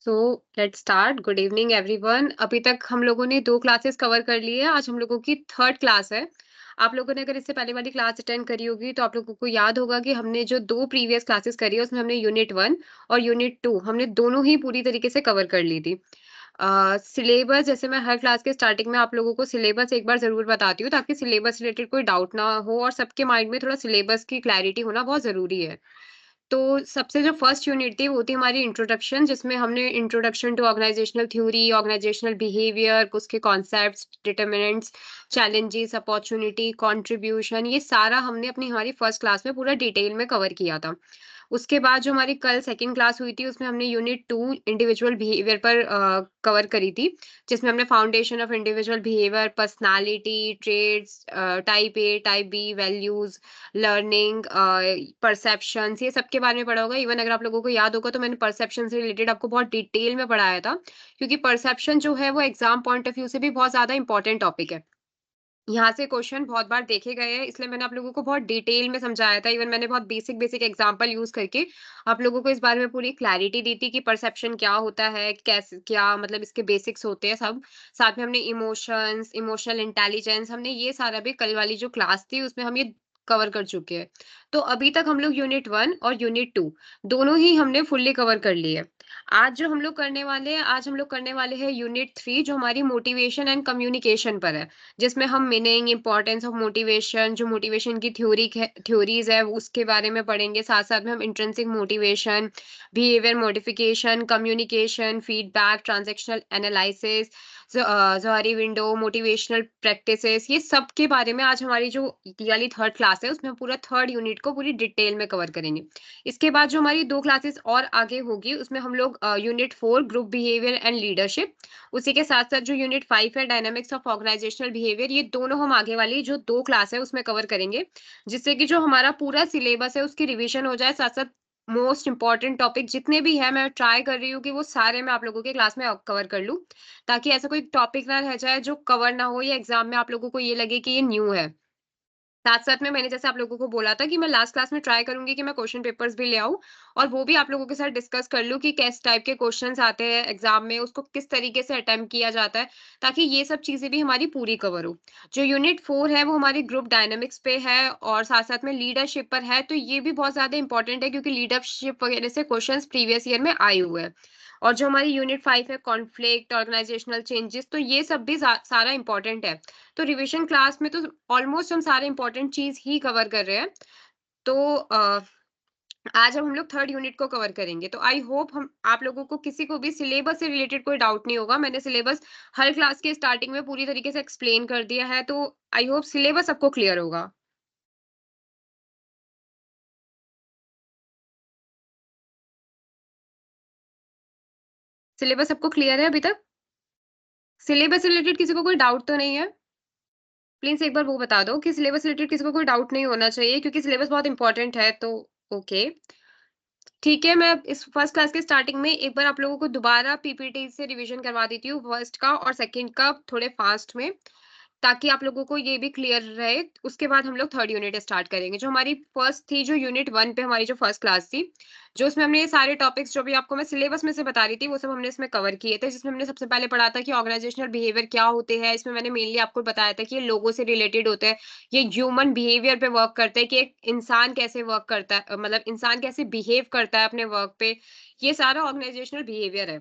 So let's start. Good evening everyone. अभी तक हम लोगों ने 2 क्लासेस कवर कर ली है। आज हम लोगों की थर्ड क्लास है। आप लोगों ने अगर इससे पहले वाली क्लास अटेंड करी होगी तो आप लोगों को याद होगा कि हमने जो 2 प्रीवियस क्लासेस करी है उसमें हमने यूनिट 1 और यूनिट 2 हमने दोनों ही पूरी तरीके से कवर कर ली थी। सिलेबस जैसे मैं हर क्लास के स्टार्टिंग में आप लोगों को सिलेबस एक बार ज़रूर बताती हूँ ताकि सिलेबस रिलेटेड कोई डाउट ना हो और सबके माइंड में थोड़ा सिलेबस की क्लैरिटी होना बहुत ज़रूरी है। तो सबसे जो फर्स्ट यूनिट थी वो थी हमारी इंट्रोडक्शन, जिसमें हमने introduction to organisational theory, organisational behaviour, उसके concepts, determinants, challenges, opportunity, contribution, ये सारा हमने अपनी हमारी फर्स्ट क्लास में पूरा डिटेल में कवर किया था। उसके बाद जो हमारी कल सेकंड क्लास हुई थी उसमें हमने यूनिट 2 इंडिविजुअल बिहेवियर पर कवर करी थी, जिसमें हमने foundation of individual behaviour, personality, traits, type A, type B, values, learning, perceptions, ये सब के बारे में पढ़ा होगा। इवन अगर आप लोगों को याद होगा तो मैंने परसेप्शन से रिलेटेड आपको बहुत डिटेल में पढ़ाया था, क्योंकि परसेप्शन जो है वो एग्जाम पॉइंट ऑफ व्यू से भी बहुत ज्यादा इंपॉर्टेंट टॉपिक है। यहाँ से क्वेश्चन बहुत बार देखे गए हैं, इसलिए मैंने आप लोगों को बहुत डिटेल में समझाया था। इवन मैंने बहुत बेसिक बेसिक एग्जांपल यूज करके आप लोगों को इस बारे में पूरी क्लैरिटी दी थी कि परसेप्शन क्या होता है, कैसे, क्या मतलब इसके बेसिक्स होते हैं सब। साथ में हमने इमोशंस, इमोशनल इंटेलिजेंस, हमने ये सारा भी कल वाली जो क्लास थी उसमें हम ये कवर कर चुके हैं। तो अभी तक हम लोग यूनिट 1 और यूनिट 2 दोनों ही हमने फुल्ली कवर कर लिए है। आज जो हम लोग करने वाले हैं, आज हम लोग करने वाले हैं यूनिट 3, जो हमारी मोटिवेशन एंड कम्युनिकेशन पर है, जिसमें हम मीनिंग, इम्पोर्टेंस ऑफ मोटिवेशन, जो मोटिवेशन की थ्योरीज है उसके बारे में पढ़ेंगे। साथ-साथ में हम intrinsic motivation, behaviour modification, communication, feedback, transactional analysis, Johari window, motivational practices, ये सब के बारे में आज हमारी जो ये वाली थर्ड क्लास है उसमें हम पूरा थर्ड यूनिट को पूरी डिटेल में कवर करेंगे। इसके बाद जो हमारी 2 क्लासेस और आगे होगी उसमें हम लोग unit 4 group behaviour and leadership, उसी के साथ-साथ जो यूनिट 5 है डायनामिक्स ऑफ ऑर्गेनाइजेशनल बिहेवियर, ये दोनों हम आगे वाली जो 2 क्लास है उसमें कवर करेंगे। जिससे कि जो हमारा पूरा सिलेबस है उसकी रिवीजन हो जाए, साथ-साथ मोस्ट इम्पोर्टेंट टॉपिक जितने भी हैं मैं ट्राई कर रही हूँ कि वो सारे मैं आप लोगों के क्लास में कवर कर लूँ। ताकि ऐसा कोई टॉपिक ना रह जाए जो कवर ना हो या एग्ज़ाम में आप लोगों को ये लगे कि ये न्यू है। साथ-साथ में मैंने जैसे आप लोगों को बोला था कि मैं लास्ट क्लास में ट्राई करूँगी कि मैं क्वेश्चन पेपर्स भी ले आऊँ और वो भी आप लोगों के साथ डिस्कस कर लूँ कि किस टाइप के क्वेश्चन्स आते हैं एग्ज़ाम में, उसको किस तरीके से अटेम्प्ट किया जाता है, ताकि ये सब चीज़ें भी हमारी पूरी कवर हो। जो यूनिट 4 है वो हमारी ग्रुप डायनामिक्स पे है और साथ-साथ में लीडरशिप पर है, तो ये भी बहुत ज़्यादा इम्पोर्टेंट है क्योंकि लीडरशिप वगैरह से क्वेश्चन्स प्रीवियस ईयर में आए हुए हैं। और जो हमारी यूनिट 5 है कॉन्फ्लिक्ट, ऑर्गेनाइजेशनल चेंजेस, तो ये सब भी सारा इम्पोर्टेंट है। तो रिवीजन क्लास में तो ऑलमोस्ट हम सारे इंपॉर्टेंट चीज ही कवर कर रहे हैं। तो आज हम लोग थर्ड यूनिट को कवर करेंगे। तो आई होप हम आप लोगों को किसी को भी सिलेबस से रिलेटेड कोई डाउट नहीं होगा। मैंने सिलेबस हर क्लास के स्टार्टिंग में पूरी तरीके से एक्सप्लेन कर दिया है, तो आई होप सिलेबस सबको क्लियर होगा। सिलेबस सबको क्लियर है अभी तक? सिलेबस से रिलेटेड किसी को कोई डाउट तो नहीं है? प्लीज एक बार वो बता दो कि सिलेबस से रिलेटेड किसी को कोई डाउट नहीं होना चाहिए, क्योंकि सिलेबस बहुत इंपॉर्टेंट है। तो ओके, ठीक है, मैं इस फर्स्ट क्लास के स्टार्टिंग में एक बार आप लोगों को दोबारा पीपीटी से रिवीजन करवा देती हूँ, फर्स्ट का और सेकंड का थोड़े फास्ट में, ताकि आप लोगों को ये भी क्लियर रहे। उसके बाद हम लोग थर्ड यूनिट स्टार्ट करेंगे। जो हमारी फर्स्ट थी, जो यूनिट 1 पे हमारी जो फर्स्ट क्लास थी, जो उसमें हमने ये सारे टॉपिक्स जो भी आपको मैं सिलेबस में से बता रही थी, वो सब हमने इसमें कवर किए थे। जिसमें हमने सबसे पहले पढ़ा था कि ऑर्गेनाइजेशनल बिहेवियर क्या होते हैं। इसमें मैंने मेनली आपको बताया था कि ये लोगों से रिलेटेड होते हैं। ये ह्यूमन बिहेवियर पे वर्क करते हैं कि एक इंसान कैसे वर्क करता है, मतलब इंसान कैसे बिहेव करता है अपने वर्क पे। ये सारा ऑर्गेनाइजेशनल बिहेवियर है।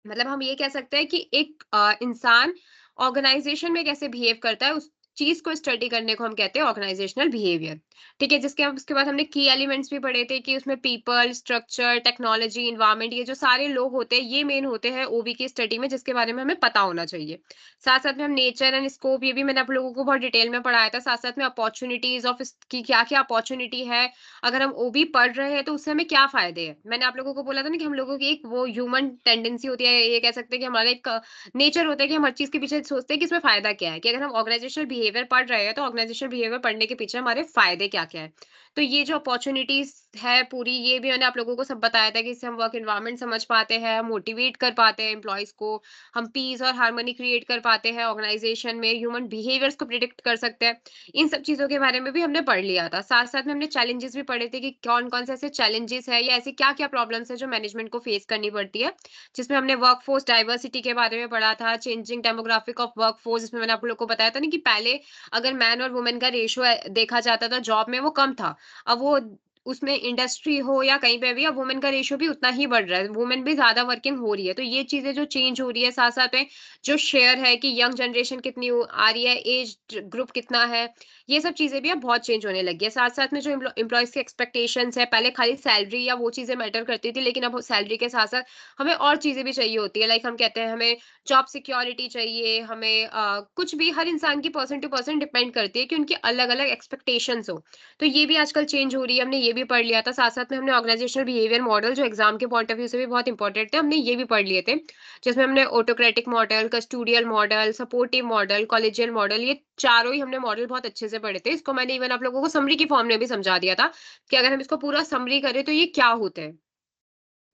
मतलब हम ये कह सकते हैं कि एक इंसान ऑर्गेनाइजेशन में कैसे बिहेव करता है, उस चीज को स्टडी करने को हम कहते हैं ऑर्गेनाइजेशनल बिहेवियर। ठीक है, जिसके हम उसके बाद हमने की एलिमेंट्स भी पढ़े थे कि उसमें पीपल, स्ट्रक्चर, टेक्नोलॉजी, इन्वायरमेंट, ये जो सारे लोग होते हैं ये मेन होते हैं ओबी की स्टडी में, जिसके बारे में हमें पता होना चाहिए। साथ साथ में हम नेचर एंड स्कोप, ये भी मैंने आप लोगों को बहुत डिटेल में पढ़ाया था। साथ साथ में अपॉर्चुनिटीज ऑफ की क्या क्या अपॉर्चुनिटी है, अगर हम ओबी पढ़ रहे हैं तो उससे हमें क्या फायदे हैं। मैंने आप लोगों को बोला था ना कि हम लोगों की एक वो ह्यूमन टेंडेंसी होती है, ये कह सकते हैं कि हमारा एक नेचर होता है कि हम हर चीज के पीछे सोचते हैं कि इसमें फायदा क्या है, कि अगर हम ऑर्गेनाइजेशनल बिहेवियर पढ़ रहे हैं तो ऑर्गेनाइजेशनल बिहेवियर पढ़ने के पीछे हमारे फायदे क्या क्या है। तो ये जो अपॉर्च्युनिटीज़ है पूरी, ये भी मैंने आप लोगों को सब बताया था कि इससे हम वर्क एनवायरनमेंट समझ पाते हैं, मोटिवेट कर पाते हैं एम्प्लॉइज़ को, हम पीस और हार्मनी क्रिएट कर पाते हैं ऑर्गेनाइज़ेशन में, ह्यूमन बिहेवियर्स को प्रिडिक्ट कर सकते हैं। इन सब चीज़ों के बारे में भी हमने पढ़ लिया था। साथ-साथ में हमने चैलेंजेस भी पढ़े थे कि कौन-कौन से ऐसे चैलेंजेस हैं या ऐसी क्या-क्या प्रॉब्लम्स हैं जो मैनेजमेंट को फेस करनी पड़ती है। जिसमें हमने वर्कफोर्स डाइवर्सिटी के बारे में पढ़ा था, चेंजिंग डेमोग्राफिक ऑफ वर्कफोर्स, जिसमें मैंने आप लोग को बताया था ना कि पहले अगर मैन और वुमेन का रेशियो देखा जाता था जॉब में, वो कम था। अब वो उसमें इंडस्ट्री हो या कहीं पे भी, अब वुमेन का रेशियो भी उतना ही बढ़ रहा है, वुमेन भी ज्यादा वर्किंग हो रही है। तो ये चीजें जो चेंज हो रही है, साथ साथ में जो शेयर है कि यंग जनरेशन कितनी आ रही है, एज ग्रुप कितना है, ये सब चीजें भी अब बहुत चेंज होने लगी है। साथ साथ में जो एम्प्लॉयज की एक्सपेक्टेशंस है, पहले खाली सैलरी या वो चीजें मैटर करती थी, लेकिन अब सैलरी के साथ साथ हमें और चीजें भी चाहिए होती है। लाइक हम कहते हैं हमें जॉब सिक्योरिटी चाहिए, हमें कुछ भी, हर इंसान की पर्सन टू पर्सन डिपेंड करती है कि उनकी अलग अलग एक्सपेक्टेशंस हो। तो ये भी आजकल चेंज हो रही है, हमने ये भी पढ़ लिया था। साथ-साथ में हमने ऑर्गेनाइजेशनल बिहेवियर मॉडल, जो एग्जाम के पॉइंट ऑफ व्यू से भी बहुत इंपॉर्टेंट थे, हमने ये भी पढ़ लिए थे। जिसमें हमने autocratic model, custodial model, supportive model, collegial model, ये चारों ही हमने मॉडल बहुत अच्छे से पढ़े थे। इसको मैंने इवन आप लोगों को समरी की फॉर्म में भी समझा दिया था कि अगर हम इसको पूरा समरी करें तो ये क्या होते हैं।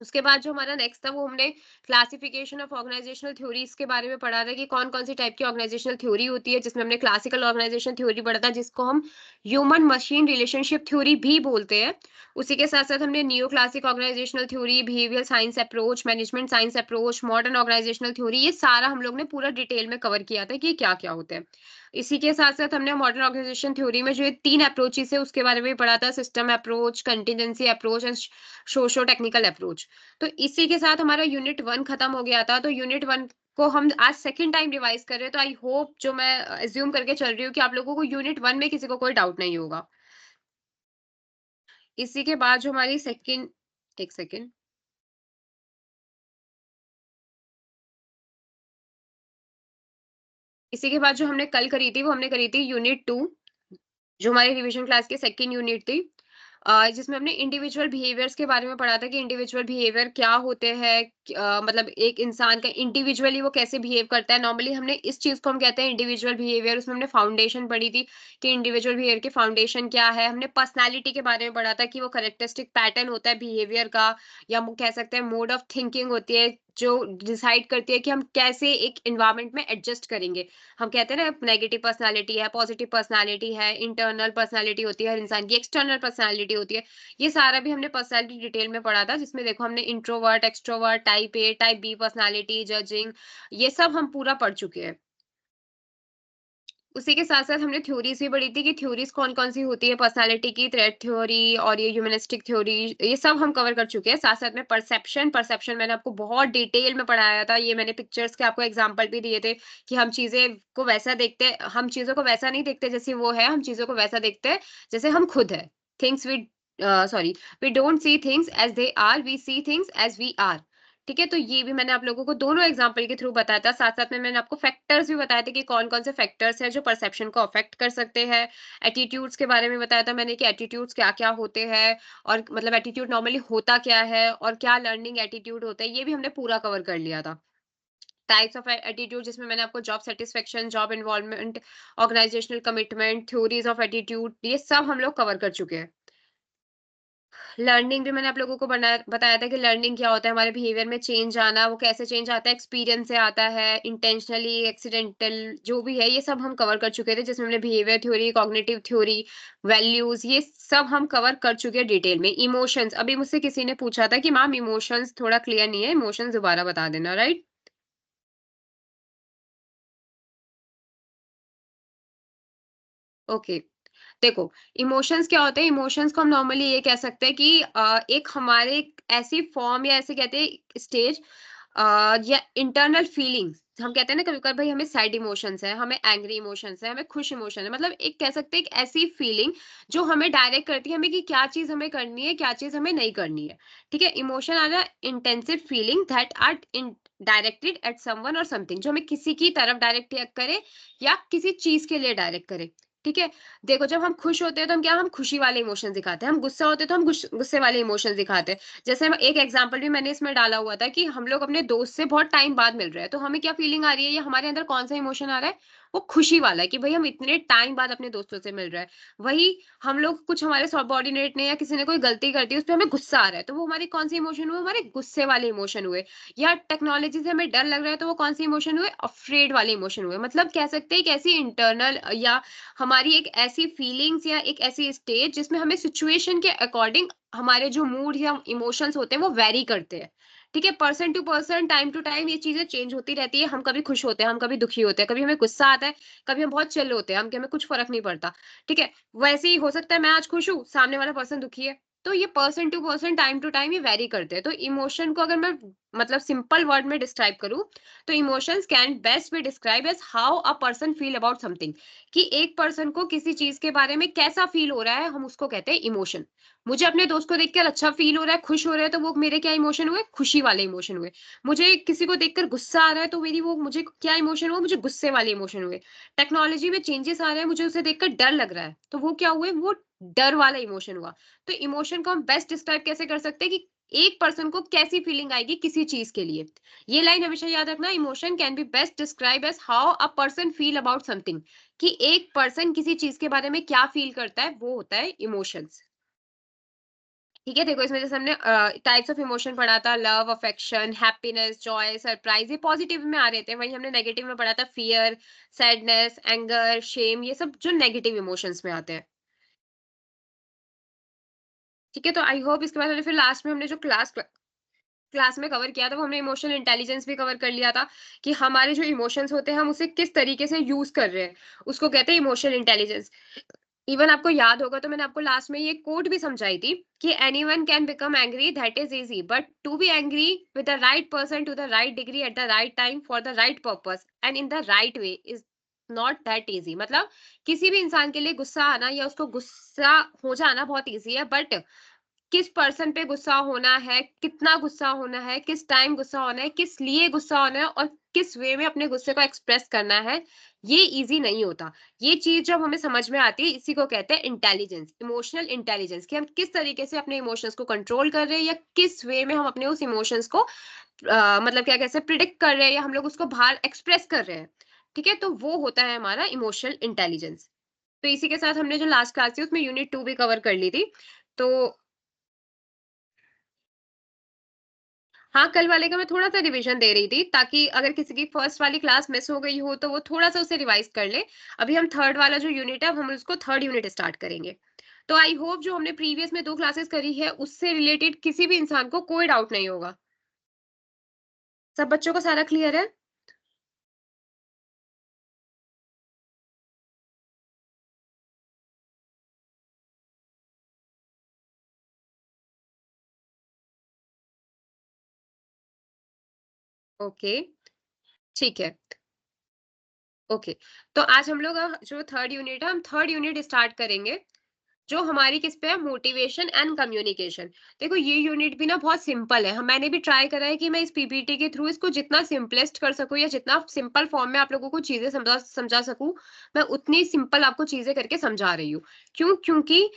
उसके बाद जो हमारा नेक्स्ट था, वो हमने क्लासिफिकेशन ऑफ ऑर्गेनाइजेशनल थ्योरीज के बारे में पढ़ा था कि कौन कौन सी टाइप की ऑर्गेनाइजेशनल थ्योरी होती है, जिसमें हमने क्लासिकल ऑर्गेनाइजेशन थ्योरी पढ़ा था, जिसको हम ह्यूमन मशीन रिलेशनशिप थ्योरी भी बोलते हैं। उसी के साथ साथ हमने neo classic organizational theory, behaviour science approach, management science approach, modern organizational theory, ये सारा हम लोग ने पूरा डिटेल में कवर किया था कि क्या क्या होते हैं। इसी के साथ साथ हमने मॉडर्न ऑर्गेनाइजेशन थ्योरी में जो ये तीन अप्रोचेस है उसके बारे में भी पढ़ा था, system approach, contingency approach and socio technical approach. तो इसी के साथ हमारा यूनिट 1 खत्म हो गया था। तो यूनिट 1 को हम आज सेकंड टाइम रिवाइज कर रहे हैं। तो आई होप, जो मैं अज्यूम करके चल रही हूँ कि आप लोगों को यूनिट 1 में किसी को कोई डाउट नहीं होगा। इसी के बाद जो हमारी सेकंड, एक सेकंड, इसी के बाद जो हमने कल करी थी वो हमने करी थी यूनिट 2, जो हमारी रिवीजन क्लास की सेकंड यूनिट थी। जिसमें हमने इंडिविजुअल बिहेवियर्स के बारे में पढ़ा था कि इंडिविजुअल बिहेवियर क्या होते हैं, मतलब एक इंसान का इंडिविजुअली वो कैसे बिहेव करता है। नॉर्मली हमने इस चीज को हम कहते हैं इंडिविजुअल बिहेवियर। उसमें हमने फाउंडेशन पढ़ी थी कि इंडिविजुअल बिहेवियर की फाउंडेशन क्या है। हमने पर्सनालिटी के बारे में पढ़ा था कि वो करेक्टरिस्टिक पैटर्न होता है बिहेवियर का, या हम कह सकते हैं मोड ऑफ थिंकिंग होती है, जो डिसाइड करती है कि हम कैसे एक एनवायरनमेंट में एडजस्ट करेंगे। हम कहते हैं ना, नेगेटिव पर्सनालिटी है, पॉजिटिव पर्सनालिटी है, इंटरनल पर्सनालिटी होती है हर इंसान की, एक्सटर्नल पर्सनालिटी होती है। ये सारा भी हमने पर्सनालिटी डिटेल में पढ़ा था, जिसमें देखो हमने introvert, extrovert, type A, type B personality, judging, ये सब हम पूरा पढ़ चुके हैं। उसी के साथ-साथ हमने थ्योरीज भी पढ़ी थी कि थ्योरीज कौन-कौन सी होती है पर्सनालिटी की, थ्रेट थ्योरी और ये ह्यूमनिस्टिक थ्योरी, ये सब हम कवर कर चुके हैं। साथ-साथ में परसेप्शन, परसेप्शन मैंने आपको बहुत डिटेल में पढ़ाया था। ये मैंने पिक्चर्स के आपको एग्जांपल भी दिए थे कि हम चीज़ें को वैसा देखते हैं, हम चीज़ों को वैसा नहीं देखते जैसी वो है, हम चीज़ों को वैसा देखते हैं जैसे हम खुद हैं। Things we sorry, we don't see things as they are, we see things as we are. ठीक है? तो ये भी मैंने आप लोगों को दोनों एग्जांपल के थ्रू बताया था। साथ-साथ में मैंने आपको फैक्टर्स भी बताए थे कि कौन-कौन से फैक्टर्स हैं जो परसेप्शन को अफेक्ट कर सकते हैं। एटीट्यूड्स के बारे में बताया था मैंने कि एटीट्यूड्स क्या-क्या होते हैं, और मतलब एटीट्यूड नॉर्मली होता क्या है और क्या लर्निंग एटीट्यूड होता है, ये भी हमने पूरा कवर कर लिया था। टाइप्स ऑफ एटीट्यूड, जिसमें मैंने आपको job satisfaction, job involvement, organizational commitment, theories of attitude, ये सब हम लोग कवर कर चुके हैं। लर्निंग भी मैंने आप लोगों को बताया था कि लर्निंग क्या होता है, हमारे बिहेवियर में चेंज आना, वो कैसे चेंज आता है, एक्सपीरियंस से आता है, इंटेंशनली, एक्सीडेंटल, जो भी है, ये सब हम कवर कर चुके थे, जिसमें हमने behaviour theory, cognitive theory, values, ये सब हम कवर कर चुके हैं डिटेल में। इमोशंस, अभी मुझसे किसी ने पूछा था कि मैम इमोशंस थोड़ा क्लियर नहीं है, इमोशंस दोबारा बता देना, राइट? ओके। देखो, इमोशंस क्या होते हैं, इमोशंस को हम नॉर्मली ये कह सकते हैं कि एक हमारे एक ऐसी फॉर्म, या ऐसे कहते हैं स्टेज, या इंटरनल फीलिंग्स, हम कहते हैं ना कभी कभी, भाई हमें सैड इमोशंस है, हमें एंग्री इमोशंस है, हमें खुश इमोशन है, मतलब एक कह सकते हैं एक ऐसी फीलिंग जो हमें डायरेक्ट करती है हमें कि क्या चीज हमें करनी है, क्या चीज हमें नहीं करनी है। ठीक है? Emotion are the intensive feeling that are in directed at someone or something, जो हमें किसी की तरफ डायरेक्ट करे या किसी चीज के लिए डायरेक्ट करे। ठीक है? देखो, जब हम खुश होते हैं तो हम खुशी वाले इमोशंस दिखाते हैं, हम गुस्सा होते हैं तो हम गुस्से वाले इमोशंस दिखाते हैं। जैसे हम एक एग्जांपल भी मैंने इसमें डाला हुआ था कि हम लोग अपने दोस्त से बहुत टाइम बाद मिल रहे हैं, तो हमें क्या फीलिंग आ रही है, या हमारे अंदर कौन सा इमोशन आ रहा है, वो खुशी वाला है कि भाई हम इतने टाइम बाद अपने दोस्तों से मिल रहे हैं। वही हम लोग कुछ हमारे सबॉर्डिनेट ने या किसी ने कोई गलती कर दी, उस पे हमें गुस्सा आ रहा है, तो वो हमारे कौन से इमोशन हुए? हमारे गुस्से वाले इमोशन हुए। या टेक्नोलॉजी से हमें डर लग रहा है, तो वो कौन से इमोशन हुए? अफ्रेड वाले इमोशन हुए। मतलब कह सकते हैं एक ऐसी इंटरनल या हमारी एक ऐसी फीलिंग्स या एक ऐसी स्टेज जिसमें हमें सिचुएशन के अकॉर्डिंग हमारे जो मूड या इमोशंस होते हैं वो वेरी करते हैं। ठीक है, person to person, time to time ये चीजें चेंज होती रहती है। हम कभी खुश होते हैं, हम कभी दुखी होते हैं, कभी हमें गुस्सा आता है, कभी हम बहुत चिल होते हैं, हम हमें कुछ फर्क नहीं पड़ता। ठीक है, वैसे ही हो सकता है मैं आज खुश हूँ, सामने वाला पर्सन दुखी है। तो ये person to person, time to time ये वेरी करते हैं। तो इमोशन को अगर मैं मतलब सिंपल वर्ड में डिस्क्राइब करूं, तो emotions can best be describe as how a person feel about something. कि एक पर्सन को किसी चीज के बारे में कैसा फील हो रहा है, हम उसको कहते हैं इमोशन। मुझे अपने दोस्त को देखकर अच्छा फील हो रहा है, खुश हो रहा है, तो वो मेरे क्या इमोशन हुए? खुशी वाले इमोशन हुए। मुझे किसी को देखकर गुस्सा आ रहा है, तो मेरी वो मुझे क्या इमोशन हुआ? मुझे गुस्से वाले इमोशन हुए। टेक्नोलॉजी में चेंजेस आ रहे हैं, मुझे उसे देखकर डर लग रहा है, तो वो क्या हुए? वो डर वाला इमोशन हुआ। तो इमोशन को हम बेस्ट डिस्क्राइब कैसे कर सकते हैं कि एक पर्सन को कैसी फीलिंग आएगी किसी चीज के लिए। ये लाइन हमेशा याद रखना, emotion can be best describe as how a person feel about something. कि एक पर्सन किसी चीज के बारे में क्या फील करता है, वो होता है इमोशंस। ठीक है, देखो इसमें जैसे हमने टाइप्स ऑफ इमोशन पढ़ा था, love, affection, happiness, Joy, surprise, ये पॉजिटिव में आ रहे थे। वहीं हमने नेगेटिव में पढ़ा था फियर, सैडनेस, एंगर, शेम, ये सब जो नेगेटिव इमोशंस में आते हैं। ठीक है, तो आई होप इसके बाद हमने फिर लास्ट में हमने जो क्लास में कवर किया था, वो हमने इमोशनल इंटेलिजेंस भी कवर कर लिया था कि हमारे जो इमोशंस होते हैं हम उसे किस तरीके से यूज कर रहे हैं, उसको कहते हैं इमोशनल इंटेलिजेंस। इवन आपको याद होगा तो मैंने आपको लास्ट में ये कोट भी समझाई थी कि anyone can become angry, that is easy, but to be angry with the right person to the right degree at the right time for the right purpose and in the right way is not that easy. मतलब किसी भी इंसान के लिए गुस्सा आना या उसको गुस्सा हो जाना बहुत इजी है, बट किस पर्सन पे गुस्सा होना है, कितना गुस्सा होना है, किस टाइम गुस्सा होना है, किस लिए गुस्सा होना है और किस वे में अपने गुस्से को एक्सप्रेस करना है, ये इजी नहीं होता। ये चीज जब हमें समझ में आती है, इसी को कहते हैं इंटेलिजेंस, इमोशनल इंटेलिजेंस, कि हम किस तरीके से अपने इमोशंस को कंट्रोल कर रहे हैं या किस वे में हम अपने उस इमोशंस को मतलब क्या कैसे प्रिडिक्ट कर रहे हैं या हम लोग उसको बाहर एक्सप्रेस कर रहे हैं। ठीक है, तो वो होता है हमारा इमोशनल इंटेलिजेंस। तो इसी के साथ हमने जो लास्ट क्लास थी उसमें यूनिट 2 भी कवर कर ली थी। तो हाँ, कल वाले का मैं थोड़ा-सा रिवीजन दे रही थी ताकि अगर किसी की फर्स्ट वाली क्लास मिस हो गई हो तो वो थोड़ा-सा उसे रिवाइज़ कर ले। अभी हम थर्ड वाला जो यूनिट है हम उसको थर्ड यूनिट स्टार्ट करेंगे। तो आई होप जो हमने प्रीवियस में 2 क्लासेस करी है उससे रिलेटेड किसी भी इंसान को कोई डाउट नहीं होगा। सब बच्चों को सारा क्लियर है? ओके, ठीक है। ओके, तो आज हम लोग जो थर्ड यूनिट है हम थर्ड यूनिट स्टार्ट करेंगे जो हमारी किस पे है, मोटिवेशन एंड कम्युनिकेशन। देखो ये यूनिट भी ना बहुत सिंपल है, मैंने भी ट्राई करा है कि मैं इस पीपीटी के थ्रू इसको जितना सिंपलेस्ट कर सकूं या जितना सिंपल फॉर्म में आप लोगों को चीजें समझा समझा सकूं, मैं उतनी सिंपल आपको चीजें करके समझा रही हूँ। क्यों? क्योंकि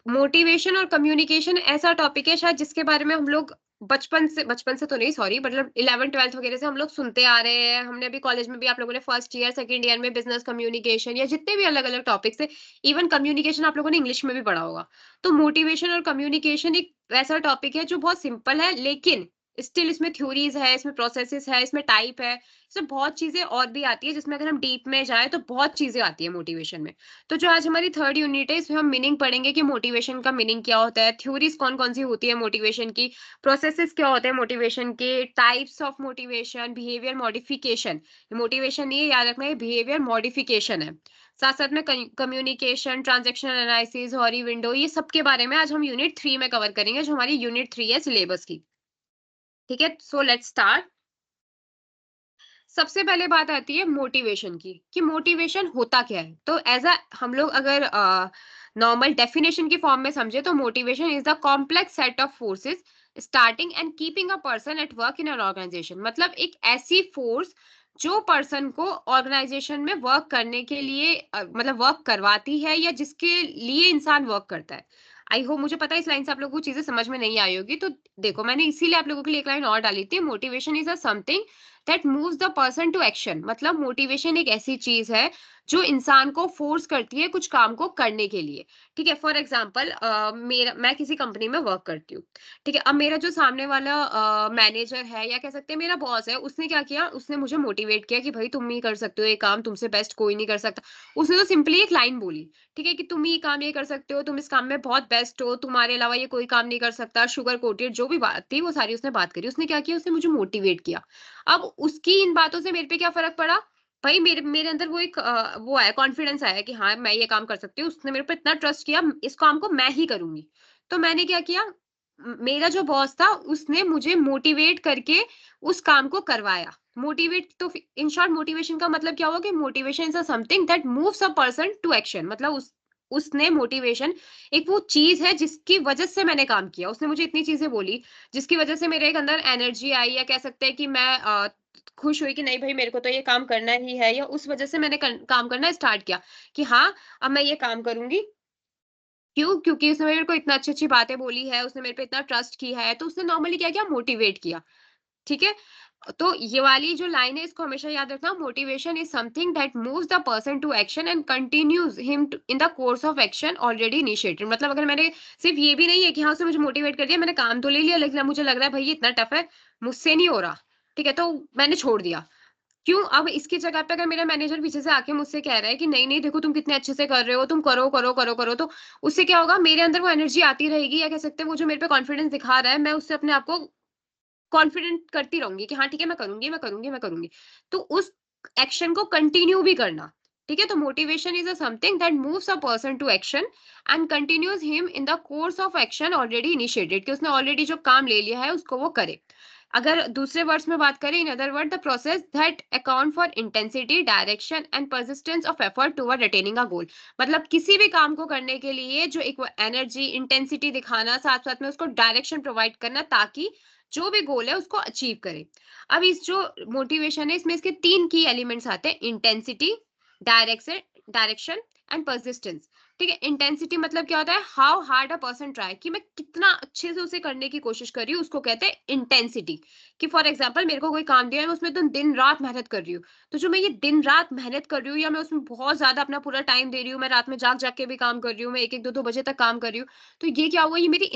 मोटिवेशन और कम्युनिकेशन ऐसा टॉपिक है शायद जिसके बारे में हम लोग बचपन से तो नहीं, सॉरी, मतलब 11 ट्वेल्थ वगैरह से हम लोग सुनते आ रहे हैं। हमने अभी कॉलेज में भी आप लोगों ने फर्स्ट ईयर सेकंड ईयर में बिजनेस कम्युनिकेशन या जितने भी अलग अलग टॉपिक्स है, इवन कम्युनिकेशन आप लोगों ने इंग्लिश में भी पढ़ा होगा। तो मोटिवेशन और कम्युनिकेशन एक ऐसा टॉपिक है जो बहुत सिंपल है, लेकिन स्टिल इसमें थ्योरीज है, इसमें प्रोसेसेस है, इसमें टाइप है, इसमें बहुत चीजें और भी आती है जिसमें अगर हम डीप में जाए तो बहुत चीजें आती है मोटिवेशन में। तो जो आज हमारी थर्ड यूनिट है इसमें हम मीनिंग पढ़ेंगे कि मोटिवेशन का मीनिंग क्या होता है, थ्योरीज कौन कौन सी होती है मोटिवेशन की, प्रोसेसेस क्या होते हैं मोटिवेशन के, types of motivation, behaviour modification. Motivation नहीं है, याद रखना है बिहेवियर मॉडिफिकेशन है। साथ साथ में कम्युनिकेशन, ट्रांजैक्शन एनालिसिस, हॉरी विंडो, ये सब के बारे में आज हम यूनिट 3 में कवर करेंगे जो हमारी यूनिट 3 है सिलेबस की। ठीक है, सो लेट्स स्टार्ट। सबसे पहले बात आती है मोटिवेशन की कि मोटिवेशन होता क्या है। तो एज अ हम लोग अगर नॉर्मल डेफिनेशन की फॉर्म में समझे तो motivation is the complex set of forces starting and keeping a person at work in an organisation. मतलब एक ऐसी फोर्स जो पर्सन को ऑर्गेनाइजेशन में वर्क करने के लिए मतलब वर्क करवाती है या जिसके लिए इंसान वर्क करता है। आई होप, मुझे पता है इस लाइन से आप लोगों को चीजें समझ में नहीं आई होगी। तो देखो, मैंने इसीलिए आप लोगों के लिए एक लाइन और डाली थी, motivation is a something that moves the person to action. मतलब मोटिवेशन एक ऐसी चीज है जो इंसान को फोर्स करती है कुछ काम को करने के लिए। ठीक है, फॉर एग्जाम्पल मेरा मैं किसी कंपनी में वर्क करती हूँ। ठीक है, अब मेरा जो सामने वाला मैनेजर है, या कह सकते हैं मेरा बॉस है, उसने क्या किया, उसने मुझे मोटिवेट किया कि भाई तुम ही कर सकते हो ये काम, तुमसे बेस्ट कोई नहीं कर सकता। उसने तो सिंपली एक लाइन बोली, ठीक है, कि तुम ये काम ये कर सकते हो, तुम इस काम में बहुत बेस्ट हो, तुम्हारे अलावा ये कोई काम नहीं कर सकता, शुगर कोटेड जो भी बात थी वो सारी उसने बात करी। उसने क्या किया, उसने मुझे मोटिवेट किया। अब उसकी इन बातों से मेरे पे क्या फर्क पड़ा, भाई मेरे मेरे अंदर वो एक वो आया, कॉन्फिडेंस आया कि हाँ मैं ये काम कर सकती हूँ। उसने मेरे पे इतना ट्रस्ट किया, इस काम को मैं ही करूंगी। तो मैंने क्या किया, मेरा जो बॉस था उसने मुझे मोटिवेट करके उस काम को करवाया। मोटिवेट तो इन शॉर्ट, मोटिवेशन का मतलब क्या हुआ कि motivation is something that moves a person to action. मतलब उसने मोटिवेशन, एक वो चीज है जिसकी वजह से मैंने काम किया। उसने मुझे इतनी चीजें बोली जिसकी वजह से मेरे एक अंदर एनर्जी आई, या कह सकते हैं कि मैं खुश हुई कि नहीं भाई मेरे को तो ये काम करना ही है, या उस वजह से मैंने काम करना स्टार्ट किया कि हाँ अब मैं ये काम करूंगी। क्यों? क्योंकि उसने मेरे को इतना अच्छी-अच्छी बातें बोली है, उसने मेरे पे इतना ट्रस्ट किया है, तो उसने नॉर्मली क्या किया, मोटिवेट किया, ठीक है? तो ये वाली जो लाइन है इसको हमेशा याद रखना, motivation is something that moves the person to action and continues him in the course of action already initiated. मतलब अगर मैंने, सिर्फ ये भी नहीं है कि हाँ उसने मुझे मोटिवेट कर दिया, मैंने काम तो ले लिया, लेकिन अब मुझे लग रहा है भाई ये इतना टफ है, मुझसे नहीं हो रहा, ठीक है? तो मैंने छोड़ दिया। क्यों? अब इसकी जगह पे अगर मेरा मैनेजर पीछे से आके मुझसे कह रहा है कि नहीं-नहीं देखो तुम कितने अच्छे से कर रहे हो, तुम करो, करो, करो, करो, तो उससे क्या होगा, मेरे अंदर वो एनर्जी आती रहेगी, या कह सकते हैं वो जो मेरे पे कॉन्फिडेंस दिखा रहा है, मैं उससे अपने आप को कॉन्फिडेंट करती रहूँगी कि हाँ ठीक है, मैं करूँगी, मैं करूँगी, मैं करूँगी। तो उस एक्शन को कंटिन्यू भी करना, ठीक है? तो motivation is a something that moves a person to action and continues him in the course of action already initiated, कि उसने ऑलरेडी जो काम ले लिया है उसको वो करे। अगर दूसरे वर्ड्स में बात करें, in other word, the process that account for intensity, direction and persistence of effort toward attaining a goal. मतलब किसी भी काम को करने के लिए जो एक एनर्जी, इंटेंसिटी दिखाना, साथ साथ में उसको डायरेक्शन प्रोवाइड करना, ताकि जो भी गोल है उसको अचीव करे। अब इस जो मोटिवेशन है, इसमें इसके तीन की एलिमेंट्स आते हैं, intensity, direction direction and persistence. ठीक है, इंटेंसिटी मतलब क्या होता है, how hard a person try, कि मैं कितना अच्छे से उसे करने की कोशिश कर रही हूँ, उसको कहते हैं इंटेंसिटी। कि फॉर एग्जांपल मेरे को कोई काम दिया है, मैं उसमें तो दिन रात मेहनत कर रही हूँ। तो जो मैं ये दिन रात मेहनत कर रही हूँ, या मैं उसमें बहुत ज्यादा अपना पूरा टाइम दे रही हूँ, मैं रात में जाग जाग के भी काम कर रही हूँ, मैं एक एक दो दो बजे तक काम कर रही हूँ, तो ये क्या हुआ, ये मेरी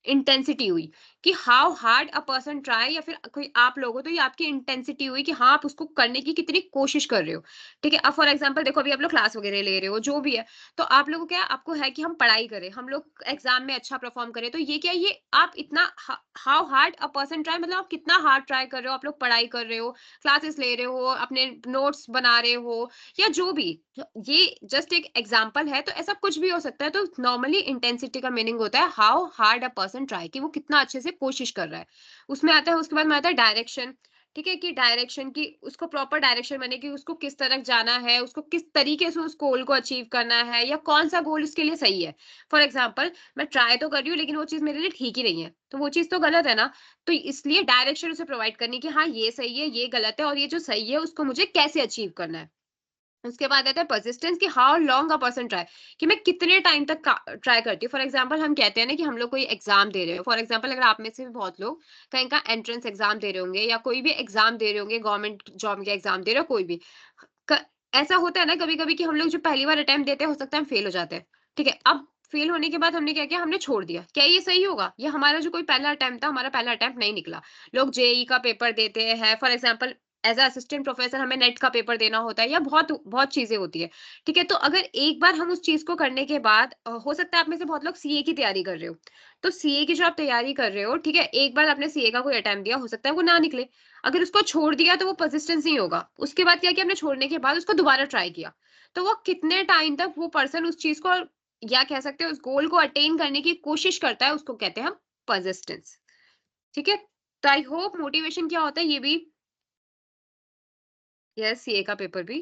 इंटेंसिटी हुई। कि how hard a person try, या फिर कोई आप लोग हो तो ये आपकी इंटेंसिटी हुई कि हाँ आप उसको करने की कितनी कोशिश कर रहे हो। ठीक है, अब फॉर एग्जांपल देखो, अभी आप लोग क्लास वगैरह ले रहे हो, जो भी है, तो आप लोगों को क्या, आपको है कि हम पढ़ाई करें, हम लोग एग्जाम में अच्छा परफॉर्म करें। तो ये क्या, ये आप इतना, how hard a person try, मतलब आप कितना हार्ड ट्राई कर रहे हो, आप लोग पढ़ाई कर रहे हो, क्लासेस ले रहे हो, अपने नोट्स बना रहे हो, या जो भी, ये जस्ट एक एग्जांपल है, तो ऐसा कुछ भी हो सकता है। तो नॉर्मली इंटेंसिटी का मीनिंग होता है how hard a person try, कि वो कितना अच्छे से कोशिश कर रहा है। उसमें आता है, उसके बाद में आता है डायरेक्शन। ठीक है, कि डायरेक्शन की, उसको प्रॉपर डायरेक्शन माने कि उसको किस तरफ जाना है, उसको किस तरीके से उस गोल को अचीव करना है, या कौन सा गोल उसके लिए सही है। फॉर एग्जाम्पल, मैं ट्राई तो कर रही हूँ लेकिन वो चीज मेरे लिए ठीक ही नहीं है, तो वो चीज तो गलत है ना। तो इसलिए डायरेक्शन उसे प्रोवाइड करनी कि हाँ ये सही है, ये गलत है, और ये जो सही है उसको मुझे कैसे अचीव करना है। उसके बाद आता है परसिस्टेंस, कि how long a person try, कि मैं कितने टाइम तक ट्राई करती हूँ। फॉर एग्जांपल, हम कहते हैं ना कि हम लोग कोई एग्जाम दे रहे हो, फॉर एग्जांपल अगर आप में से भी बहुत लोग कहीं का एंट्रेंस एग्जाम दे रहे होंगे, या कोई भी एग्जाम दे रहे होंगे, गवर्नमेंट जॉब के एग्जाम दे रहे हो, कोई भी, क, ऐसा होता है ना कभी कभी कि हम लोग जो पहली बार अटेम्प्ट देते हैं, हो सकता है हम फेल हो जाते हैं। ठीक है, अब फेल होने के बाद हमने क्या किया, हमने छोड़ दिया। क्या ये सही होगा? ये हमारा जो कोई पहला अटेम्प्ट था, हमारा पहला अटेम्प्ट नहीं निकला। लोग जेई का पेपर देते हैं, for example as assistant professor हमें नेट का पेपर देना होता है, या बहुत बहुत चीजें होती है। ठीक है, तो अगर एक बार हम उस चीज को करने के बाद, हो सकता है आप में से बहुत लोग सीए की तैयारी कर रहे हो, तो सीए की जो आप तैयारी कर रहे हो, ठीक है, एक बार आपने सीए का कोई अटेम्प्ट दिया, हो सकता है वो ना निकले। अगर उसको छोड़ दिया तो वो परसिस्टेंस नहीं होगा। उसके बाद क्या किया, हमने छोड़ने के बाद उसको दोबारा ट्राई किया। तो वो कितने टाइम तक वो पर्सन उस चीज को, या कह सकते हैं उस गोल को अटेन करने की कोशिश करता है, उसको कहते हैं हम परसिस्टेंस। ठीक है, तो आई होप मोटिवेशन क्या होता है ये भी, यस, सीए का पेपर भी।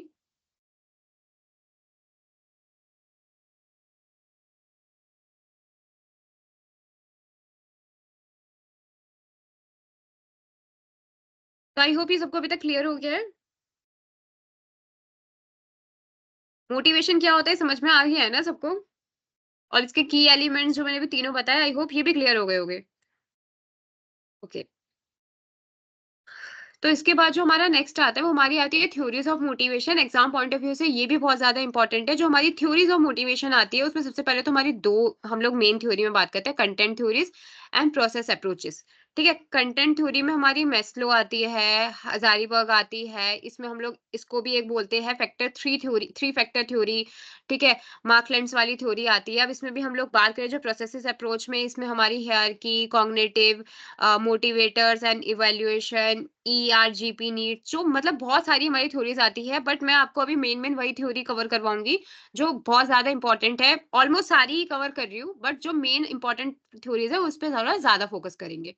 तो आई होप ये सबको अभी तक क्लियर हो गया है। मोटिवेशन क्या होता है समझ में आ गया है ना सबको? और इसके की एलिमेंट्स जो मैंने अभी तीनों बताए, आई होप ये भी क्लियर हो गए होंगे। ओके। तो इसके बाद जो हमारा नेक्स्ट आता है वो हमारी आती है theories of motivation. Exam point of view से ये भी बहुत ज्यादा इंपॉर्टेंट है। जो हमारी थ्योरीज ऑफ मोटिवेशन आती है उसमें सबसे पहले तो हमारी दो, हम लोग मेन थ्योरी में बात करते हैं, content theories and process approaches. ठीक है, कंटेंट थ्योरी में हमारी मेस्लो आती है, हजारीबर्ग आती है, इसमें हम लोग इसको भी एक बोलते हैं factor three theory, three factor theory. ठीक है, मार्क लेंस वाली थ्योरी आती है। अब इसमें भी हम लोग बात करें जो प्रोसेसेस अप्रोच में, इसमें हमारी hierarchy, cognitive, motivators and evaluation, ERGP need, जो मतलब बहुत सारी हमारी थ्योरीज आती है, बट मैं आपको अभी मेन मेन वही थ्योरी कवर करवाऊंगी जो बहुत ज्यादा इंपॉर्टेंट है। ऑलमोस्ट सारी ही कवर कर रही हूँ, बट जो मेन इंपॉर्टेंट थ्योरीज है उस पर थोड़ा ज्यादा फोकस करेंगे।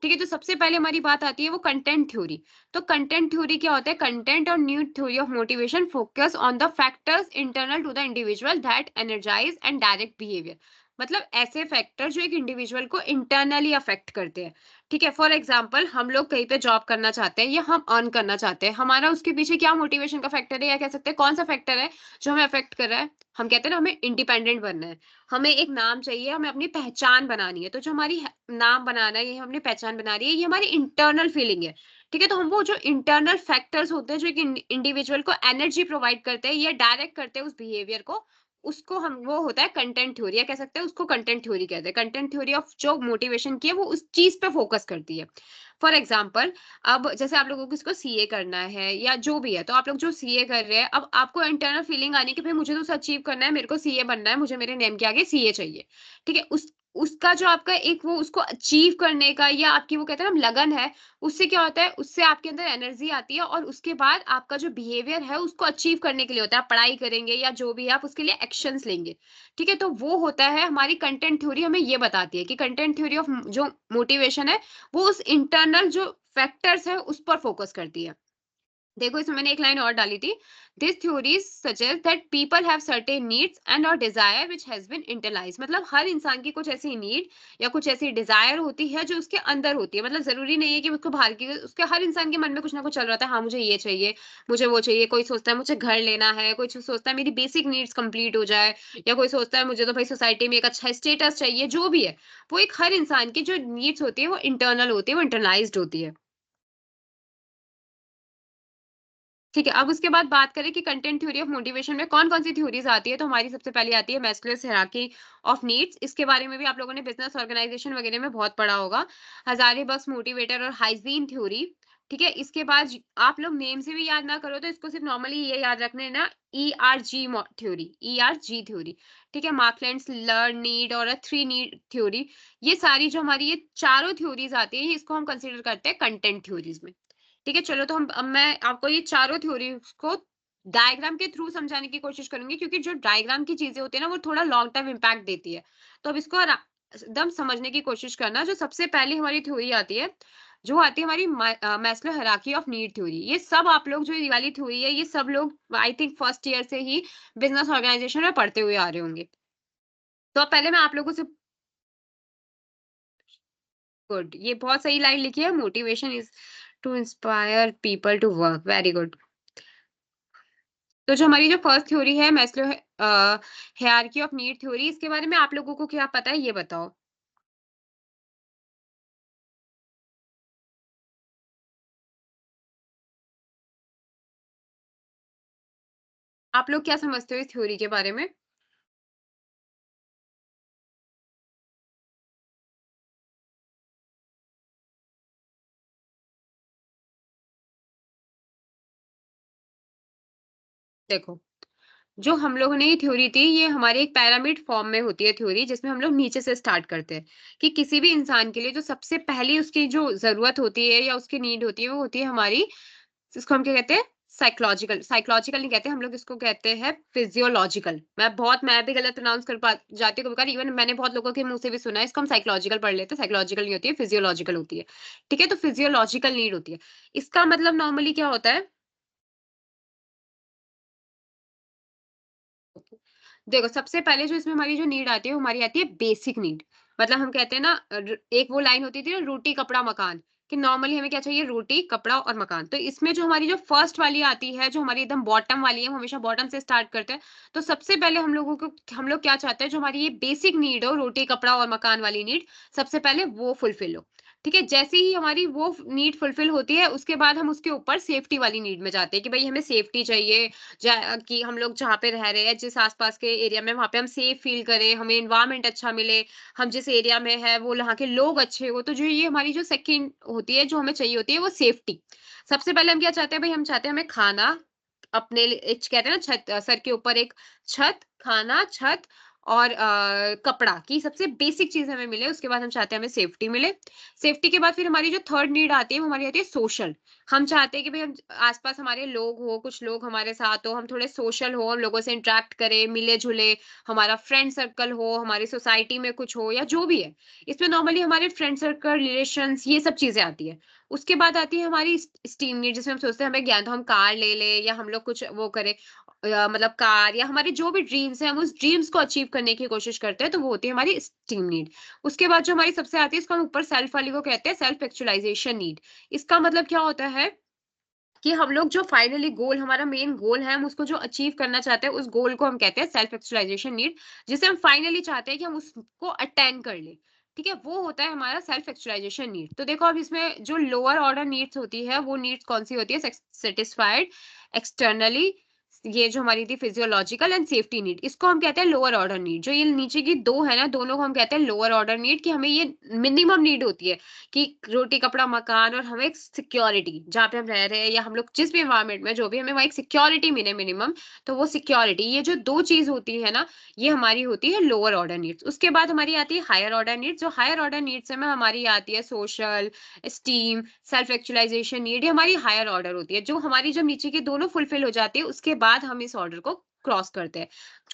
ठीक है, तो सबसे पहले हमारी बात आती है वो कंटेंट थ्योरी। तो कंटेंट थ्योरी क्या होता है? Content or new theory of motivation focus on the factors internal to the individual that energize and direct behaviour. मतलब ऐसे फैक्टर जो एक इंडिविजुअल को इंटरनली अफेक्ट करते हैं। ठीक है, फॉर एग्जाम्पल हम लोग कहीं पे जॉब करना चाहते हैं या हम अर्न करना चाहते हैं, हमारा उसके पीछे क्या मोटिवेशन का फैक्टर है, या कह सकते हैं कौन सा फैक्टर है जो हमें अफेक्ट कर रहा है? हम कहते हैं ना, हमें इंडिपेंडेंट बनना है, हमें एक नाम चाहिए, हमें अपनी पहचान बनानी है। तो जो हमारी नाम बनाना है, ये हमने पहचान बना रही है, ये हमारी इंटरनल फीलिंग है। ठीक है, तो हम वो जो इंटरनल फैक्टर्स होते हैं जो एक इंडिविजुअल को एनर्जी प्रोवाइड करते हैं या डायरेक्ट करते हैं उस बिहेवियर को, उसको हम, वो होता है कंटेंट थ्योरी, या कह सकते हैं उसको कंटेंट थ्योरी कहते हैं। कंटेंट थ्योरी ऑफ जो मोटिवेशन की है वो उस चीज पे फोकस करती है। फॉर एग्जाम्पल, अब जैसे आप लोगों को इसको सीए करना है या जो भी है, तो आप लोग जो सीए कर रहे हैं, अब आपको इंटरनल फीलिंग आनी कि भाई मुझे तो उसे अचीव करना है, मेरे को सीए बनना है, मुझे मेरे नेम के आगे सीए चाहिए। ठीक है, उस उसका जो आपका एक वो उसको अचीव करने का या आपकी वो कहते हैं ना लगन है, उससे क्या होता है, उससे आपके अंदर एनर्जी आती है, और उसके बाद आपका जो बिहेवियर है उसको अचीव करने के लिए होता है, आप पढ़ाई करेंगे या जो भी है आप उसके लिए एक्शंस लेंगे। ठीक है, तो वो होता है हमारी कंटेंट थ्योरी, हमें ये बताती है कि कंटेंट थ्योरी ऑफ जो मोटिवेशन है वो उस इंटरनल जो फैक्टर्स है उस पर फोकस करती है। देखो इसमें मैंने एक लाइन और डाली थी, this theories suggest that people have certain needs and और डिजायर व्हिच हैज बीन इंटरलाइज्ड। मतलब हर इंसान की कुछ ऐसी नीड या कुछ ऐसी डिजायर होती है जो उसके अंदर होती है। मतलब जरूरी नहीं है कि उसको बाहर की, उसके हर इंसान के मन में कुछ ना कुछ चल रहा था, हाँ मुझे ये चाहिए, मुझे वो चाहिए। कोई सोचता है मुझे घर लेना है, कोई सोचता है मेरी बेसिक नीड्स कंप्लीट हो जाए, या कोई सोचता है मुझे तो भाई सोसाइटी में एक अच्छा स्टेटस चाहिए। जो भी है, वो एक हर इंसान की जो नीड्स होती है वो इंटरनल होती है, वो इंटरलाइज्ड होती है। ठीक है, अब उसके बाद बात करें कि कंटेंट थ्योरी ऑफ मोटिवेशन में कौन-कौन सी थ्योरीज आती है, तो हमारी सबसे पहले आती है मैस्लोस हायरार्की ऑफ नीड्स। इसके बारे में भी आप लोगों ने बिजनेस ऑर्गेनाइजेशन वगैरह में बहुत पढ़ा होगा। हजारीबर्ग्स मोटिवेटर और हाइजीन थ्योरी। ठीक है, इसके बाद आप लोग नेम से भी याद ना करो तो इसको सिर्फ नॉर्मली ये याद रखना है ना, ईआरजी थ्योरी, ईआरजी थ्योरी। ठीक है, मार्कलेंड्स लर्न नीड और थ्री नीड थ्योरी। ये सारी जो हमारी ये चारों थ्योरीज आती है, इसको हम कंसीडर करते हैं कंटेंट थ्योरीज में। ठीक है, चलो तो हम, अब मैं आपको ये चारों थ्योरीज को डायग्राम के थ्रू समझाने की कोशिश करूंगी, क्योंकि जो डायग्राम की चीजें होती है ना वो थोड़ा लॉन्ग टर्म इम्पैक्ट देती है। तो अब इसको एकदम समझने की कोशिश करना। जो सबसे पहले हमारी थ्योरी आती है, जो आती है हमारी Maslow hierarchy of need theory. ये सब आप लोग, जो ये वाली थ्योरी है, ये सब लोग आई थिंक फर्स्ट ईयर से ही बिजनेस ऑर्गेनाइजेशन में पढ़ते हुए आ रहे होंगे। तो अब पहले मैं आप लोगों से, गुड, ये बहुत सही लाइन लिखी है, motivation is to inspire people to work, very good. तो जो हमारी जो फर्स्ट थ्योरी है Maslow hierarchy of need theory, इसके बारे में आप लोगों को क्या पता है ये बताओ। आप लोग क्या समझते हो इस थ्योरी के बारे में? देखो, जो हम लोगों ने ये थ्योरी थी, ये हमारे एक पिरामिड फॉर्म में होती है थ्योरी, जिसमें हम लोग नीचे से स्टार्ट करते हैं कि किसी भी इंसान के लिए जो सबसे पहली उसकी जो जरूरत होती है या उसकी नीड होती है, वो होती है हमारी, इसको हम क्या कहते हैं, साइकोलॉजिकल। साइकोलॉजिकल नहीं कहते हम लोग, इसको कहते हैं फिजियोलॉजिकल। मैं भी गलत प्रोनाउंस कर जाती हूँ कभी कभार, इवन मैंने बहुत लोगों के मुंह से भी सुना है, इसको हम साइकोलॉजिकल पढ़ लेते हैं। साइकोलॉजिकल नहीं होती है, फिजियोलॉजिकल होती है। ठीक है, तो फिजियोलॉजिकल नीड होती है। इसका मतलब नॉर्मली क्या होता है? देखो, सबसे पहले जो इसमें हमारी जो नीड आती है वो हमारी आती है बेसिक नीड। मतलब हम कहते हैं ना, एक वो लाइन होती थी ना, रोटी कपड़ा मकान। कि नॉर्मली हमें क्या चाहिए, रोटी, कपड़ा और मकान। तो इसमें जो हमारी जो फर्स्ट वाली आती है, जो हमारी एकदम बॉटम वाली है, हम हमेशा बॉटम से स्टार्ट करते हैं। तो सबसे पहले हम लोग क्या चाहते हैं, जो हमारी ये बेसिक नीड हो, रोटी, कपड़ा और मकान वाली नीड, सबसे पहले वो फुलफिल हो। ठीक है? जैसे ही हमारी वो नीड फुलफिल होती है, उसके बाद हम उसके ऊपर सेफ्टी वाली नीड में जाते हैं कि भई हमें सेफ्टी चाहिए, कि हम लोग जहाँ पे रह रहे हैं, जिस आस-पास के एरिया में, वहाँ पे हम सेफ फील करें, हमें एनवायरनमेंट अच्छा मिले, हम जिस एरिया में हैं, वो वहाँ के लोग अच्छे हों। तो जो ये हमारी जो सेकंड होती है, जो हमें चाहिए होती है, वो सेफ्टी। सबसे पहले हम क्या चाहते हैं भई, हम चाहते हैं हमें खाना, अपने लिए एक कहते हैं ना, सर के ऊपर एक छत, खाना, छत और कपड़ा की सबसे बेसिक चीज़ हमें मिले, उसके बाद हम चाहते हैं हमें सेफ्टी मिले। सेफ्टी के बाद फिर हमारी जो थर्ड नीड आती है, वो हमारी आती है सोशल। हम चाहते हैं कि भई हम आस-पास हमारे लोग हो, कुछ लोग हमारे साथ हो, हम थोड़े सोशल हो, हम लोगों से इंटरैक्ट करें, मिले-जुले, हमारा फ्रेंड सर्कल हो, हमारी सोसाइटी में कुछ हो या जो भी है। इसमें नॉर्मली हमारे फ्रेंड सर्कल, रिलेशंस, ये सब चीज़ें आती हैं। उसके बाद आती है हमारी स्टीम नीड, जिसमें हम सोचते हैं हमें ज्ञान, तो हम कार ले लें या हम लोग कुछ वो करें, मतलब कार या हमारे जो भी ड्रीम्स हैं, हम उस ड्रीम्स को अचीव करने की कोशिश करते हैं, तो वो होती है हमारी स्टीम नीड। उसके बाद जो हमारी सबसे आती है, इसको हम ऊपर सेल्फ वाली को कहते हैं सेल्फ एक्चुअलाइजेशन नीड। इसका मतलब क्या होता है कि हम लोग जो फाइनली गोल, हमारा मेन गोल है, हम उसको जो अचीव करना चाहते हैं, उस गोल को हम कहते हैं सेल्फ एक्चुअलाइजेशन नीड, जिसे हम फाइनली चाहते हैं कि हम उसको अटेंड कर लें। ठीक है? वो होता है हमारा सेल्फ एक्चुअलाइजेशन नीड। तो देखो, अब इसमें जो लोअर ऑर्डर नीड्स होती है, वो नीड्स कौन-सी होती है? सैटिस्फाइड एक्सटर्नली, ये जो हमारी थी फिजियोलॉजिकल एंड सेफ्टी नीड, इसको हम कहते हैं लोअर ऑर्डर नीड। जो ये नीचे की 2 है ना, दोनों को हम कहते हैं लोअर ऑर्डर नीड, कि हमें ये मिनिमम नीड होती है कि रोटी, कपड़ा, मकान और हमें एक सिक्योरिटी, जहाँ पे हम रह रहे हैं या हम लोग जिस भी एनवायरनमेंट में जो भी, हमें वहाँ एक सिक्योरिटी मिले मिनिमम। तो वो सिक्योरिटी, ये जो 2 चीज़ होती है ना, ये हमारी होती है लोअर ऑर्डर नीड्स। उसके बाद हमारी आती है हायर ऑर्डर नीड्स। जो हायर ऑर्डर नीड्स है में हमारी आती है social, esteem, self actualization need, ये हमारी हायर ऑर्डर होती है। जो हमारी जब नीचे की दोनों फुलफिल हो जाती है, उसके बाद हम इस ऑर्डर को क्रॉस करते हैं।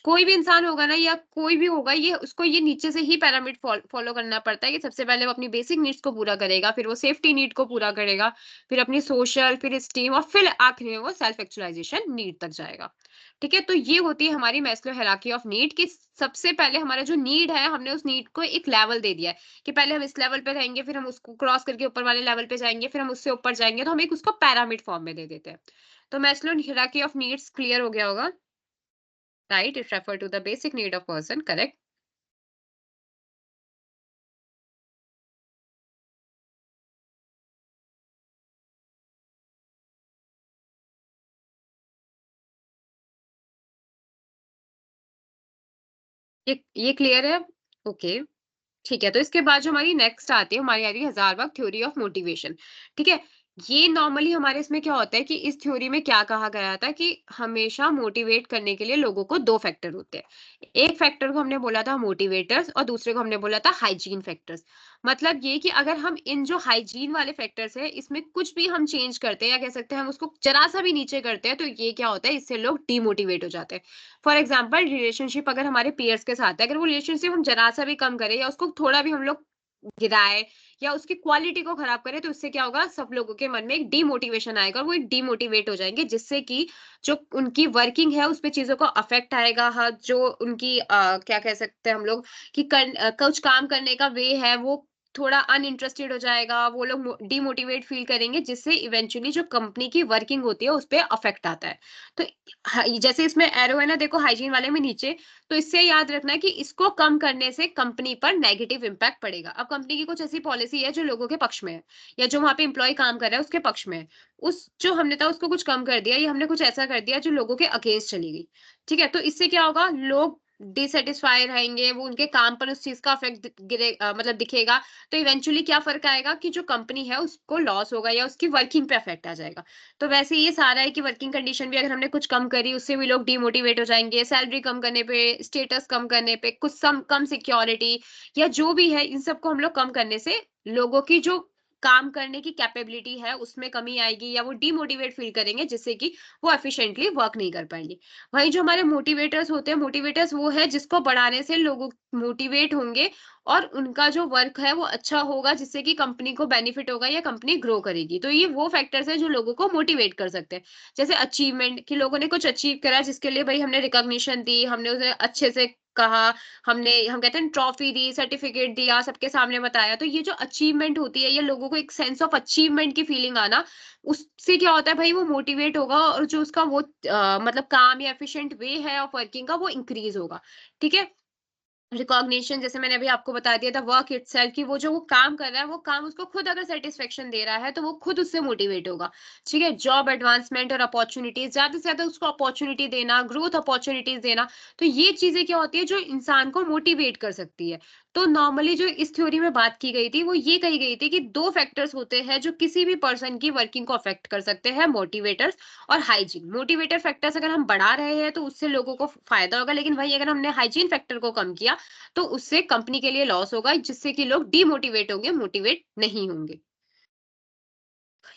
कोई भी इंसान होगा ना या कोई भी होगा, ये उसको ये नीचे से ही पैरामिड फॉलो करना पड़ता है कि सबसे पहले वो अपनी बेसिक नीड्स को पूरा करेगा, फिर वो सेफ्टी नीड को पूरा करेगा, फिर अपनी सोशल, फिर स्टीम और फिर आखिर में वो सेल्फ एक्चुअलाइजेशन नीड तक जाएगा। ठीक है? तो ये होती है हमारी मैस्लो हायरार्की ऑफ नीड, कि सबसे पहले हमारा जो नीड है, हमने उस नीड को एक लेवल दे दिया है कि पहले हम इस लेवल पे रहेंगे, फिर हम उसको क्रॉस करके ऊपर वाले लेवल पे जाएँगे, फिर हम उससे ऊपर जाएँगे, तो हम एक उसको पिरामिड फॉर्म में दे देते हैं। तो Maslow hierarchy of needs clear हो गया होगा, right? It refer to the basic need of person, correct? ये क्लियर है? ओके, ठीक है। तो इसके बाद जो हमारी नेक्स्ट आती है, हमारी आ रही है हज़ारवाग थ्योरी ऑफ मोटिवेशन। ठीक है? ये नॉर्मली हमारे इसमें क्या होता है कि इस थ्योरी में क्या कहा गया था कि हमेशा मोटिवेट करने के लिए लोगों को 2 फैक्टर होते हैं। एक फैक्टर को हमने बोला था मोटिवेटर्स और दूसरे को हमने बोला था हाइजीन फैक्टर्स। मतलब ये कि अगर हम इन जो हाइजीन वाले फैक्टर्स हैं, इसमें कुछ भी हम चेंज करते हैं या कह सकते हैं हम उसको ज़रा-सा भी नीचे करते हैं, तो ये क्या होता है, इससे लोग डिमोटिवेट हो जाते हैं। फॉर एग्जाम्पल, रिलेशनशिप अगर हमारे पीयर्स के साथ है, अगर वो रिलेशनशिप हम जरा सा भी कम करें या उसको थोड़ा भी हम लोग गिराए या उसकी क्वालिटी को खराब करें, तो उससे क्या होगा, सब लोगों के मन में एक डीमोटिवेशन आएगा और वो एक डीमोटिवेट हो जाएंगे, जिससे कि जो उनकी वर्किंग है उस पे चीजों को अफेक्ट आएगा। हाँ, जो उनकी क्या कह सकते हैं हम लोग कि कुछ काम करने का वे है, वो थोड़ा अनइंटरेस्टेड हो जाएगा, वो लोग डीमोटिवेट फील करेंगे, जिससे इवेंचुअली जो कंपनी की वर्किंग होती है उस पे अफेक्ट आता है। तो जैसे इसमें एरो है ना, देखो हाइजीन वाले में नीचे, तो इससे याद रखना है कि इसको कम करने से कंपनी पर नेगेटिव इम्पैक्ट पड़ेगा। अब कंपनी की कुछ ऐसी पॉलिसी है जो लोगों के पक्ष में है या जो वहां पे एम्प्लॉय काम कर रहा है उसके पक्ष में है। उस जो हमने था उसको कुछ कम कर दिया या हमने कुछ ऐसा कर दिया जो लोगों के अगेंस्ट चली गई। ठीक है? तो इससे क्या होगा, लोग डिससेटिस्फाई रहेंगे, वो उनके काम पर उस चीज का अफेक्ट मतलब दिखेगा। तो इवेंचुअली क्या फर्क आएगा कि जो कंपनी है उसको लॉस होगा या उसकी वर्किंग पे अफेक्ट आ जाएगा। तो वैसे ये सारा है कि वर्किंग कंडीशन भी अगर हमने कुछ कम करी, उससे भी लोग डिमोटिवेट हो जाएँगे, सैलरी कम करने पे, स्टेटस कम करने पे, कुछ सम कम सिक्योरिटी या जो भी है, इन सबको हम लोग कम करने से लोगों की जो काम करने की कैपेबिलिटी है, उसमें कमी आएगी या वो डिमोटिवेट फील करेंगे, जिससे कि वो एफिशिएंटली वर्क नहीं कर पाएँगे। वहीं जो हमारे मोटिवेटर्स होते हैं, मोटिवेटर्स वो है जिसको बढ़ाने से लोग मोटिवेट होंगे और उनका जो वर्क है वो अच्छा होगा, जिससे कि कंपनी को बेनिफिट होगा या कंपनी ग्रो करेगी। तो ये वो फैक्टर्स हैं जो लोगों को मोटिवेट कर सकते हैं। जैसे अचीवमेंट, कि लोगों ने कुछ अचीव करा जिसके लिए भाई हमने रिकॉग्निशन दी, हमने उसे अच्छे से कहा, हमने हम कहते हैं ट्रॉफी दी, सर्टिफिकेट दिया, सबके सामने बताया, तो ये जो अचीवमेंट होती है, ये लोगों को एक सेंस ऑफ अचीवमेंट की फीलिंग आना, उससे क्या होता है भाई, वो मोटिवेट होगा और जो उसका वो मतलब काम या एफिशिएंट वे है ऑफ वर्किंग का, वो इंक्रीज होगा। ठीक है। रिकॉग्निशन, जैसे मैंने अभी आपको बता दिया था, वर्क इटसेल्फ, कि वो जो वो काम कर रहा है, वो काम उसको खुद अगर सेटिस्फेक्शन दे रहा है, तो वो खुद उससे मोटिवेट होगा। ठीक है। जॉब एडवांसमेंट और अपॉर्चुनिटीज, ज्यादा से ज्यादा उसको अपॉर्चुनिटी देना, ग्रोथ अपॉर्चुनिटीज देना, तो ये चीजें क्या होती है जो इंसान को मोटिवेट कर सकती है। तो नॉर्मली जो इस थ्योरी में बात की गई थी, वो ये कही गई थी कि दो फैक्टर्स होते हैं जो किसी भी पर्सन की वर्किंग को अफेक्ट कर सकते हैं, मोटिवेटर्स और हाइजीन। मोटिवेटर फैक्टर्स अगर हम बढ़ा रहे हैं तो उससे लोगों को फायदा होगा, लेकिन वही अगर हमने हाइजीन फैक्टर को कम किया तो उससे कंपनी के लिए लॉस होगा, जिससे कि लोग डीमोटिवेट होंगे, मोटिवेट नहीं होंगे।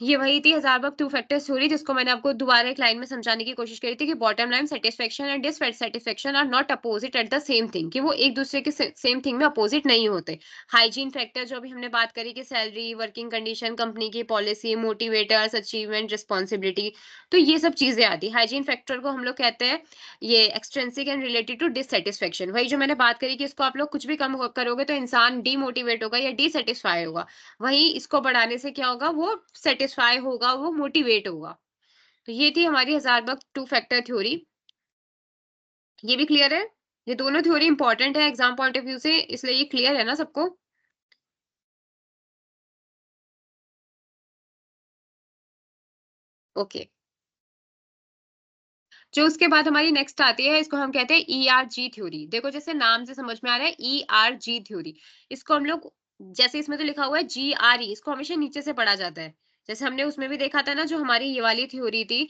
ये वही थी हज़ारबग टू फैक्टर थ्योरी, जिसको मैंने आपको दोबारा एक लाइन में समझाने की कोशिश करी थी कि bottom line satisfaction and dissatisfaction are not opposite at the same thing, कि वो एक दूसरे के सेम थिंग में अपोजिट नहीं होते। हाइजीन फैक्टर जो अभी हमने बात करी कि सैलरी, वर्किंग कंडीशन, कंपनी की पॉलिसी, मोटिवेटर्स, अचीवमेंट, रिस्पॉन्सिबिलिटी, तो ये सब चीजें आती। हाइजीन फैक्टर को हम लोग कहते हैं ये extrinsic and related to dissatisfaction. वही जो मैंने बात करी कि इसको आप लोग कुछ भी कम करोगे तो इंसान डीमोटिवेट होगा या डिससैटिस्फाई होगा, वहीं इसको बढ़ाने से क्या होगा, वो सेटिस्फाई होगा, वो मोटिवेट होगा। तो ये थी हमारी हजारबग टू फैक्टर थ्योरी। ये भी क्लियर है? ये दोनों थ्योरी इंपॉर्टेंट है एग्जाम पॉइंट ऑफ व्यू से, इसलिए ये क्लियर है ना सबको? ओके। जो उसके बाद हमारी नेक्स्ट आती है, इसको हम कहते हैं ईआरजी थ्योरी। देखो जैसे नाम से समझ में आ रहा है, ईआरजी थ्योरी। इसको हम लोग, जैसे इसमें तो लिखा हुआ है जीआरई, इसको हमेशा नीचे से पढ़ा जाता है। जैसे हमने उसमें भी देखा था ना, जो हमारी ये वाली थ्योरी थी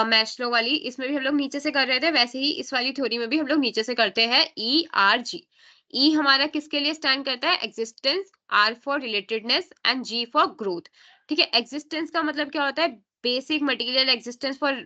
मैस्लो वाली, इसमें भी हम लोग नीचे से कर रहे थे, वैसे ही इस वाली थ्योरी में भी हम लोग नीचे से करते हैं। ईआरजी, ई हमारा किसके लिए स्टैंड करता है? Existence, R for relatedness and G for growth. ठीक है। एग्जिस्टेंस का मतलब क्या होता है? Basic material existence for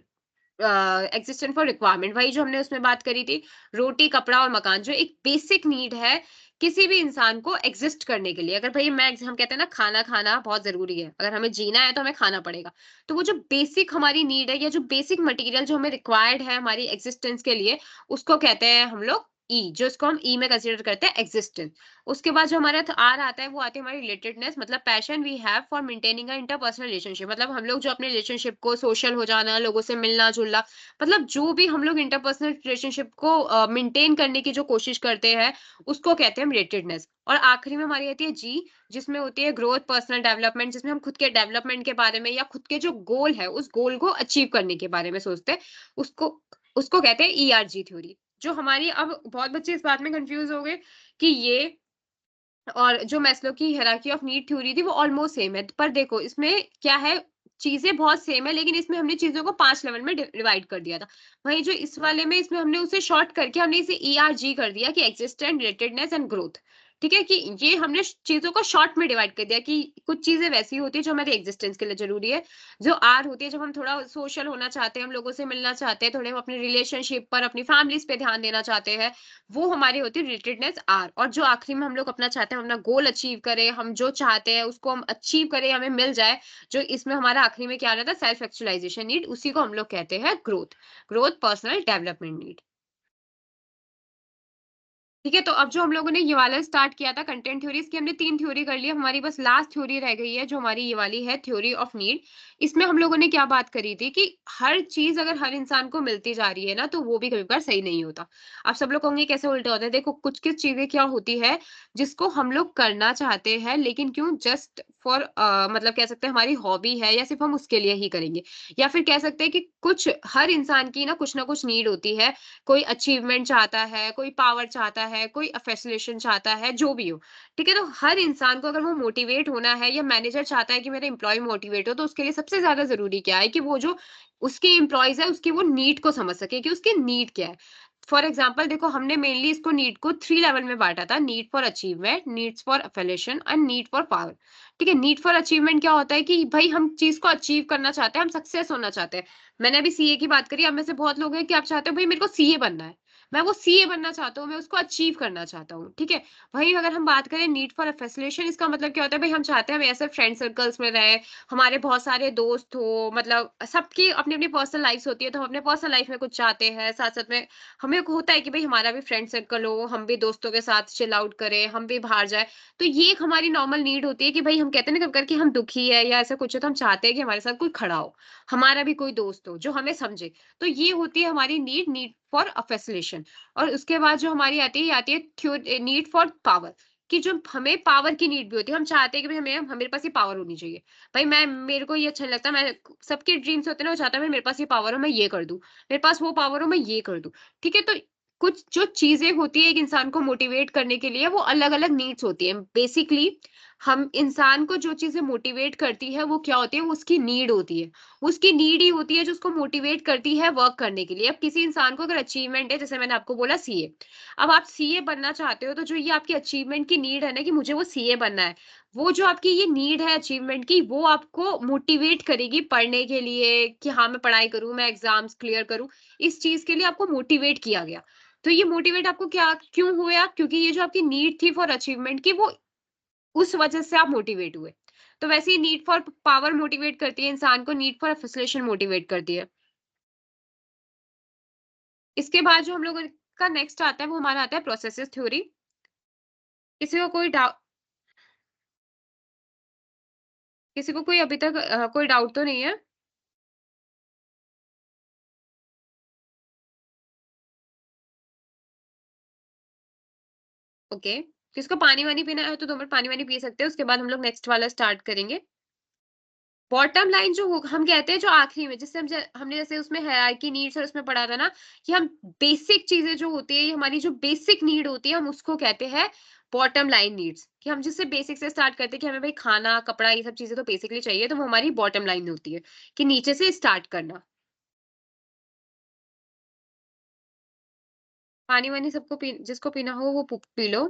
existent for requirement, वही जो हमने उसमें बात करी थी, रोटी, कपड़ा और मकान, जो एक बेसिक नीड है किसी भी इंसान को एग्जिस्ट करने के लिए। अगर भाई मैं, हम कहते हैं ना, खाना खाना बहुत जरूरी है, अगर हमें जीना है तो हमें खाना पड़ेगा। तो वो जो बेसिक हमारी नीड है, या जो बेसिक मटेरियल जो हमें रिक्वायर्ड है हमारी एग्जिस्टेंस के लिए, उसको कहते हैं हम लोग ई, जो इसको हम ई में कंसीडर करते हैं एग्जिस्टेंस। उसके बाद जो हमारा आर आता है, वो आती है हमारी रिलेटेडनेस, मतलब passion we have for maintaining a interpersonal relationship, मतलब हम लोग जो अपने रिलेशनशिप को, सोशल हो जाना, लोगों से मिलना जुलना, मतलब जो भी हम लोग इंटरपर्सनल रिलेशनशिप को मेंटेन करने की जो कोशिश करते हैं, उसको कहते हैं रिलेटेडनेस। और आखिरी में हमारी आती है जी, जिसमें होती है ग्रोथ, पर्सनल डेवलपमेंट, जिसमें हम खुद के डेवलपमेंट के बारे में या खुद के जो गोल है, उस गोल को अचीव करने के बारे में सोचते हैं। उसको उसको कहते हैं ईआरजी थ्योरी। जो हमारी, अब बहुत बच्चे इस बात में कंफ्यूज हो गए कि ये और जो मैस्लो की हायरार्की ऑफ नीड थ्योरी थी, वो ऑलमोस्ट सेम है। पर देखो इसमें क्या है, चीजें बहुत सेम है, लेकिन इसमें हमने चीजों को 5 लेवल में डिवाइड कर दिया था। वहीं जो इस वाले में, इसमें हमने उसे शॉर्ट करके हमने इसे ईआरजी कर दिया, कि एक्जिस्टेंट, रिलेटेडनेस एंड ग्रोथ। ठीक है। कि ये हमने चीजों को शॉर्ट में डिवाइड कर दिया, कि कुछ चीजें वैसी होती है जो हमारे एग्जिस्टेंस के लिए जरूरी है। जो आर होती है, जब हम थोड़ा सोशल होना चाहते हैं, हम लोगों से मिलना चाहते हैं, थोड़े हम अपने रिलेशनशिप पर, अपनी फैमिलीज पे ध्यान देना चाहते हैं, वो हमारी होती है रिलेटेडनेस आर। और जो आखिरी में हम लोग अपना चाहते हैं, हम अपना गोल अचीव करें, हम जो चाहते हैं उसको हम अचीव करें, हमें मिल जाए, जो इसमें हमारा आखिरी में क्या आ रहा था, सेल्फ एक्चुअलाइजेशन नीड, उसी को हम लोग कहते हैं growth. Growth, personal development need. ठीक है। तो अब जो हम लोगों ने ये वाला स्टार्ट किया था कंटेंट थ्योरी, इसकी हमने 3 थ्योरी कर ली है, हमारी बस लास्ट थ्योरी रह गई है, जो हमारी ये वाली है, थ्योरी ऑफ नीड। इसमें हम लोगों ने क्या बात करी थी कि हर चीज अगर हर इंसान को मिलती जा रही है ना, तो वो भी कभी कभार सही नहीं होता। आप सब लोग कहोंगे कैसे उल्टा होता है? देखो कुछ कुछ चीजें क्या होती है जिसको हम लोग करना चाहते हैं, लेकिन क्यों, जस्ट फॉर मतलब कह सकते हैं हमारी हॉबी है, या सिर्फ हम उसके लिए ही करेंगे। या फिर कह सकते हैं कि कुछ, हर इंसान की ना कुछ नीड होती है। कोई अचीवमेंट चाहता है, कोई पावर चाहता है, कोई एफिलिएशन चाहता है, जो भी हो। ठीक है। तो हर इंसान को अगर वो मोटिवेट होना है, या मैनेजर चाहता है कि मेरा एम्प्लॉय मोटिवेट हो, तो उसके लिए सबसे ज्यादा जरूरी क्या है, कि वो जो उसके एम्प्लॉयज है, उसकी वो नीड को समझ सके, कि उसकी नीड क्या है। फॉर एग्जाम्पल देखो, हमने मेनली इसको नीड को 3 लेवल में बांटा था, need for achievement, needs for affiliation and need for power. ठीक है। नीड फॉर अचीवमेंट क्या होता है, कि भाई हम चीज को अचीव करना चाहते हैं, हम सक्सेस होना चाहते हैं। मैंने अभी सीए की बात करी, अब में से बहुत लोग हैं कि आप चाहते हो भाई मेरे को सीए बनना है, मैं वो सीए बनना चाहता हूँ, मैं उसको अचीव करना चाहता हूँ, ठीक है? वहीं अगर हम बात करें नीड फॉर फैसिलिटेशन, इसका मतलब क्या होता है, भई हम चाहते हैं हम ऐसे फ्रेंड सर्कल्स में रहें, हमारे बहुत सारे दोस्त हो, मतलब सबकी अपनी-अपनी पर्सनल लाइफ़्स होती है, तो हम अपने पर्सनल लाइफ़ में कुछ चाहते हैं, साथ-साथ में हमें होता है कि भई हमारा भी फ्रेंड सर्कल हो, हम भी दोस्तों के साथ चिल आउट करें, हम भी बाहर जाएँ। तो ये एक हमारी नॉर्मल नीड होती है कि भई हम कहते हैं ना कभी-कभार कि हम दुखी है या ऐसा कुछ है, तो हम चाहते हैं कि हमारे साथ कोई खड़ा हो, हमारा भी कोई दोस्त हो, जो हमें समझे। तो ये होती है हमारी नीड फॉर अ फैसिलिटेशन। और उसके बाद जो हमारी आती है, ये आती है नीड फॉर पावर, कि जो हमें पावर की नीड भी होती है। हम चाहते हैं कि भई मेरे पास ये पावर होनी चाहिए। भाई मेरे को ये अच्छा नहीं लगता, मैं सबके ड्रीम्स होते हैं ना, वो चाहता है भाई मेरे पास ये पावर हो, मैं ये कर दूँ। मेरे पास वो पावर हो, मैं ये कर दूँ। ठीक है? तो कुछ जो चीज़ें होती है एक इंसान को मोटिवेट करने के लिए, वो अलग-अलग नीड्स होती हैं। बेसिकली हम इंसान को जो चीज़ें मोटिवेट करती है, वो क्या होती है? वो उसकी नीड होती है। उसकी नीड ही होती है जो उसको मोटिवेट करती है वर्क करने के लिए। अब किसी इंसान को अगर अचीवमेंट है, जैसे मैंने आपको बोला सीए। अब आप सीए बनना चाहते हो, तो जो ये आपकी अचीवमेंट की नीड है ना कि मुझे वो सीए बनना है, वो जो आपकी ये नीड है अचीवमेंट की, वो आपको मोटिवेट करेगी पढ़ने के लिए कि हाँ, मैं पढ़ाई करूँ, मैं एग्ज़ाम्स क्लियर करूँ। इस चीज़ के लिए आपको मोटिवेट किया गया। तो ये मोटिवेट आपको क्या क्यों हुए आप? क्योंकि ये जो आपकी नीड थी फॉर अचीवमेंट की, वो उस वजह से आप मोटिवेट हुए। तो वैसे ही नीड फॉर पावर मोटिवेट करती है इंसान को, नीड फॉर एसोसिएशन मोटिवेट करती है। इसके बाद जो हम लोगों का नेक्स्ट आता है, वो हमारा आता है प्रोसेसेस थ्योरी। किसी को कोई डाउ किसी को कोई अभी तक कोई डाउट तो नहीं है? ओके। किसको पानी-वानी पीना है तो 2 मिनट पानी-वानी पी सकते हैं, उसके बाद हम लोग नेक्स्ट वाला स्टार्ट करेंगे। बॉटम लाइन जो हम कहते हैं जो आखिरी में, जिससे हमने जैसे उसमें हायरार्की नीड्स और उसमें पढ़ा था ना कि हम बेसिक चीजें जो होती है, ये हमारी जो बेसिक नीड होती है, हम उसको कहते हैं बॉटम लाइन नीड्स, कि हम जिससे बेसिक से स्टार्ट करते हैं कि हमें भाई खाना कपड़ा ये सब चीजें तो बेसिकली चाहिए, तो वो हमारी बॉटम लाइन होती है कि नीचे से स्टार्ट करना। पानी वानी जिसको पीना हो वो पी लो।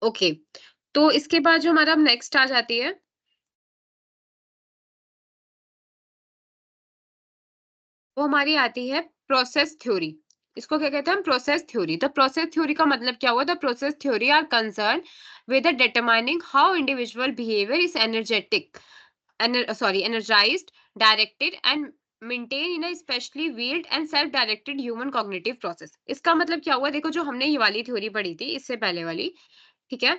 ओके। तो इसके बाद जो हमारा नेक्स्ट आ जाती है, वो हमारी आती है प्रोसेस थ्योरी। इसको क्या कहते हैं हम? Process theory. तो प्रोसेस थ्योरी का मतलब क्या हुआ? The process theory are concern with determining how individual behaviour is energized, directed and maintain in a specially wheeled and self directed human cognitive process। इसका मतलब क्या हुआ? देखो, जो हमने ये वाली थ्योरी पढ़ी थी इससे पहले वाली, ठीक है?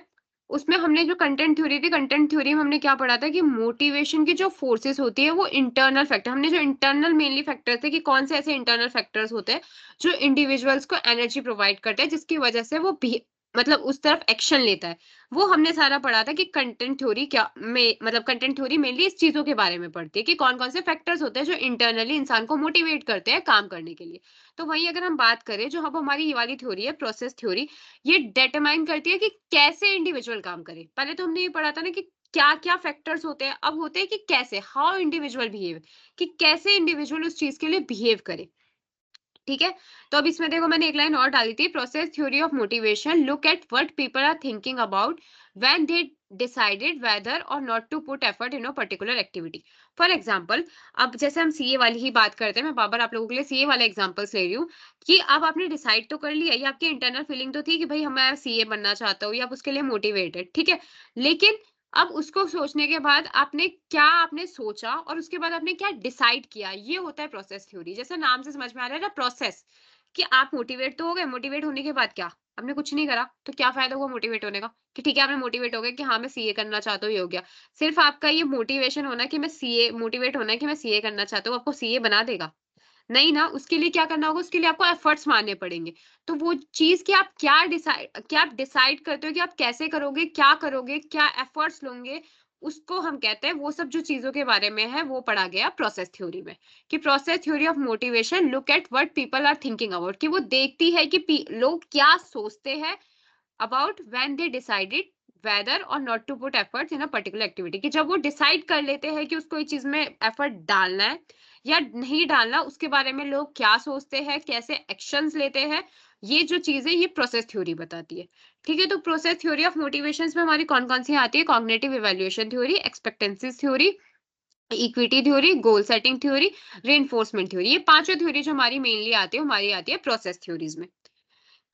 उसमें हमने जो कंटेंट थ्योरी थी, कंटेंट थ्योरी में हमने क्या पढ़ा था कि मोटिवेशन की जो फोर्सेस होती है वो इंटरनल फैक्टर, हमने जो इंटरनल मेनली फैक्टर्स थे कि कौन से ऐसे इंटरनल फैक्टर्स होते हैं जो इंडिविजुअल्स को एनर्जी प्रोवाइड करते हैं, जिसकी वजह से वो मतलब उस तरफ एक्शन लेता है। वो हमने सारा पढ़ा था कि कंटेंट थ्योरी क्या में, मतलब कंटेंट थ्योरी मेनली इस चीजों के बारे में पढ़ती है कि कौन कौन से फैक्टर्स होते हैं जो इंटरनली इंसान को मोटिवेट करते हैं काम करने के लिए। तो वहीं अगर हम बात करें, जो अब हमारी ये वाली थ्योरी है प्रोसेस थ्योरी, ये डिटरमाइन करती है कि कैसे इंडिविजुअल काम करे। पहले तो हमने ये पढ़ा था ना कि क्या-क्या फैक्टर्स होते हैं, अब होते हैं कि कैसे, हाउ इंडिविजुअल बिहेव, कि कैसे इंडिविजुअल उस चीज़ के लिए बिहेव करे। ठीक है? तो अब इसमें देखो मैंने एक लाइन और डाली थी, process theory of motivation look at what people are thinking about when they decided whether or not to put effort in a particular activity. For example, अब जैसे हम सीए वाली ही बात करते हैं, मैं बार-बार आप लोगों के लिए सीए वाले एग्जांपल्स ले रही हूँ कि अब आपने डिसाइड तो कर लिया, ये आपकी इंटरनल फीलिंग तो थी कि भाई हम मैं सीए बनना चाहता हूँ या आप उसके लिए मोटिवेटेड, ठीक है? लेकिन अब उसको सोचने के बाद आपने सोचा और उसके बाद आपने क्या डिसाइड किया, ये होता है प्रोसेस थ्योरी। जैसे नाम से समझ में आ रहा है ना, प्रोसेस, कि आप मोटिवेट तो हो गए, मोटिवेट होने के बाद क्या? आपने कुछ नहीं करा, तो क्या फ़ायदा हुआ मोटिवेट होने का? कि ठीक है आपने मोटिवेट हो गए कि हाँ, मैं सीए करना चाहता हूँ, ये हो गया। सिर्फ़ आपका ये मोटिवेशन होना कि मैं सीए मोटिवेट होना है कि मैं सीए करना चाहता हूँ, आपको सीए बना देगा? नहीं ना, उसके लिए क्या करना होगा, उसके लिए आपको एफर्ट्स मारने पड़ेंगे। तो वो चीज़ कि आप क्या आप डिसाइड करते हो कि आप कैसे करोगे, क्या एफर्ट्स लोगे, उसको हम कहते हैं वो सब जो चीज़ों के बारे में है, वो पढ़ा गया प्रोसेस थ्योरी में। कि process theory of motivation look at what people are thinking about, कि वो देखती है कि लोग क्या सोचते हैं about when they decided whether or not to put efforts in a particular activity, कि जब वो डिसाइड कर लेते हैं कि उसको इस चीज में एफर्ट डालना है या नहीं डालना, उसके बारे में लोग क्या सोचते हैं, कैसे एक्शंस लेते हैं, ये जो चीज है ये प्रोसेस थ्योरी बताती है। ठीक है, तो प्रोसेस थ्योरी ऑफ मोटिवेशंस में हमारी कौन कौन सी आती है? Cognitive evaluation theory, expectancy theory, equity theory, goal setting theory, reinforcement theory. ये पांचों थ्योरी जो हमारी मेनली आती है, हमारी आती है प्रोसेस थ्योरीज में।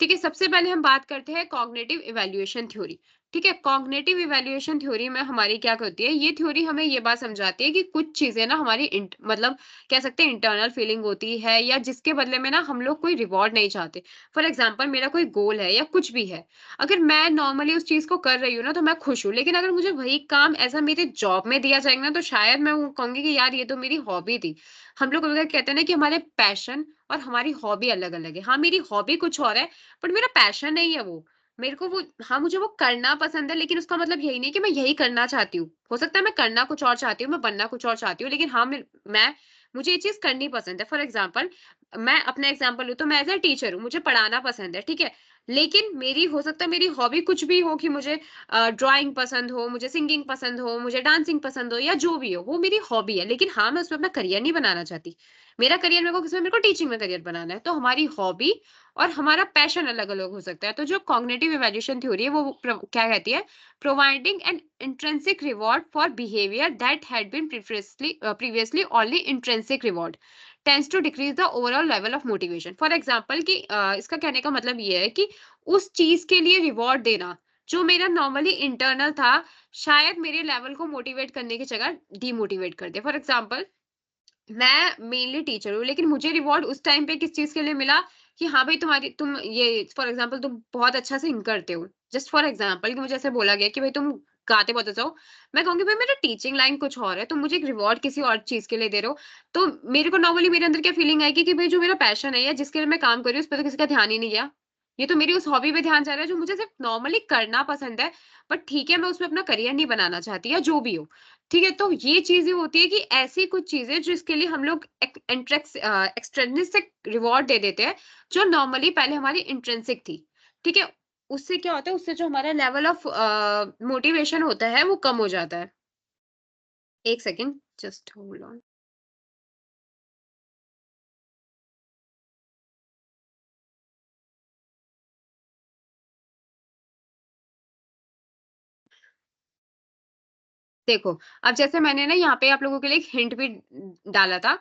ठीक है, सबसे पहले हम बात करते हैं कॉग्निटिव इवैल्यूएशन थ्योरी। ठीक है, कॉग्निटिव इवैल्यूएशन थ्योरी में हमारी क्या होती है, ये थ्योरी हमें ये बात समझाती है कि कुछ चीजें ना हमारी मतलब कह सकते हैं इंटरनल फीलिंग होती है, या जिसके बदले में ना हम लोग कोई रिवॉर्ड नहीं चाहते। फॉर एग्जाम्पल, मेरा कोई गोल है या कुछ भी है, अगर मैं नॉर्मली उस चीज को कर रही हूँ ना तो मैं खुश हूँ, लेकिन अगर मुझे वही काम ऐसा मेरे जॉब में दिया जाएगा ना, तो शायद मैं वो कहूंगी कि यार ये तो मेरी हॉबी थी। हम लोग अगर कहते हैं ना कि हमारे पैशन और हमारी हॉबी अलग अलग है। हाँ, मेरी हॉबी कुछ और है, बट मेरा पैशन नहीं है वो। मेरे को वो, हाँ, मुझे वो करना पसंद है, लेकिन उसका मतलब यही नहीं कि मैं यही करना चाहती हूँ। हो सकता है मैं करना कुछ और चाहती हूँ, मैं बनना कुछ और चाहती हूँ, लेकिन हाँ, मैं मुझे ये चीज़ करनी पसंद है। फॉर एग्ज़ाम्पल, मैं अपना एग्ज़ाम्पल लूँ तो मैं एज़ अ टीचर हूँ, मुझे पढ़ाना पसंद है, ठीक है? लेकिन मेरी हो सकता है मेरी हॉबी कुछ भी हो, कि मुझे ड्राइंग पसंद हो, मुझे सिंगिंग पसंद हो, मुझे डांसिंग पसंद हो, या जो भी हो, वो मेरी हॉबी है। लेकिन हाँ, मैं उसमें अपना करियर नहीं बनाना चाहती। मेरा करियर मेरे को टीचिंग में करियर बनाना है। तो हमारी हॉबी और हमारा पैशन अलग-अलग हो सकता है। तो जो कॉग्निटिव इवैल्यूएशन थ्योरी है, वो क्या कहती है? Providing an intrinsic reward for behaviour that had been previously only intrinsic reward tends to decrease the overall level of motivation. For example, कि इसका कहने का मतलब ये है कि उस चीज के लिए रिवॉर्ड देना जो मेरा नॉर्मली इंटरनल था, शायद मेरे लेवल को मोटिवेट करने की जगह डीमोटिवेट कर दे। फॉर एग्जांपल, मैं मेनली टीचर हूँ, लेकिन मुझे रिवॉर्ड उस टाइम पे किस चीज़ के लिए मिला कि हाँ भाई, तुम ये फॉर एग्जांपल तुम बहुत अच्छा सिंग करते हो। जस्ट फॉर एग्जांपल, कि मुझे ऐसे बोला गया कि भाई तुम गाते बहुत अच्छा हो। मैं कहूँगी भाई मेरा टीचिंग लाइन कुछ और है, तुम मुझे एक रिवॉर्ड किसी और चीज़ के लिए दे रहे हो। तो मेरे को नॉर्मली मेरे अंदर क्या फीलिंग आएगी कि भाई जो मेरा पैशन है या जिसके लिए मैं काम कर रही हूँ, उस पे तो किसी का ध्यान ही नहीं गया। ये तो मेरी उस हॉबी पे ध्यान जा रहा है जो मुझे सिर्फ नॉर्मली करना पसंद है। बट ठीक है, मैं उसमें अपना करियर नहीं बनाना चाहती, या जो भी हो। ठीक है, तो ये चीज़ें होती है कि ऐसी कुछ चीज़ें जिसके लिए हम लोग एक्सट्रिंसिक रिवॉर्ड दे देते हैं, जो नॉर्मली पहले हमारी इंट्रिंसिक थी। ठीक है? उससे क्या होता है, उससे जो हमारा लेवल ऑफ मोटिवेशन होता है, वो कम हो जाता है। 1 सेकंड, जस्ट होल्ड ऑन। देखो, अब जैसे मैंने ना यहाँ पे आप लोगों के लिए एक हिंट भी डाला था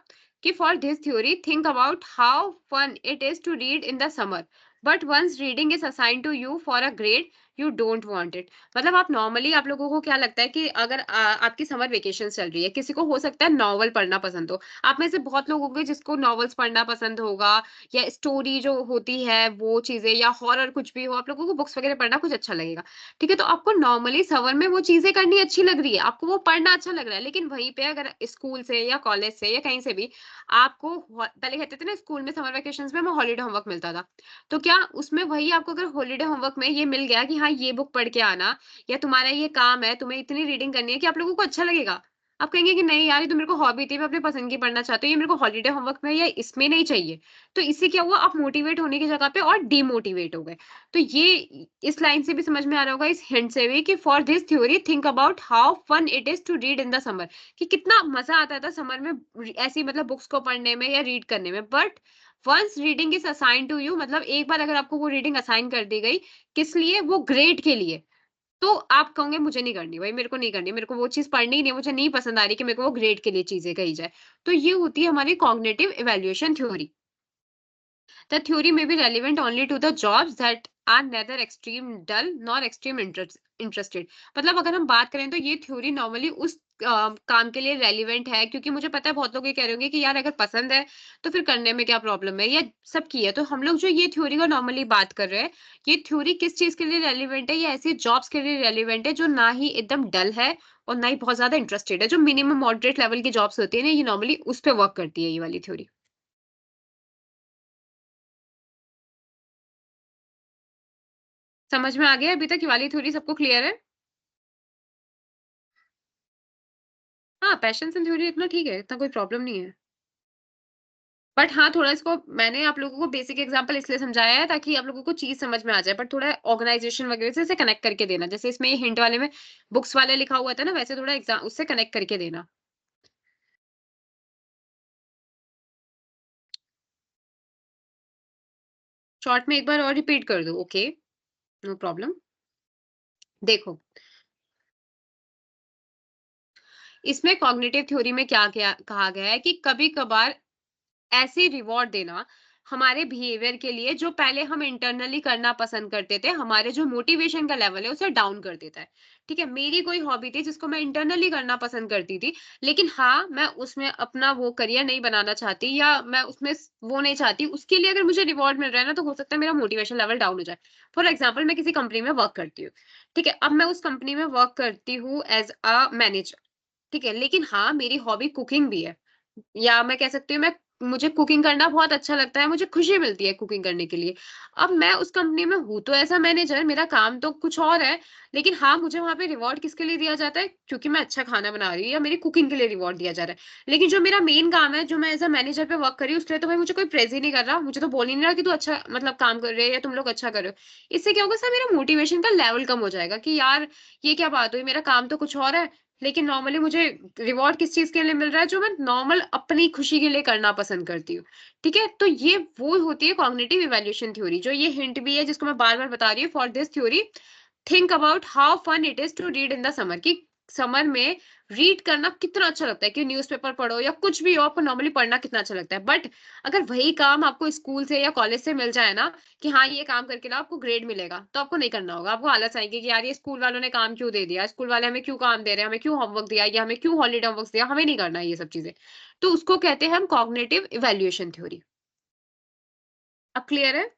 कि for this theory think about how fun it is to read in the summer, but once reading is assigned to you for a grade you don't want it. मतलब आप नॉर्मली, आप लोगों को क्या लगता है कि अगर आपकी समर वेकेशन चल रही है, किसी को हो सकता है नॉवल पढ़ना पसंद हो। आप में से बहुत लोग होंगे जिसको नॉवेल्स पढ़ना पसंद होगा, या स्टोरी जो होती है वो चीजें, या हॉरर कुछ भी हो, आप लोगों को बुक्स वगैरह पढ़ना कुछ अच्छा लगेगा। ठीक है, तो आपको नॉर्मली समर में वो चीज़ें करनी अच्छी लग रही है, आपको वो पढ़ना अच्छा लग रहा है, लेकिन वहीं पे अगर स्कूल से या कॉलेज से या कहीं से भी आपको पहले कहते थे ना, स्कूल में समर वेकेशंस में हमें हॉलिडे होमवर्क मिलता था। तो क्या उसमें वही आपको अगर हॉलिडे होमवर्क में ये मिल गया कि हाँ, ये बुक पढ़ के आना, या तुम्हारा ये काम है, तुम्हें इतनी रीडिंग करनी है, कि आप लोगों को अच्छा लगेगा? आप कहेंगे कि नहीं यार, ये तो मेरे को हॉबी थी, मैं अपने पसंद की पढ़ना चाहती हूँ, ये मेरे को हॉलिडे होमवर्क में या इसमें नहीं चाहिए। तो इससे क्या हुआ, आप मोटिवेट होने की जगह पे और डीमोटिवेट हो गए। तो ये इस लाइन से भी समझ में आ रहा होगा, इस हिंट से भी, कि for this theory think about how fun it is to read in the summer, कि कितना मजा आता था समर में ऐसी मतलब बुक्स को पढ़ने में या रीड करने में। But once reading is assign to you, मतलब एक बार अगर आपको वो रीडिंग असाइन कर दी गई, किस लिए? वो ग्रेड के लिए। तो आप कहोगे मुझे नहीं करनी भाई, मेरे को नहीं करनी, मेरे को वो चीज पढ़नी ही नहीं है, मुझे नहीं पसंद आ रही कि मेरे को वो ग्रेड के लिए चीजें कही जाए। तो ये होती है हमारी cognitive evaluation theory. The theory may be relevant only to the jobs that are neither extreme dull nor extreme interested. मतलब अगर हम बात करें तो ये थ्योरी नॉर्मली उस काम के लिए रेलिवेंट है, क्योंकि मुझे पता है बहुत लोग ये कह रहे होंगे कि यार अगर पसंद है तो फिर करने में क्या प्रॉब्लम है, या सबकी है। तो हम लोग जो ये थ्योरी का नॉर्मली बात कर रहे हैं, ये थ्योरी किस चीज के लिए रेलिवेंट है, ये ऐसी जॉब्स के लिए रेलिवेंट है जो ना ही एकदम डल है और ना ही बहुत ज्यादा इंटरेस्टेड है। जो मिनिमम मॉडरेट लेवल की जॉब्स होती है ना, ये नॉर्मली उस पर वर्क करती है ये वाली थ्योरी। समझ में आ गया अभी तक ये वाली थ्योरी सबको क्लियर है? हाँ, पैशन्स एंड थ्योरी इतना ठीक है, इतना कोई प्रॉब्लम नहीं है। बट हाँ, थोड़ा इसको मैंने आप लोगों को बेसिक एग्जांपल इसलिए समझाया है ताकि आप लोगों को चीज़ समझ में आ जाए, बट थोड़ा ऑर्गनाइजेशन वगैरह से इसे कनेक्ट करके देना। जैसे इसमें ये हिंट वाले में बुक्स वाले लिखा हुआ था ना, वैसे थोड़ा एग्ज़ाम उससे कनेक्ट करके देना। शॉर्ट में एक बार और रिपीट कर दो, ओके, नो प्रॉब्लम। देखो, इसमें कॉग्निटिव थ्योरी में क्या-क्या कहा गया है कि कभी-कभार ऐसे रिवॉर्ड देना हमारे बिहेवियर के लिए जो पहले हम इंटरनली करना पसंद करते थे, हमारे जो मोटिवेशन का लेवल है उसे डाउन कर देता है। ठीक है, मेरी कोई हॉबी थी जिसको मैं इंटरनली करना पसंद करती थी, लेकिन हाँ, मैं उसमें अपना वो करियर नहीं बनाना चाहती, या मैं उसमें वो नहीं चाहती, उसके लिए अगर मुझे रिवॉर्ड मिल रहा है ना, तो हो सकता है मेरा मोटिवेशन लेवल डाउन हो जाए। फॉर एग्जाम्पल, मैं किसी कंपनी में वर्क करती हूँ। ठीक है, अब मैं उस कंपनी में वर्क करती हूँ एज अ मैनेजर। ठीक है, लेकिन हाँ, मेरी हॉबी कुकिंग भी है, या मैं कह सकती हूँ मैं मुझे कुकिंग करना बहुत अच्छा लगता है, मुझे खुशी मिलती है कुकिंग करने के लिए। अब मैं उस कंपनी में हूँ तो ऐसा मैनेजर, मेरा काम तो कुछ और है, लेकिन हाँ, मुझे वहाँ पे रिवॉर्ड किसके लिए दिया जाता है? क्योंकि मैं अच्छा खाना बना रही हूँ, या मेरी कुकिंग के लिए रिवॉर्ड दिया जा रहा है। लेकिन जो मेरा मेन काम है, जो मैं एज़ अ मैनेजर पे वर्क कर रही हूँ, उसके लिए तो भाई मुझे कोई प्रेज़ ही नहीं कर रहा, मुझे तो बोल ही नहीं रहा कि तू अच्छा मतलब काम कर रही है या तुम लोग अच्छा कर रहे हो। इससे क्या होगा सर, मेरा मोटिवेशन का लेवल कम हो जाएगा कि यार, ये क्या बात हुई, मेरा काम तो कुछ और है, लेकिन नॉर्मली मुझे रिवॉर्ड किस चीज़ के लिए मिल रहा है, जो मैं नॉर्मल अपनी खुशी के लिए करना पसंद करती हूँ। ठीक है? तो ये वो होती है कॉग्निटिव इवैल्यूएशन थ्योरी, जो ये हिंट भी है जिसको मैं बार-बार बता रही हूँ। For this theory, think about how fun it is to read in the summer, कि समर में रीड करना कितना अच्छा लगता है, कि न्यूज़पेपर पढ़ो या कुछ भी हो, आपको नॉर्मली पढ़ना कितना अच्छा लगता है। बट अगर वही काम आपको स्कूल से या कॉलेज से मिल जाए ना, कि हाँ, ये काम करके लाओ, आपको ग्रेड मिलेगा, तो आपको नहीं करना होगा। आपको आलस आएगी कि यार, ये स्कूल वालों ने काम क्यों दे दिया, स्कूल वाले हमें क्यों काम दे रहे हैं, हमें क्यों होमवर्क दिया, या हमें क्यों हॉलीडे होमवर्क दिया, हमें नहीं करना है ये सब चीजें। तो उसको कहते हैं हम कॉग्निटिव इवैल्यूएशन थ्योरी। अब क्लियर है?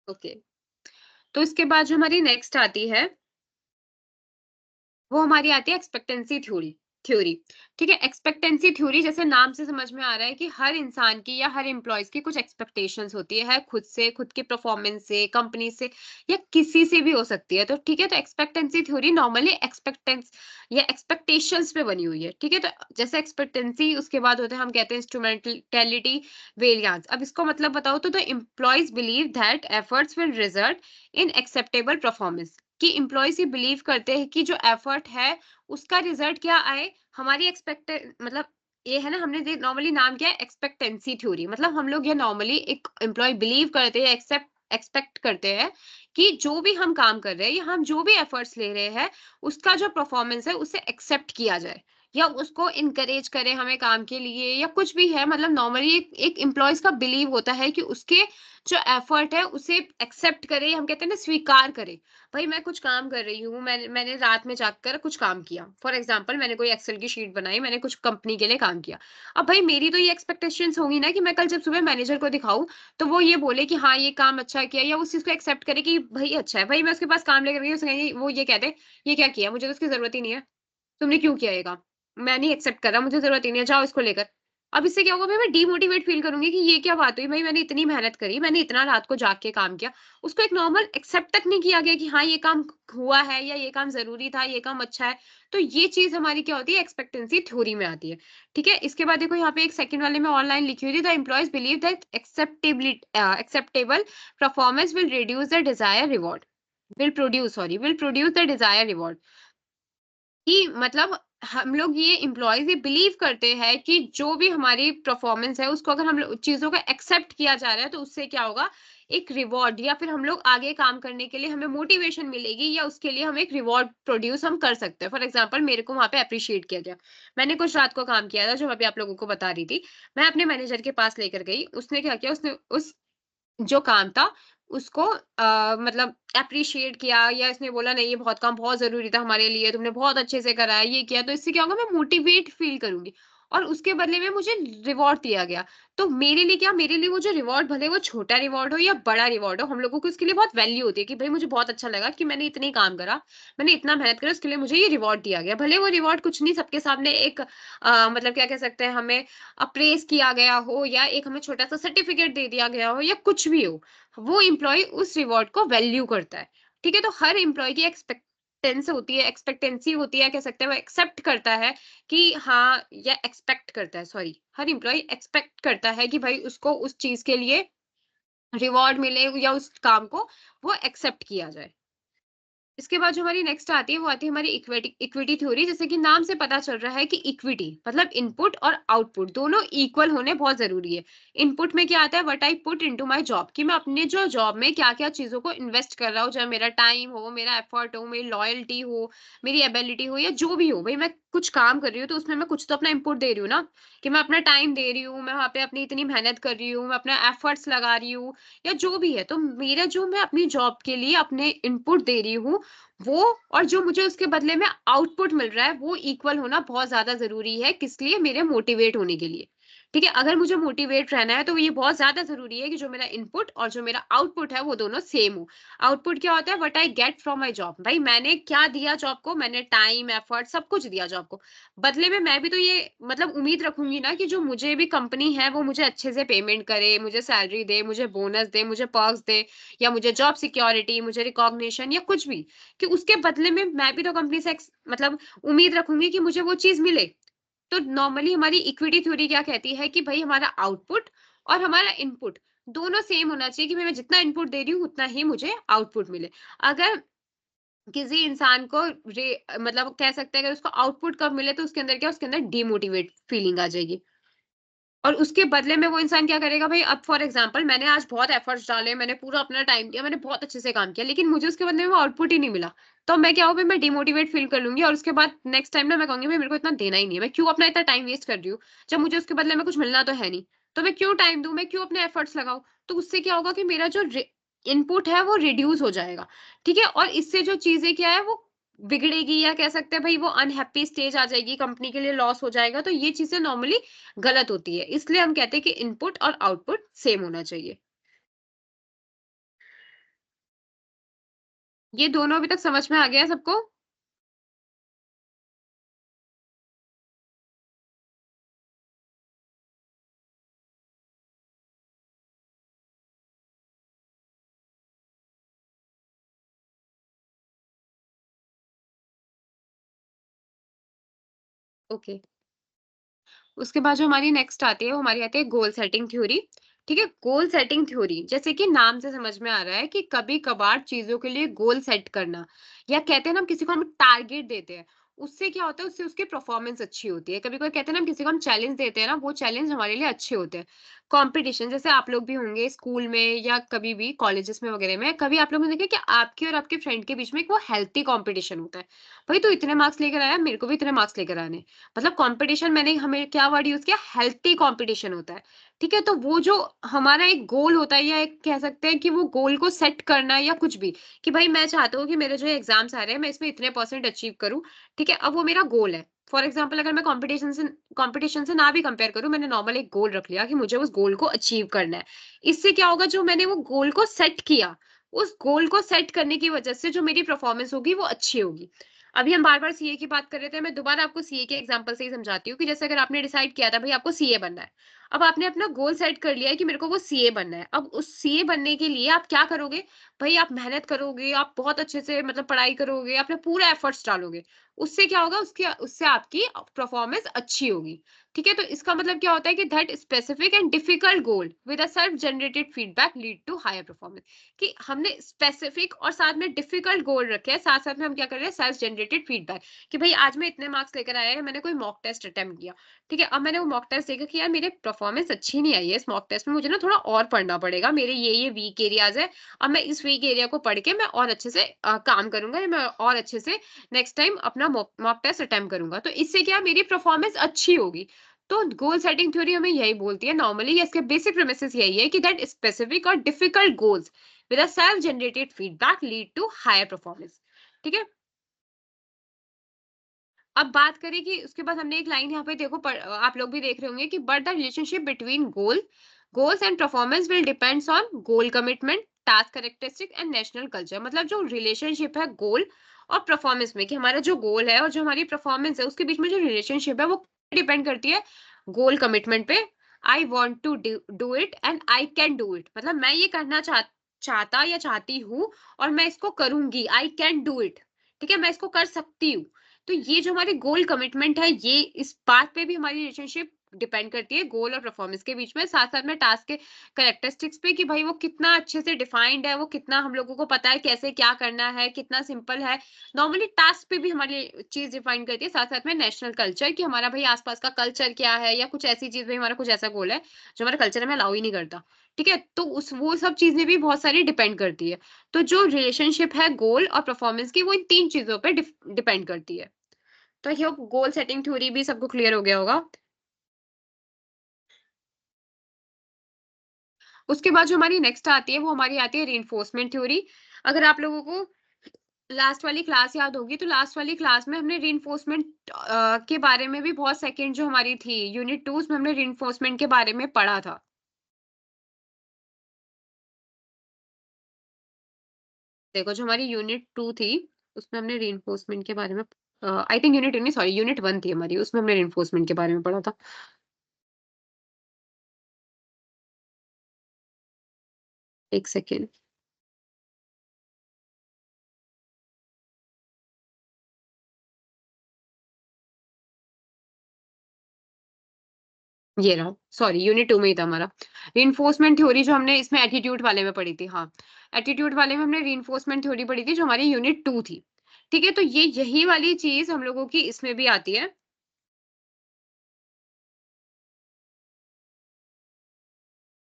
ओके। तो इसके बाद जो हमारी नेक्स्ट आती है, वो हमारी आती है एक्सपेक्टेंसी थ्योरी थ्योरी। ठीक है, एक्सपेक्टेंसी थ्योरी जैसे नाम से समझ में आ रहा है कि हर इंसान की या हर एम्प्लॉयज की कुछ एक्सपेक्टेशंस होती है खुद से, खुद के परफॉर्मेंस से, कंपनी से, या किसी से भी हो सकती है। तो ठीक है, तो एक्सपेक्टेंसी थ्योरी नॉर्मली एक्सपेक्टेंस या एक्सपेक्टेशंस पे बनी हुई है। ठीक है, तो जैसे एक्सपेक्टेंसी, उसके बाद होते हैं, हम कहते हैं इंस्ट्रूमेंटेलिटी वेरिएंस। अब इसको मतलब बताओ तो employees believe that efforts will result in acceptable performance, कि एम्प्लॉइज ये बिलीव करते हैं कि जो एफर्ट है उसका रिजल्ट क्या आए, हमारी एक्सपेक्ट मतलब ये है ना, हमने नॉर्मली नाम किया है एक्सपेक्टेंसी थ्योरी। मतलब हम लोग ये नॉर्मली एक एम्प्लॉय बिलीव करते हैं, एक्सेप्ट एक्सपेक्ट करते हैं कि जो भी हम काम कर रहे हैं या हम जो भी एफर्ट्स ले रहे हैं, उसका जो परफॉर्मेंस है उसे एक्सेप्ट किया जाए, या उसको इनकरेज करें हमें काम के लिए, या कुछ भी है। मतलब नॉर्मली एक एम्प्लॉयज का बिलीव होता है कि उसके जो एफर्ट है उसे एक्सेप्ट करे, हम कहते हैं ना स्वीकार करे। भाई, मैं कुछ काम कर रही हूँ, मैंने मैंने रात में जागकर कुछ काम किया। फॉर एग्जाम्पल, मैंने कोई एक्सेल की शीट बनाई, मैंने कुछ कंपनी के लिए काम किया। अब भाई, मेरी तो ये एक्सपेक्टेशंस होंगी ना कि मैं कल जब सुबह मैनेजर को दिखाऊं, तो वो ये बोले कि हाँ, ये काम अच्छा किया, या उस चीज को एक्सेप्ट करे कि भाई अच्छा है। भाई, मैं उसके पास काम लेकर गई, वो ये कहते ये क्या किया, मुझे तो उसकी जरूरत ही नहीं है, तुमने क्यों किया ये काम? मैं नहीं एक्सेप्ट कर रहा, मुझे ज़रूरत ही नहीं है, जाओ इसको लेकर। अब इससे क्या होगा, भाई मैं डिमोटिवेट फ़ील करूँगी कि ये क्या बात हुई, भई मैंने इतनी मेहनत करी, मैंने इतना रात को जाग के काम किया, उसको एक नॉर्मल एक्सेप्ट तक नहीं किया गया कि हाँ, ये काम हुआ है, या ये काम ज़रूरी था, ये काम अच्छा है। तो ये चीज़ हमारी क्या होती है, एक्सपेक्टेंसी थ्योरी में आती है। ठीक है? इसके बाद देखो, यहाँ पे एक सेकंड वाले में और लाइन लिखी हुई थी, the employees believe that acceptable performance will reduce the desire reward, will produce the desire reward. कि मतलब हम लोग ये एम्प्लॉइज़ ये बिलीव करते हैं कि जो भी हमारी परफॉर्मेंस है उसको अगर हम लोग चीज़ों को एक्सेप्ट किया जा रहा है तो उससे क्या होगा, एक रिवॉर्ड या फिर हम लोग आगे काम करने के लिए हमें मोटिवेशन मिलेगी या उसके लिए हम एक रिवॉर्ड प्रोड्यूस हम कर सकते हैं। फॉर एग्जांपल मेरे को वहाँ पे एप्रिशिएट किया गया। मैंने कुछ रात को काम किया था जो मैं अभी आप लोगों को बता रही थी। मैं अपने मैनेजर के पास लेकर गई। उसने क्या किया, उसने उस जो काम था उसको मतलब एप्रिशिएट किया या इसने बोला नहीं ये बहुत काम बहुत ज़रूरी था हमारे लिए, तुमने बहुत अच्छे से करा है, ये किया, तो इससे क्या होगा, मैं मोटिवेट फ़ील करूँगी और उसके बदले में मुझे रिवॉर्ड दिया गया। तो मेरे लिए क्या, मेरे लिए वो जो रिवॉर्ड भले वो छोटा रिवॉर्ड हो या बड़ा रिवॉर्ड हो, हम लोगों को इसके लिए बहुत वैल्यू होती है कि भई मुझे बहुत अच्छा लगा कि मैंने इतने काम करा, मैंने इतना मेहनत करा, उसके लिए मुझे ये रिवॉर्ड दिया गया। भले वो रिवॉर्ड कुछ नहीं सबके सामने एक मतलब क्या कह सकते हैं, हमें अप्रेज़ किया गया हो या एक हमें छोटा-सा सर्टिफ़िकेट दे दिया गया हो या कुछ भी हो। वो एम्प्लॉयी उस रिवॉर्ड को वैल्यू करता है। ठीक है? तो हर एम्प्लॉयी की एक्सपेक्टेंसी होती है, कह सकते हैं वो एक्सेप्ट करता है कि हाँ, या एक्सपेक्ट करता है, सॉरी। हर एम्प्लॉयी एक्सपेक्ट करता है कि भाई उसको उस चीज़ के लिए रिवॉर्ड मिले या उस काम को वो एक्सेप्ट किया जाए। इसके बाद जो हमारी नेक्स्ट आती है वो आती है हमारी इक्विटी इक्विटी थ्योरी। जैसे कि नाम से पता चल रहा है कि इक्विटी मतलब इनपुट और आउटपुट दोनों इक्वल होने बहुत जरूरी है। इनपुट में क्या आता है, what I put into my job, कि मैं अपने जो जॉब में क्या क्या चीजों को इन्वेस्ट कर रहा हूँ, चाहे मेरा टाइम हो, मेरा एफर्ट हो, मेरी लॉयल्टी हो, मेरी एबिलिटी हो या जो भी हो। भाई मैं कुछ काम कर रही हूँ तो उसमें मैं कुछ तो अपना इनपुट दे रही हूँ ना, कि मैं अपना टाइम दे रही हूँ, मैं वहां पे अपनी इतनी मेहनत कर रही हूँ, मैं अपना एफर्ट्स लगा रही हूँ या जो भी है। तो मेरा जो मैं अपनी जॉब के लिए अपने इनपुट दे रही हूँ वो, और जो मुझे उसके बदले में आउटपुट मिल रहा है वो इक्वल होना बहुत ज्यादा जरूरी है। किस लिए? मेरे मोटिवेट होने के लिए। ठीक है? अगर मुझे मोटिवेट रहना है तो ये बहुत ज्यादा जरूरी है कि जो मेरा इनपुट और जो मेरा आउटपुट है वो दोनों सेम हो। आउटपुट क्या होता है? What I get from my job. भाई मैंने क्या दिया जॉब को, मैंने टाइम एफर्ट सब कुछ दिया जॉब को, बदले में मैं भी तो ये मतलब उम्मीद रखूंगी ना कि जो मुझे भी कंपनी है वो मुझे अच्छे से पेमेंट करे, मुझे सैलरी दे, मुझे बोनस दे, मुझे पर्क्स दे या मुझे जॉब सिक्योरिटी, मुझे रिकॉग्निशन या कुछ भी, कि उसके बदले में मैं भी तो कंपनी से मतलब उम्मीद रखूंगी कि मुझे वो चीज मिले। तो नॉर्मली हमारी इक्विटी थ्योरी क्या कहती है कि भाई हमारा आउटपुट और हमारा इनपुट दोनों सेम होना चाहिए, कि भाई मैं जितना इनपुट दे रही हूँ उतना ही मुझे आउटपुट मिले। अगर किसी इंसान को मतलब कह सकते हैं अगर उसको आउटपुट कम मिले तो उसके अंदर क्या, उसके अंदर डिमोटिवेट फीलिंग आ जाएगी। और उसके बदले में वो इंसान क्या करेगा, भाई अब फॉर एग्जांपल मैंने आज बहुत एफर्ट्स डाले, मैंने पूरा अपना टाइम दिया, मैंने बहुत अच्छे से काम किया, लेकिन मुझे उसके बदले में आउटपुट ही नहीं मिला। तो मैं क्या होगा, मैं डिमोटिवेट फील कर लूंगी और उसके बाद नेक्स्ट टाइम ना मैं कहूंगी भाई मेरे को इतना देना ही नहीं है, मैं क्यों अपना इतना टाइम वेस्ट कर रही हूँ जब मुझे उसके बदले में कुछ मिलना तो है नहीं। तो मैं क्यों टाइम दूं, मैं क्यों अपने एफर्ट्स लगाऊं। तो उससे क्या होगा कि मेरा जो इनपुट है वो रिड्यूस हो जाएगा। ठीक है? और इससे जो चीजें क्या है वो बिगड़ेगी या कह सकते हैं भाई वो अनहैप्पी स्टेज आ जाएगी, कंपनी के लिए लॉस हो जाएगा। तो ये चीजें नॉर्मली गलत होती है। इसलिए हम कहते हैं कि इनपुट और आउटपुट सेम होना चाहिए। ये दोनों अभी तक समझ में आ गया है सबको? ओके। उसके बाद जो हमारी नेक्स्ट आती है वो हमारी आती है गोल सेटिंग थ्योरी। ठीक है? गोल सेटिंग थ्योरी जैसे कि नाम से समझ में आ रहा है कि कभी कभार चीजों के लिए गोल सेट करना, या कहते हैं ना हम किसी को हम टारगेट देते हैं, उससे क्या होता है, उससे उसकी परफॉर्मेंस अच्छी होती है। कभी कोई कहते हैं ना हम किसी को हम चैलेंज देते हैं ना, वो चैलेंज हमारे लिए अच्छे होते हैं। कंपटीशन जैसे आप लोग भी होंगे स्कूल में या कभी भी कॉलेजेस में वगैरह में, कभी आप लोगों ने देखा कि आपके और आपके फ्रेंड के बीच में एक वो हेल्थी कंपटीशन होता है। भाई तू इतने मार्क्स लेकर आया, मेरे को भी इतने मार्क्स लेकर आने। मतलब कंपटीशन, मैंने हमें क्या वर्ड यूज किया, हेल्थी कंपटीशन होता है। ठीक है? तो वो जो हमारा एक गोल होता है या एक कह सकते हैं कि वो गोल को सेट करना या कुछ भी, कि भाई मैं चाहता हूँ कि मेरे जो एग्जाम्स आ रहे हैं मैं इसमें इतने परसेंट अचीव करूँ। ठीक है? अब वो मेरा गोल है। फॉर एग्जाम्पल अगर मैं कंपटीशन से ना भी कंपेयर करूं, मैंने नॉर्मल एक गोल रख लिया कि मुझे उस गोल को अचीव करना है। इससे क्या होगा, जो मैंने वो गोल को सेट किया, उस गोल को सेट करने की वजह से जो मेरी परफॉर्मेंस होगी वो अच्छी होगी। अभी हम बार-बार सीए की बात कर रहे थे, मैं दोबारा आपको सीए के एग्जांपल से ही समझाती हूँ कि जैसे अगर आपने डिसाइड किया था भई आपको सीए बनना है। अब आपने अपना गोल सेट कर लिया है कि मेरे को वो सीए बनना है। अब उस सीए बनने के लिए आप क्या करोगे? भई आप मेहनत करोगे, आप बहुत अच्छे से मतलब पढ़ाई करोगे, अपना पूरा एफर्ट्स डालोगे। उससे क्या होगा? उसके उससे आपकी परफॉर्मेंस अच्छी होगी। ठीक है? तो इसका मतलब क्या होता है कि that specific and difficult goal with a self generated feedback lead to higher performance. कि हमने स्पेसिफिक और साथ में डिफिकल्ट गोल रखे हैं, साथ-साथ में हम क्या कर रहे हैं? सेल्फ जनरेटेड फीडबैक कि भई आज मैं इतने मार्क्स लेकर आया है, मैंने कोई मॉक टेस्ट अटेम्प्ट किया। ठीक है, अब मैंने वो मॉक टेस्ट देखा कि यार मेरे परफॉर्मेंस अच्छी नहीं आई है इस मॉक टेस्ट में, मुझे ना थोड़ा और पढ़ना पड़ेगा, मेरे ये वीक एरियाज है। अब मैं इस वीक एरिया को पढ़ के मैं और अच्छे से काम करूंगा, या मैं और अच्छे से नेक्स्ट टाइम अपना मॉक टेस्ट अटेम्प्ट करूंगा, तो इससे क्या मेरी परफॉर्मेंस अच्छी होगी। तो गोल सेटिंग थ्योरी हमें यही बोलती है नॉर्मली, इसके बेसिक प्रेमिसेस यही है कि दैट स्पेसिफिक और difficult goals with a self generated feedback lead to higher performance. ठीक है, अब बात करें कि उसके बाद हमने एक लाइन यहाँ पे देखो आप लोग भी देख रहे होंगे कि but the relationship between goals and performance will depends on goal commitment, task characteristic and national culture. मतलब जो रिलेशनशिप है गोल और परफॉर्मेंस में, कि हमारा जो गोल है और जो हमारी परफॉर्मेंस है उसके बीच में जो रिलेशनशिप है वो डिपेंड करती है गोल कमिटमेंट पे। I want to do it and I can do it, मतलब मैं ये करना चाहता या चाहती हूँ और मैं इसको करूंगी, आई कैन डू इट। ठीक है, मैं इसको कर सकती हूँ। तो ये जो हमारे गोल कमिटमेंट है, ये इस बात पे भी हमारी रिलेशनशिप डिपेंड करती है गोल और परफॉर्मेंस के बीच में, साथ साथ में टास्क के कैरेक्टरिस्टिक्स पे कि भाई वो कितना अच्छे से डिफाइंड है, वो कितना हम लोगों को पता है कैसे क्या करना है, कितना सिंपल है। नॉर्मली टास्क पे भी हमारी चीज डिफाइन करती है, साथ साथ में नेशनल कल्चर कि हमारा भाई आसपास का कल्चर क्या है, या कुछ ऐसी चीज, भाई हमारा कुछ ऐसा गोल है जो हमारा कल्चर में अलाउ ही नहीं करता। ठीक है, तो उस वो सब चीजें भी बहुत सारी डिपेंड करती है। तो जो रिलेशनशिप है गोल और परफॉर्मेंस की, वो इन तीन चीजों पे डिपेंड करती है। तो I hope goal setting theory भी सबको क्लियर हो गया होगा। उसके बाद जो हमारी नेक्स्ट आती है वो हमारी आती है रीइंफोर्समेंट थ्योरी। अगर आप लोगों को लास्ट वाली क्लास याद होगी, तो लास्ट वाली क्लास में हमने रीइंफोर्समेंट के बारे में भी बहुत सेकंड जो हमारी थी यूनिट 2 उसमें हमने रीइंफोर्समेंट के बारे में पढ़ा था। देखो जो हमारी यूनिट 2 थी उसमें हमने रीइंफोर्समेंट के बारे में आई थिंक यूनिट 2 नहीं, सॉरी यूनिट 1 थी हमारी, उसमें हमने रीइंफोर्समेंट के बारे में पढ़ा था। एक सेकेंड, ये रहा, सॉरी यूनिट 2 में ही था हमारा। रीइंफोर्समेंट थ्योरी जो हमने इसमें एटीट्यूड वाले में पढ़ी थी, हाँ। एटीट्यूड वाले में हमने रीइंफोर्समेंट थ्योरी पढ़ी थी जो हमारी यूनिट 2 थी। ठीक है, तो ये यही वाली चीज़ हम लोगों की इसमें भी आती है।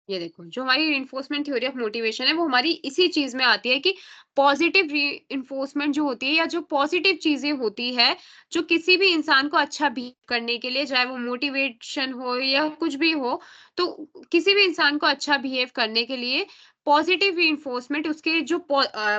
ये देखो जो हमारी रीइंफोर्समेंट थ्योरी ऑफ मोटिवेशन है वो हमारी इसी चीज में आती है कि पॉजिटिव रीइंफोर्समेंट जो होती है या जो पॉजिटिव चीजें होती है जो किसी भी इंसान को अच्छा बिहेव करने के लिए, चाहे वो मोटिवेशन हो या कुछ भी हो, तो किसी भी इंसान को अच्छा बिहेव करने के लिए पॉजिटिव रीइंफोर्समेंट उसके जो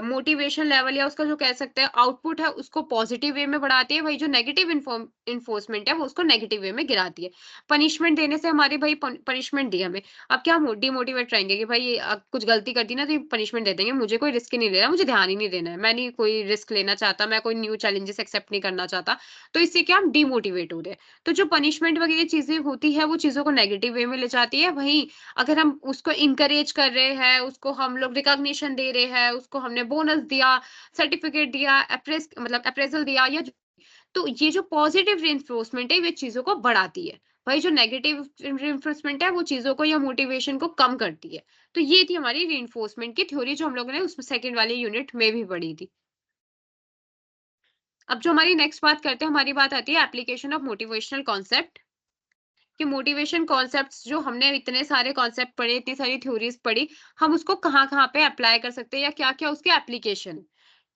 मोटिवेशन लेवल या उसका जो कह सकते हैं आउटपुट है उसको पॉजिटिव वे में बढ़ाती है, वही जो नेगेटिव इन्फोर्समेंट है वो उसको नेगेटिव वे में गिराती है। पनिशमेंट देने से हमारे भाई पनिशमेंट दी हमें, अब क्या हम डिमोटिवेट रहेंगे कि भाई कुछ गलती कर दी ना तो ये पनिशमेंट दे देंगे, मुझे कोई रिस्क ही नहीं लेना, मुझे ध्यान ही नहीं देना है, मैं नहीं कोई रिस्क लेना चाहता, मैं कोई न्यू चैलेंजेस एक्सेप्ट नहीं करना चाहता। तो इससे क्या हम डिमोटिवेट हो रहे हैं। तो जो पनिशमेंट वगैरह चीजें होती है वो चीजों को नेगेटिव वे में ले जाती है। वहीं अगर हम उसको इंकरेज कर रहे हैं, उसको हम लोग रिकॉग्निशन दे रहे हैं, उसको हमने बोनस दिया, सर्टिफिकेट दिया, अप्रेस मतलब अप्रेजल दिया, या तो ये जो पॉजिटिव रिइंफोर्समेंट है, ये चीज़ों को बढ़ाती है। वही जो नेगेटिव रिइंफोर्समेंट है, वो चीज़ों को या मोटिवेशन को कम करती है। तो ये थी हमारी रिइंफोर्समेंट की थ्योरी जो हम लोगों ने उसमें सेकंड वाली यूनिट में भी पढ़ी थी। अब जो हमारी नेक्स्ट बात करते हैं, हमारी बात आती है एप्लीकेशन ऑफ मोटिवेशनल कॉन्सेप्ट। कि मोटिवेशन कॉन्सेप्ट्स जो हमने इतने सारे कॉन्सेप्ट पढ़े, इतनी सारी थ्योरीज पढ़ी, हम उसको कहाँ-कहाँ पे अप्लाई कर सकते हैं या क्या-क्या उसके एप्लीकेशन,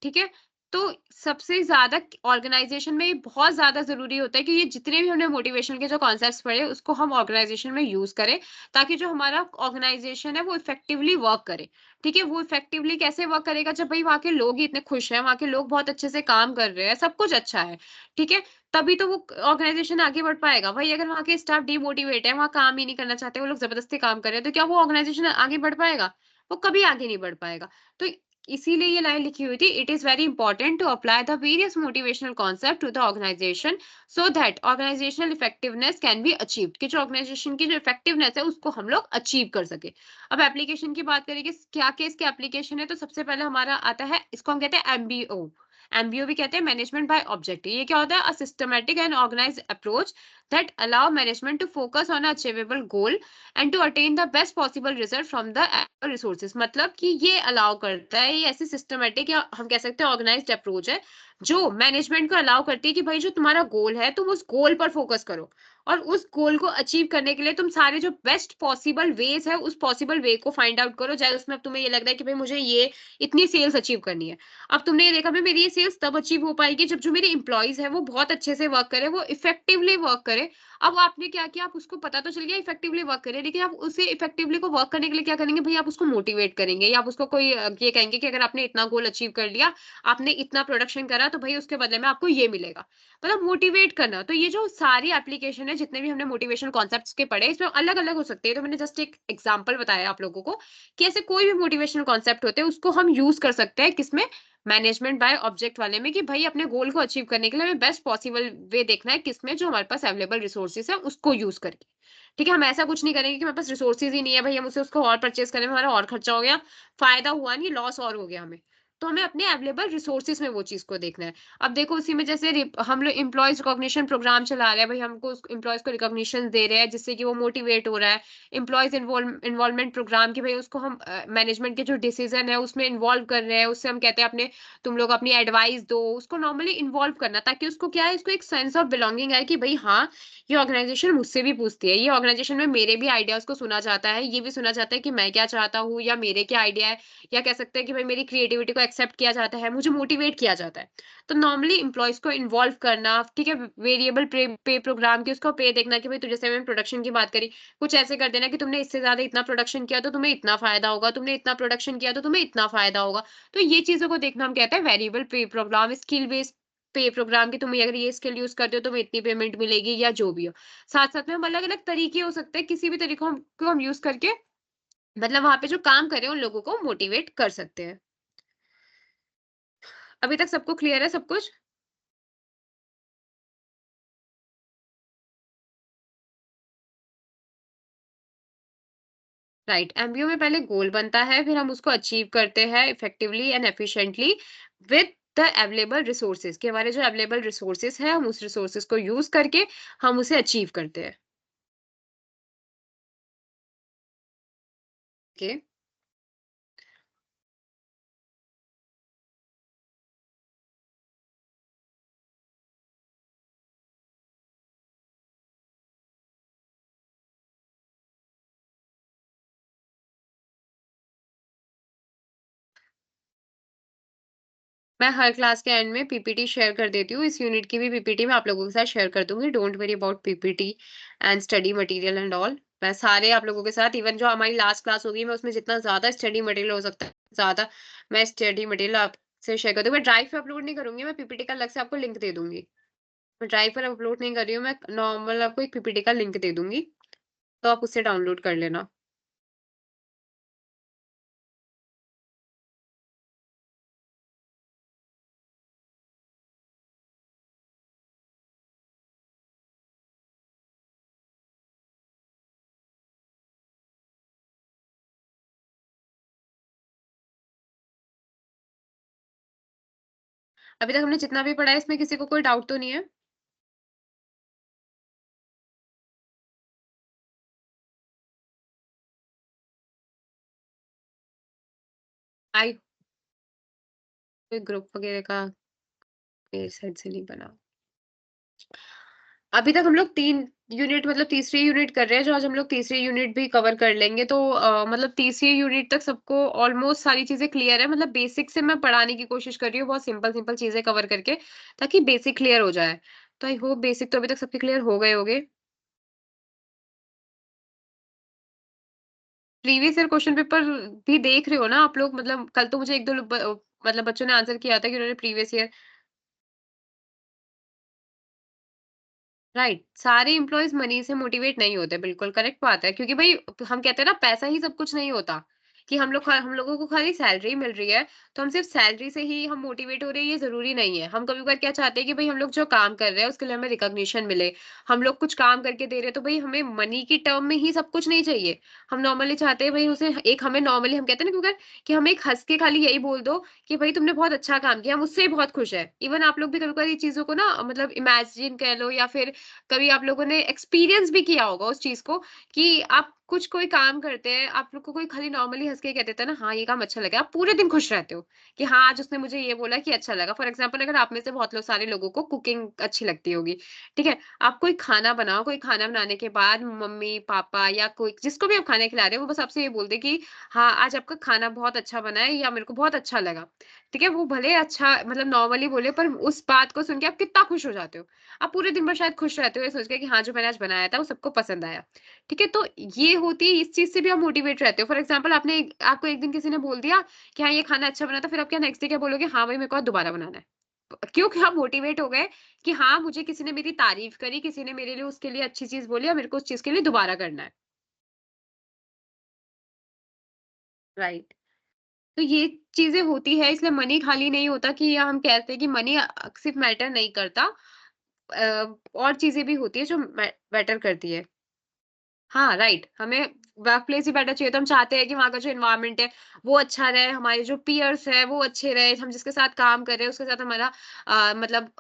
ठीक है? तो सबसे ज़्यादा ऑर्गेनाइज़ेशन में ये बहुत ज़्यादा ज़रूरी होता है कि ये जितने भी हमने मोटिवेशन के जो कॉन्सेप्ट्स पढ़े, उसको हम ऑर्गेनाइज़ेशन में यूज़ करें, ताकि जो हमारा ऑर्गेनाइज़ेशन है, वो इफ़ेक्टिवली वर्क करे, ठीक है? वो इफ़ेक्टिवली कैसे वर्क करेगा जब भई वहाँ के लोग ही इतने खुश हैं, वहाँ के लोग बहुत अच्छे से काम कर रहे हैं, सब कुछ अच्छा है, ठीक है? तभी तो वो ऑर्गेनाइजेशन आगे बढ़ पाएगा। वही अगर वहाँ के स्टाफ डिमोटिवेट है, वहाँ काम ही नहीं करना चाहते, वो लोग ज़बरदस्ती काम कर रहे हैं, तो क्या वो ऑर्गेनाइजेशन आगे बढ़ पाएगा? वो कभी आगे नहीं बढ़ पाएगा। तो इसीलिए ये लाइन लिखी हुई थी, it is very important to apply the various motivational concept to the organisation so that organisational effectiveness can be achieved, कि जो ऑर्गेनाइजेशन की जो इफेक्टिवनेस है उसको हम लोग अचीव कर सके। अब एप्लीकेशन की बात करेंगे, क्या क्या इसके एप्लीकेशन है, तो सबसे पहले हमारा आता है, इसको हम कहते हैं एमबीओ। एमबीओ भी कहते हैं मैनेजमेंट बाय ऑब्जेक्टिव। ये क्या होता है? A systematic and organised approach that allow management to focus on a achievable goal and to attain the best possible result from the resources। मतलब कि ये अलाउ करता है, ये ऐसी सिस्टमेटिक या हम कह सकते हैं ऑर्गेनाइज्ड अप्रोच है जो मैनेजमेंट को अलाउ करती है कि भाई जो तुम्हारा गोल है तुम उस गोल पर फोकस करो, और उस गोल को अचीव करने के लिए तुम सारे जो बेस्ट पॉसिबल वेज है उस पॉसिबल वे को फाइंड आउट करो। चाहे उसमें अब तुम्हें ये लग रहा है कि भाई मुझे ये इतनी सेल्स अचीव करनी है, अब तुमने ये देखा भाई मेरी ये सेल्स तब अचीव हो पाएगी जब जो मेरे एम्प्लॉइज है वो बहुत अच्छे से वर्क करे, वो इफेक्टिवली वर्क करे। अब आपने क्या किया, आप उसको पता तो चल गया इफेक्टिवली वर्क करे, लेकिन आप उसे इफेक्टिवली को वर्क करने के लिए क्या करेंगे भाई, आप उसको मोटिवेट करेंगे, या आप उसको कोई ये कहेंगे कि अगर आपने इतना गोल अचीव कर लिया, आपने इतना प्रोडक्शन करा, तो भाई उसके बदले में आपको ये मिलेगा। मतलब मोटिवेट करना। तो ये जो सारी एप्लीकेशन है, जितने भी हमने मोटिवेशन कॉन्सेप्ट्स के पढ़े, इसमें अलग अलग हो सकते हैं। तो मैंने जस्ट एक एग्जाम्पल बताया आप लोगों को कि ऐसे कोई भी मोटिवेशनल कॉन्सेप्ट होते हैं उसको हम यूज कर सकते हैं किसमें, मैनेजमेंट बाय ऑब्जेक्ट वाले में, कि भाई अपने गोल को अचीव करने के लिए हमें बेस्ट पॉसिबल वे देखना है किसमें, जो हमारे पास अवेलेबल रिसोर्सेज है उसको यूज करके। ठीक है, हम ऐसा कुछ नहीं करेंगे कि हमारे पास रिसोर्सेज ही नहीं है भाई, हम उसे उसको और परचेज करने में हमारा और खर्चा हो गया, फायदा हुआ नहीं, लॉस और हो गया हमें। तो हमें अपने अवेलेबल रिसोर्सेज में वो चीज को देखना है। अब देखो उसी में जैसे हम लोग एम्प्लॉयज रिकॉग्निशन प्रोग्राम चला रहे हैं भाई, हमको एम्प्लॉयज को रिकॉग्निशन दे रहे हैं जिससे कि वो मोटिवेट हो रहा है। एम्प्लॉयज इन्वॉल्वमेंट प्रोग्राम की भाई उसको हम मैनेजमेंट के जो डिसीजन है उसमें इन्वॉल्व कर रहे हैं, उससे हम कहते हैं अपने, तुम लोग अपनी एडवाइस दो, उसको नॉर्मली इन्वॉल्व करना, ताकि उसको क्या है, इसको एक सेंस ऑफ बिलोंगिंग है कि भाई हाँ, ये ऑर्गेनाइजेशन मुझसे भी पूछती है, ये ऑर्गेनाइजेशन में मेरे भी आइडियाज को सुना जाता है, ये भी सुना जाता है कि मैं क्या चाहता हूँ या मेरे क्या आइडिया है, या कह सकते हैं कि भाई मेरी क्रिएटिविटी को एक्सेप्ट किया जाता है, मुझे मोटिवेट किया जाता है। तो नॉर्मली एम्प्लॉयज को इन्वॉल्व करना, ठीक है, वेरिएबल पे प्रोग्राम की उसको पे देखना कि भाई, तो जैसे मैंने प्रोडक्शन की बात करी, कुछ ऐसे कर देना कि तुमने इससे ज्यादा इतना प्रोडक्शन किया तो तुम्हें इतना फायदा होगा, तुमने इतना प्रोडक्शन किया तो तुम्हें इतना फायदा होगा। तो ये चीज़ों को देखना हम कहते हैं वेरिएबल पे प्रोग्राम, स्किल बेस्ड पे प्रोग्राम, कि तुम अगर ये स्किल यूज़ करते हो तुम्हें इतनी पेमेंट मिलेगी या जो भी हो। साथ-साथ में हम अलग-अलग तरीके हो सकते हैं, किसी भी तरीकों को हम यूज़ करके मतलब वहाँ पे जो काम कर रहे हैं उन लोगों को मोटिवेट कर सकते हैं। अभी तक सबको क्लियर है सब कुछ? राइट, एमबीओ में पहले गोल बनता है, फिर हम उसको अचीव करते हैं effectively and efficiently with the available resources, कि हमारे जो अवेलेबल रिसोर्सेज है हम उस रिसोर्सेज को यूज़ करके हम उसे अचीव करते हैं। ओके। मैं हर क्लास के एंड में पीपीटी शेयर कर देती हूँ। इस यूनिट की भी पीपीटी मैं आप लोगों के साथ शेयर कर दूँगी। Don't worry about PPT and study material and all. मैं सारे आप लोगों के साथ, इवन जो हमारी लास्ट क्लास होगी मैं उसमें जितना ज़्यादा स्टडी मटीरियल हो सकता है, ज़्यादा मैं स्टडी मटीरियल आपसे शेयर कर दूँगी। मैं ड्राइव पे अपलोड नहीं करूँगी, मैं पीपीटी का अलग से आपको लिंक दे दूँगी। मैं ड्राइव पर अपलोड नहीं कर रही हूँ, मैं नॉर्मल आपको एक पीपीटी का लिंक दे दूँगी, तो आप उससे डाउनलोड कर लेना। अभी तक हमने जितना भी पढ़ा है इसमें किसी को कोई डाउट तो नहीं है? आई कोई ग्रुप वगैरह का मेरी साइड से नहीं बना। अभी तक हम लोग 3 यूनिट मतलब तीसरी यूनिट कर रहे हैं, जो आज हम लोग तीसरी यूनिट भी कवर कर लेंगे। तो मतलब तीसरी यूनिट तक सबको ऑलमोस्ट सारी चीज़ें क्लियर है। मतलब बेसिक से मैं पढ़ाने की कोशिश कर रही हूँ, बहुत सिंपल-सिंपल चीज़ें कवर करके, ताकि बेसिक क्लियर हो जाए। तो आई होप बेसिक तो अभी तक सबके क्लियर हो गए होंगे। प्रीवियस ईयर क्वेश्चन पेपर भी देख रहे हो ना आप लोग? मतलब कल तो मुझे 1-2 मतलब बच्चों ने आंसर किया था कि उन्होंने प्रीवियस ईयर, राइट, सारे एम्प्लॉइज मनी से मोटिवेट नहीं होते, बिल्कुल करेक्ट बात है, क्योंकि भाई हम कहते हैं ना पैसा ही सब कुछ नहीं होता। कि हम लोगों को खाली सैलरी मिल रही है, तो हम सिर्फ सैलरी से ही हम मोटिवेट हो रहे हैं ये ज़रूरी नहीं है। हम कभी-कभार क्या चाहते हैं कि भई हम लोग जो काम कर रहे हैं उसके लिए हमें रिकॉग्निशन मिले। हम लोग कुछ काम करके दे रहे हैं तो भई हमें मनी की टर्म में ही सब कुछ नहीं चाहिए। हम नॉर्मली चाहते हैं भई उसे एक हमें नॉर्मली हम कहते हैं ना कभी-कभार कि हमें एक हँस के खाली यही बोल दो कि भई तुमने बहुत अच्छा काम किया, हम उससे ही बहुत खुश हैं। इवन आप लोग भी कभी-कभार ये चीज़ों को ना मतलब इमेजिन कह लो या फिर कभी आप लोगों ने एक्सपीरियंस भी किया होगा उस चीज़ को कि आप कुछ कोई काम करते हैं, आप लोग को कोई खाली नॉर्मली हँस के कह देता है ना, हाँ, ये काम अच्छा लगा। आप पूरे दिन खुश रहते हो कि हाँ, आज उसने मुझे ये बोला कि अच्छा लगा। फॉर एग्ज़ाम्पल अगर आप में से बहुत लोग सारे लोगों को कुकिंग अच्छी लगती होगी, ठीक है? आप कोई खाना बनाओ, कोई खाना बनाने के बाद मम्मी-पापा या कोई जिसको भी आप खाना खिला रहे हो, वो बस आपसे ये बोल दे कि हाँ, आज आपका खाना बहुत अच्छा बना है या मेरे को बहुत अच्छा लगा। ठीक है? वो भले अच्छा मतलब नॉर्मली बोले पर उस बात को सुन के आप कितना खुश हो जाते हो। आप पूरे दिन भर शायद खुश रहते हो ये सोच के कि हाँ, जो मैंने आज बनाया था वो सबको पसंद आया। ठीक है? तो ये होती है इस चीज़ से भी आप मोटिवेट रहते हो। फॉर एग्ज़ाम्पल आपको एक दिन किसी ने बोल दिया कि हाँ, ये खाना अच्छा बना था, फिर आप क्या नेक्स्ट डे क्या बोलोगे? हाँ, भाई मेरे को आज दोबारा बनाना है। क्योंकि आप मोटिवेट हो गए कि हाँ, मुझे किसी ने मेरी तारीफ़ करी, किसी ने मेरे लिए उसके लिए अच्छी चीज़ बोली और मेरे को उस चीज़ के लिए दोबारा करना है। राइट। तो ये चीज़ें होती है इसलिए मनी खाली नहीं होता कि या हम कहते हैं कि मनी सिर्फ़ मैटर नहीं करता और चीज़ें भी होती है जो मैटर करती है। हाँ, राइट। हमें वर्क प्लेस ही बेटर चाहिए तो हम चाहते हैं कि वहाँ का जो एनवायरनमेंट है, वो अच्छा रहे, हमारे जो पीयर्स हैं, वो अच्छे रहे, हम जिसके साथ काम कर रहे हैं, उसके साथ हमारा मतलब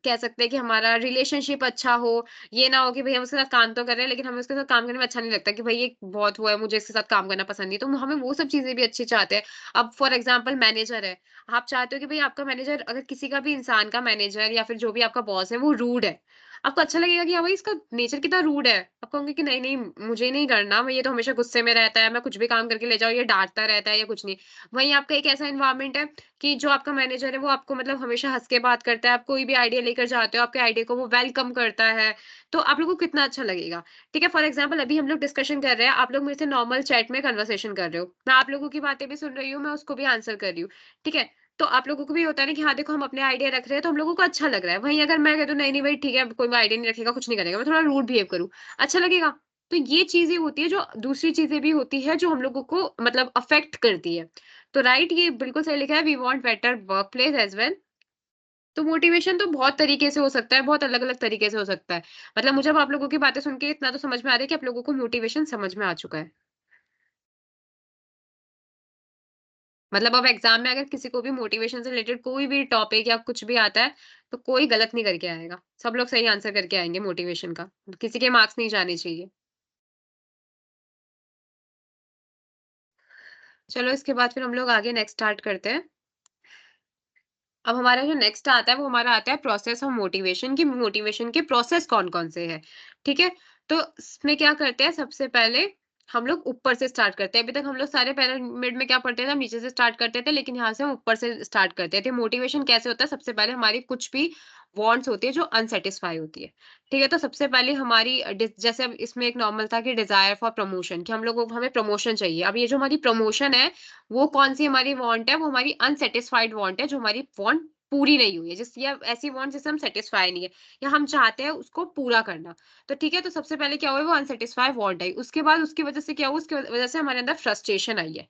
कह सकते हैं कि हमारा रिलेशनशिप अच्छा हो। ये ना हो कि भई हम उसके साथ काम तो कर रहे हैं, लेकिन हमें उसके साथ काम करने में अच्छा नहीं लगता कि भई ये बहुत वो है, मुझे इसके साथ काम करना पसंद नहीं है। तो हमें वो सब चीज़ें भी अच्छी चाहते हैं। अब फॉर एग्ज़ाम्पल मैनेजर है, आप चाहते हो कि भई आपका मैनेजर अगर किसी का भी इंसान का मैनेजर या फिर जो भी आपका बॉस है, वो रूड है, आपको अच्छा लगेगा कि हाँ भाई इसका नेचर कितना रूड है। आप कहोगे कि नहीं, नहीं मुझे नहीं करना, मैं ये तो हमेशा गुस्से में रहता है, मैं कुछ भी काम करके ले जाओ ये डाँटता रहता है या कुछ नहीं। वहीं आपका एक ऐसा एनवायरनमेंट है कि जो आपका मैनेजर है वो आपको मतलब हमेशा हँस के बात करता है, आप कोई भी आइडिया लेकर जाते हो, आपके आइडिया को वो वेलकम करता है, तो आप लोगों को कितना अच्छा लगेगा। ठीक है, फॉर एग्ज़ाम्पल अभी हम लोग डिस्कशन कर रहे हैं, आप लोग मेरे से नॉर्मल चैट में कन्वर्सेशन कर रहे हो। मैं आप लोगों की बातें भी सुन रही हूँ, मैं उसको भी आंसर कर रही हूँ। ठीक है? तो आप लोगों को भी होता है ना कि हाँ, देखो हम अपने आइडिया रख रहे हैं तो हम लोगों को अच्छा लग रहा है। वहीं अगर मैं कह दूँ नहीं, नहीं भाई ठीक है, कोई आइडिया नहीं रखेगा, कुछ नहीं करेगा, मैं थोड़ा रूड बिहेव करूँ, अच्छा लगेगा? तो ये चीज़ें होती है जो दूसरी चीज़ें भी होती है जो हम लोगों को मतलब अफ़ेक्ट करती है। तो राइट ये बिल्कुल सही लिखा है we want better workplace as well. तो मोटिवेशन तो बहुत तरीके से हो सकता है, बहुत अलग-अलग तरीके से हो सकता है। मतलब मुझे अब आप लोगों की बातें सुन के इतना तो समझ में आ रहा है कि आप लोगों को मोटिवेशन समझ में आ चुका है। मतलब अब एग्ज़ाम में अगर किसी को भी मोटिवेशन से रिलेटेड कोई भी टॉपिक या कुछ भी आता है, तो कोई गलत नहीं करके आएगा। सब लोग सही आंसर करके आएँगे मोटिवेशन का। किसी के मार्क्स नहीं जाने चाहिए। चलो इसके बाद फिर हम लोग आगे नेक्स्ट स्टार्ट करते हैं। अब हमारा जो नेक्स्ट आता है वो हमारा आता है प्रोसेस ऑफ मोटिवेशन कि मोटिवेशन के प्रोसेस कौन-कौन से हैं, ठीक है? तो इसमें क्या करते हैं सबसे पहले हम लोग ऊपर से स्टार्ट करते हैं। अभी तक हम लोग सारे पिरामिड में क्या पढ़ते थे हम नीचे से स्टार्ट करते थे लेकिन यहाँ से हम ऊपर से स्टार्ट करते थे। मोटिवेशन कैसे होता है सबसे पहले हमारी कुछ भी वांट्स होती है जो अनसैटिस्फाई होती है, ठीक है? तो सबसे पहले हमारी जैसे अब इसमें एक नॉर्मल था कि डिज़ायर फॉर प्रमोशन कि हम लोगों को हमें प्रमोशन चाहिए। अब ये जो हमारी प्रमोशन है वो कौन-सी हमारी वांट है, वो हमारी अनसैटिस्फाइड वांट है, जो हमारी वांट पूरी नहीं हुई है। या ऐसी वांट जिससे हम सैटिस्फाई नहीं है या हम चाहते हैं उसको पूरा करना। तो ठीक है, तो सबसे पहले क्या हुआ वो अनसैटिस्फाई वांट आई। उसके बाद उसकी वजह से क्या हुआ, उसकी वजह से हमारे अंदर फ्रस्ट्रेशन आई है।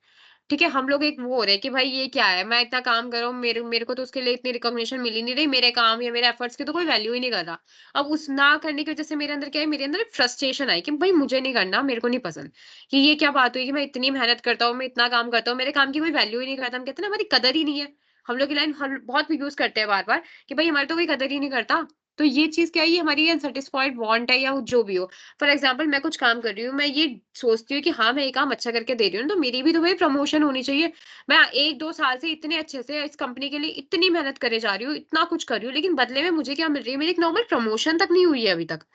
ठीक है, हम लोग एक वो हो रहे हैं कि भाई ये क्या है? मैं इतना काम कर रहा हूँ, मेरे मेरे को तो उसके लिए इतनी रिकॉग्निशन मिल ही नहीं रही, मेरे काम या मेरे एफर्ट्स की तो कोई वैल्यू ही नहीं कर रहा। अब उस ना करने की वजह से मेरे अंदर क्या है, मेरे अंदर एक फ्रस्ट्रेशन आई कि भाई मुझे नहीं करना, मेरे को नहीं पसंद। कि ये क्या बात हुई कि मैं इतनी मेहनत करता हूँ, मैं इतना काम करता हूँ, मेरे काम की कोई वैल्यू ही नहीं करता। हम कहते हैं ना हमारी कदर ही नहीं है। हम लोग ये लाइन हम बहुत यूज़ करते हैं बार-बार कि भाई हमारी तो कोई कदर ही नहीं करता। तो ये चीज़ क्या है, ये हमारी अनसैटिस्फाइड वांट है या जो भी हो। फॉर एग्ज़ाम्पल मैं कुछ काम कर रही हूँ, मैं ये सोचती हूँ कि हाँ, मैं ये काम अच्छा करके दे रही हूँ, तो मेरी भी तो भाई प्रमोशन होनी चाहिए। मैं 1-2 साल से इतने अच्छे से इस कंपनी के लिए इतनी मेहनत करे जा रही हूँ, इतना कुछ कर रही हूँ, लेकिन बदले में मुझे क्या मिल रही है, मेरी एक नॉर्मल प्रमोशन तक नहीं हुई है अभी तक।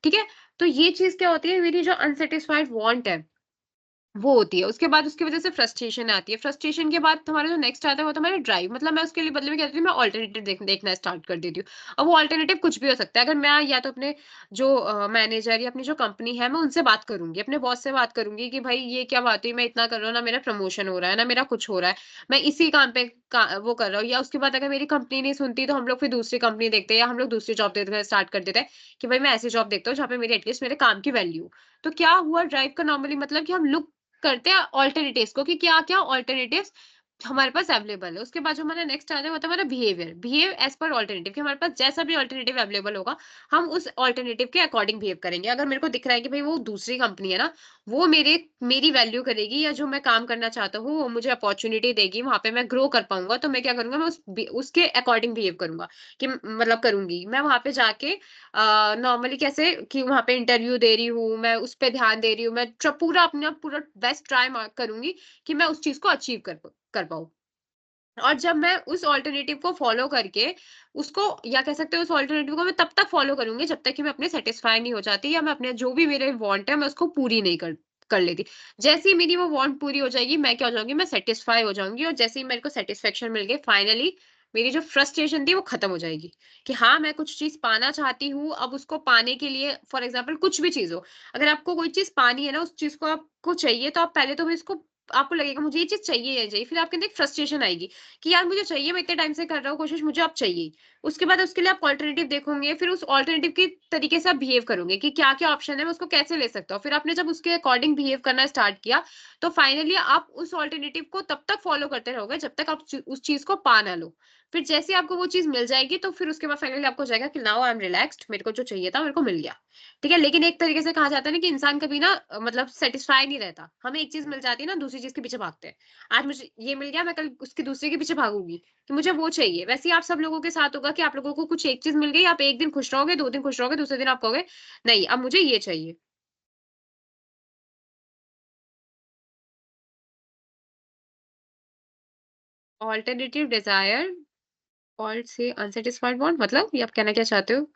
ठीक है? तो ये चीज़ क्या होती है, मेरी जो अनसैटिस्फाइड वांट है वो होती है। उसके बाद उसकी वज़ह से फ्रस्ट्रेशन आती है। फ्रस्ट्रेशन के बाद हमारा जो नेक्स्ट आता है वो तो हमारा ड्राइव। मतलब मैं उसके लिए बदले में क्या करती हूँ, मैं अल्टरनेटिव देखना स्टार्ट कर देती हूँ। अब वो अल्टरनेटिव कुछ भी हो सकता है। अगर मैं या तो अपने जो मैनेजर या अपनी जो कंपनी है मैं उनसे बात करूँगी, अपने बॉस से बात करूँगी कि भाई ये क्या बात हुई, मैं इतना कर रहा हूँ, ना मेरा प्रमोशन हो रहा है, ना मेरा कुछ हो रहा है। मैं इसी काम पे वो कर रहा हूँ, या उसके बाद अगर मेरी कंपनी नहीं सुनती तो हम लोग फिर दूसरी कंपनी देखते हैं या हम लोग दूसरी जॉब देखना स्टार्ट कर देते हैं कि भाई मैं ऐसी जॉब देखता हूँ जहाँ पे मेरी एटलीस्ट मेरे काम की वैल्यू हो। तो क्या हुआ, ड्राइव का नॉर्मली मतलब कि हम लुक करते हैं ऑल्टरनेटिव्स को कि क्या-क्या ऑल्टरनेटिव्स हमारे पास अवेलेबल है। उसके बाद जो हमारा नेक्स्ट आता है वो होता है हमारा behaviour. Behave as per alternative कि हमारे पास जैसा भी ऑल्टरनेटिव अवेलेबल होगा, हम उस ऑल्टरनेटिव के अकॉर्डिंग बिहेव करेंगे। अगर मेरे को दिख रहा है कि भई वो दूसरी कंपनी है ना, वो मेरी वैल्यू करेगी या जो मैं काम करना चाहता हूँ, वो मुझे अपॉर्च्युनिटी देगी, वहाँ पे मैं ग्रो कर पाऊँगा, तो मैं क्या करूँगा, मैं उसके अकॉर्डिंग बिहेव करूँगा कि मतलब करूँगी। मैं वहाँ पे जाके नॉर्मली कैसे कि वहाँ पे इंटरव्यू दे रही हूँ, मैं उस पे ध्यान दे रही हूँ, मैं पूरा अपना पूरा बेस्ट ट्राई करूँगी कि मैं उस चीज़ को अचीव कर पाऊँ। और जब मैं उस अल्टरनेटिव को फ़ॉलो करके उसको या कह सकते हैं उस अल्टरनेटिव को मैं तब तक फ़ॉलो करूँगी जब तक कि मैं अपने सैटिस्फाई नहीं हो जाती या मैं अपने जो भी मेरे वांट है मैं उसको पूरी नहीं कर कर लेती। जैसे ही मेरी वो वांट पूरी हो जाएगी, मैं क्या हो जाऊँगी, मैं सैटिस्फाई हो जाऊँगी और जैसे ही मेरे को सैटिस्फैक्शन मिल गई फाइनली मेरी जो फ्रस्ट्रेशन थी वो खत्म हो जाएगी। कि हाँ, मैं कुछ चीज़ पाना चाहती हूँ, अब उसको पाने के लिए फॉर एग्ज़ाम्पल कुछ भी चीज़ हो, अगर आपको कोई चीज़ पानी है ना, उस चीज़ को आपको चाहिए तो आप पहले तो इसको आपको लगेगा मुझे ये चीज़ चाहिए, फिर आपके अंदर एक फ्रस्ट्रेशन आएगी कि यार मुझे चाहिए, मैं इतने टाइम से कर रहा हूँ कोशिश, मुझे अब चाहिए। उसके बाद उसके लिए आप अल्टरनेटिव देखोगे, फिर उस अल्टरनेटिव के तरीके से आप बिहेव करोगे कि क्या-क्या ऑप्शन है, मैं उसको कैसे ले सकता हूँ। फिर आपने जब उसके अकॉर्डिंग बिहेव करना स्टार्ट किया, तो फाइनली आप उस अल्टरनेटिव को तब तक फॉलो करते रहोगे जब तक आप उस चीज़ को पा ना लो। फिर जैसे ही आपको वो चीज़ मिल जाएगी, तो फिर उसके बाद फाइनली आपको हो जाएगा कि नाउ आई एम रिलैक्स्ड, मेरे को जो चाहिए था, मेरे को मिल गया। ठीक है? लेकिन एक तरीके से कहा जाता है ना कि इंसान कभी ना मतलब सैटिस्फाई नहीं रहता। हमें एक चीज़ मिल जाती है ना, दूसरी चीज़ के पीछे भागते हैं। आज मुझे ये मिल गया, मैं कल उसके दूसरे के पीछे भागूँगी, कि मुझे वो चाहिए। वैसे ही आप सब लोगों के साथ होगा कि आप लोगों को कुछ एक चीज़ मिल गई, आप 1 दिन खुश रहोगे, 2 दिन खुश रहोगे, दूसरे दिन आप कहोगे, नहीं अब मुझे ये चाहिए। अल्टरनेटिव डिज़ायर और से अनसैटिस्फाइड वांट मतलब ये आप कहना क्या चाहते हो?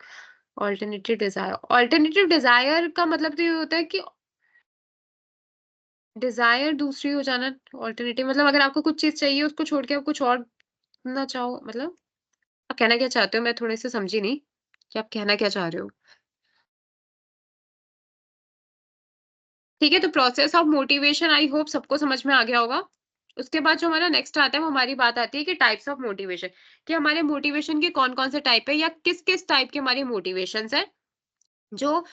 अल्टरनेटिव डिज़ायर का मतलब तो ये होता है कि डिज़ायर दूसरी हो जाना, अल्टरनेटिव मतलब अगर आपको कुछ चीज़ चाहिए, उसको छोड़ के आप कुछ और ना चाहो मतलब? आप कहना क्या चाहते हो? मैं थोड़े से समझी नहीं, कि आप कहना क्या चाह रहे हो? ठीक है, तो process of motivation I hope सबको समझ में आ गया होगा। उसके बाद जो हमारा नेक्स्ट आता है, वो हमारी बात आती है कि टाइप्स ऑफ मोटिवेशन, कि हमारे मोटिवेशन के कौन-कौन से टाइप है या किस-किस टाइप के हमारे मोटिवेशंस हैं। जो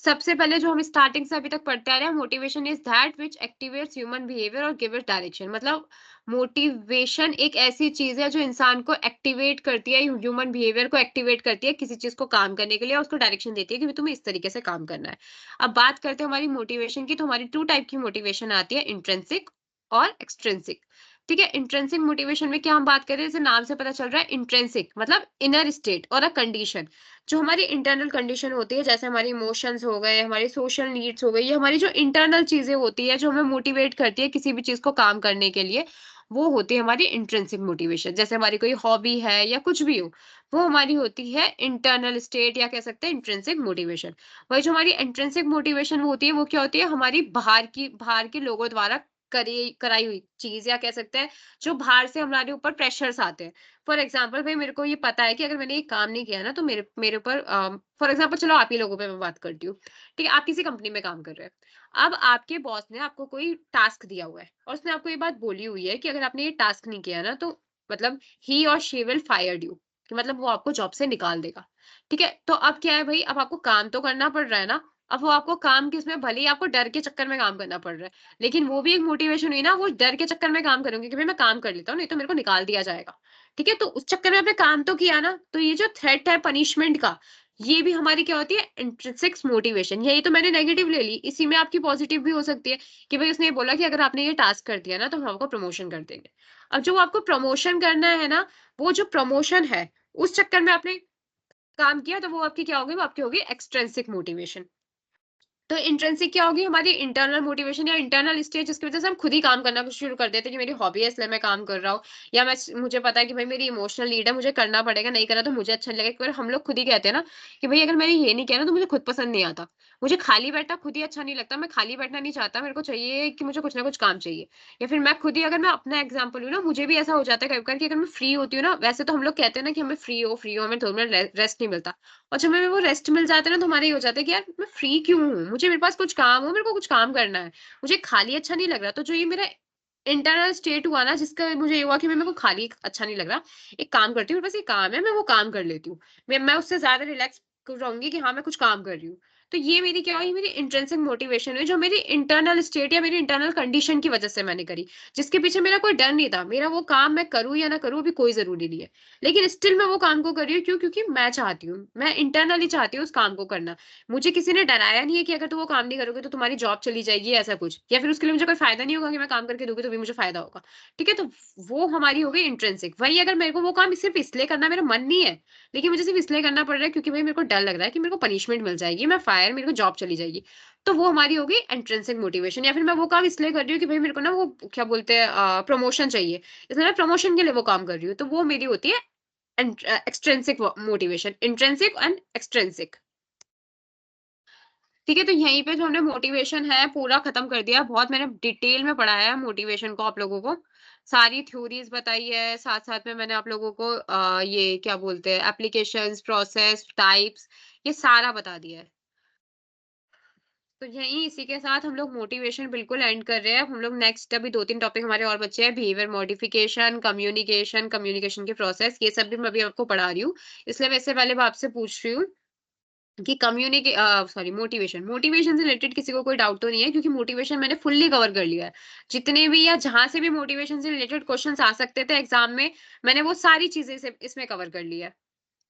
सबसे पहले जो हम स्टार्टिंग से अभी तक पढ़ते आ रहे हैं, motivation is that which activates human behaviour और गिव इट डायरेक्शन। मतलब मोटिवेशन एक ऐसी चीज है जो इंसान को एक्टिवेट करती है, ह्यूमन बिहेवियर को एक्टिवेट करती है किसी चीज को काम करने के लिए और उसको डायरेक्शन देती है कि भी तुम्हें इस तरीके से काम करना है। अब बात करते हैं हमारी मोटिवेशन की, तो हमारी टू टाइप की मोटिवेशन आती है, इंट्रिंसिक और एक्सट्रिंसिक। ठीक है, इंट्रिंसिक मोटिवेशन में क्या हम बात करें, जैसे नाम से पता चल रहा है, इंट्रिंसिक मतलब इनर स्टेट और अ कंडीशन। जो हमारी इंटरनल कंडीशन होती है, जैसे हमारे इमोशंस हो गए, हमारी सोशल नीड्स हो गई, ये हमारी जो इंटरनल चीजें होती है जो हमें मोटिवेट करती है किसी भी चीज को काम करने के लिए, वो होती है हमारी इंट्रिंसिक मोटिवेशन। जैसे हमारी कोई हॉबी है या कुछ भी हो, वो हमारी होती है इंटरनल स्टेट या कह सकते हैं इंट्रिंसिक मोटिवेशन। वही जो हमारी इंट्रिंसिक मोटिवेशन होती है, वो क्या होती है, हमारी बाहर के लोगों द्वारा कराई हुई चीज या कह सकते हैं जो बाहर से हमारे ऊपर प्रेशर्स आते हैं। फॉर एग्जाम्पल भाई मेरे को ये पता है कि अगर मैंने ये काम नहीं किया ना, तो मेरे मेरे ऊपर फॉर एग्जाम्पल चलो आप ही लोगों पे मैं बात करती हूँ। ठीक है, आप किसी कंपनी में काम कर रहे हैं, अब आपके बॉस ने आपको कोई टास्क दिया हुआ है और उसने आपको ये बात बोली हुई है कि अगर आपने ये टास्क नहीं किया ना, तो मतलब ही और शी विल फायर यू, कि मतलब वो आपको जॉब से निकाल देगा। ठीक है, तो अब क्या है भाई, अब आपको काम तो करना पड़ रहा है ना। अब वो आपको काम किसमें, भले ही आपको डर के चक्कर में काम करना पड़ रहा है, लेकिन वो भी एक मोटिवेशन हुई ना, वो डर के चक्कर में काम करूंगी कि भाई मैं काम कर लेता हूँ, नहीं तो मेरे को निकाल दिया जाएगा। ठीक है, तो उस चक्कर में आपने काम तो किया ना, तो ये जो थ्रेट है पनिशमेंट का, ये भी हमारी क्या होती है, इंट्रिंसिक मोटिवेशन। यही तो मैंने नेगेटिव ले ली, इसी में आपकी पॉजिटिव भी हो सकती है कि भाई उसने ये बोला कि अगर आपने ये टास्क कर दिया ना, तो हम आपको प्रमोशन कर देंगे। अब जो आपको प्रमोशन करना है ना, वो जो प्रमोशन है, उस चक्कर में आपने काम किया, तो वो आपकी क्या होगी, वो आपकी होगी एक्सट्रिंसिक मोटिवेशन। तो इंट्रिंसिक क्या होगी, हमारी इंटरनल मोटिवेशन या इंटरनल स्टेज, जिसकी वजह से हम खुद ही काम करना शुरू कर देते हैं कि मेरी हॉबी है इसलिए मैं काम कर रहा हूँ, या मुझे पता है कि भाई मेरी इमोशनल नीड है, मुझे करना पड़ेगा, नहीं करा तो मुझे अच्छा नहीं लगेगा। एक बार हम लोग खुद ही कहते हैं ना कि भाई अगर मैंने ये नहीं किया ना, तो मुझे खुद पसंद नहीं आता, मुझे खाली बैठना खुद ही अच्छा नहीं लगता, मैं खाली बैठना नहीं चाहता, मेरे को चाहिए कि मुझे कुछ ना कुछ काम चाहिए। या फिर मैं खुद ही, अगर मैं अपना एग्जाम्पल हूँ ना, मुझे भी ऐसा हो जाता है कभी कभी कि अगर मैं फ्री होती हूँ ना, वैसे तो हम लोग कहते हैं ना कि हमें फ्री हो, हमें 2 मिनट रेस्ट नहीं मिलता, और जब हमें वो रेस्ट मिल जाता है ना, तो हमारा ये हो जाता है कि यार मैं फ्री क्यों हूँ? मुझे, मेरे पास कुछ काम हो, मेरे को कुछ काम करना है। मुझे खाली अच्छा नहीं लग रहा। तो जो ये मेरा इंटरनल स्टेट हुआ ना, जिसका मुझे ये हुआ कि मेरे को खाली अच्छा नहीं लग रहा। एक काम करती हूँ, मेरे पास ये काम है, मैं वो काम कर लेती हूँ। मैं उससे ज़्यादा रिलैक्स रहूँगी कि हाँ, मैं कुछ काम कर रही हूँ। तो ये मेरी क्या हुई, मेरी इंट्रिंसिक मोटिवेशन है, जो मेरी इंटरनल स्टेट या मेरी इंटरनल कंडीशन की वजह से मैंने करी, जिसके पीछे मेरा कोई डर नहीं था। मेरा वो काम मैं करूँ या ना करूँ अभी कोई ज़रूरी नहीं है। लेकिन स्टिल मैं वो काम को कर रही हूँ, क्यों? क्योंकि मैं चाहती हूँ, मैं इंटरनली चाहती हूँ उस काम को करना। मुझे किसी ने डराया नहीं है कि अगर तुम वो काम नहीं करोगे तो तुम्हारी जॉब चली जाएगी, ऐसा कुछ, या फिर उसके लिए मुझे कोई फ़ायदा नहीं होगा कि मैं काम करके दूँगी तो भी मुझे फ़ायदा होगा। ठीक है? तो वो हमारी हो गई इंट्रिंसिक। वही अगर मेरे को वो काम सिर्फ़ इसलिए करना मेरा मन नहीं है, लेकिन मुझे सिर्फ़ इसलिए करना पड़ रहा है क्योंकि भई मेरे को डर लग रहा है कि मेरे को पनिशमेंट मिल जाएगी, मैं फायर मेरे को जॉब चली जाएगी। तो वो हमारी हो गई इंट्रिंसिक मोटिवेशन, या फिर मैं वो काम इसलिए कर रही हूँ कि भई मेरे को ना वो क्या बोलते हैं प्रमोशन चाहिए। इसलिए मैं प्रमोशन के लिए वो काम कर रही हूँ। तो वो मेरी होती है extrinsic motivation, intrinsic and extrinsic. ठीक है, तो यहीं पे जो हमने मोटिवेशन है पूरा खत्म कर दिया। बहुत मैंने डिटेल में पढ़ाया है मोटिवेशन को आप लोगों को। सारी थ्योरीज़ बताई है, साथ-साथ में मैंने आप लोगों को ये क्या बोलते हैं एप्लीकेशंस, प्रोसेस, टाइप्स, ये सारा बता दिया है। तो यहीं इसी के साथ हम लोग मोटिवेशन बिल्कुल एंड कर रहे हैं। अब हम लोग नेक्स्ट अभी 2-3 टॉपिक हमारे और बचे हैं, बिहेवियर मॉडिफिकेशन, कम्युनिकेशन, कम्युनिकेशन के प्रोसेस, ये सब भी मैं अभी आपको पढ़ा रही हूँ। इसलिए मैं इससे पहले मैं आपसे पूछ रही हूँ कि मोटिवेशन मोटिवेशन से रिलेटेड किसी को कोई डाउट तो नहीं है, क्योंकि मोटिवेशन मैंने फुल्ली कवर कर लिया है। जितने भी या जहां से भी मोटिवेशन से रिलेटेड क्वेश्चंस आ सकते थे एग्जाम में, मैंने वो सारी चीजें से इसमें कवर कर लिया है।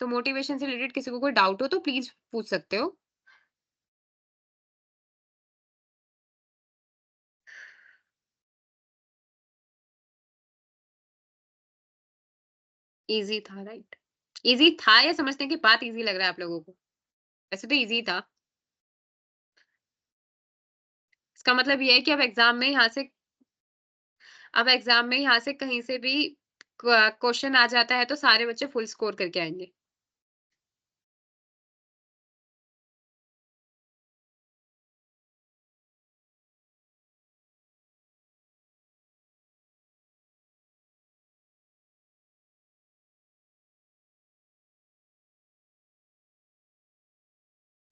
तो मोटिवेशन से रिलेटेड किसी को कोई डाउट हो तो प्लीज पूछ सकते हो। इजी था, राइट? इजी था या समझने के बाद इजी लग रहा है आप लोगों को? वैसे तो इजी था। इसका मतलब ये है कि अब एग्जाम में यहाँ से कहीं से भी क्वेश्चन आ जाता है तो सारे बच्चे फुल स्कोर करके आएंगे।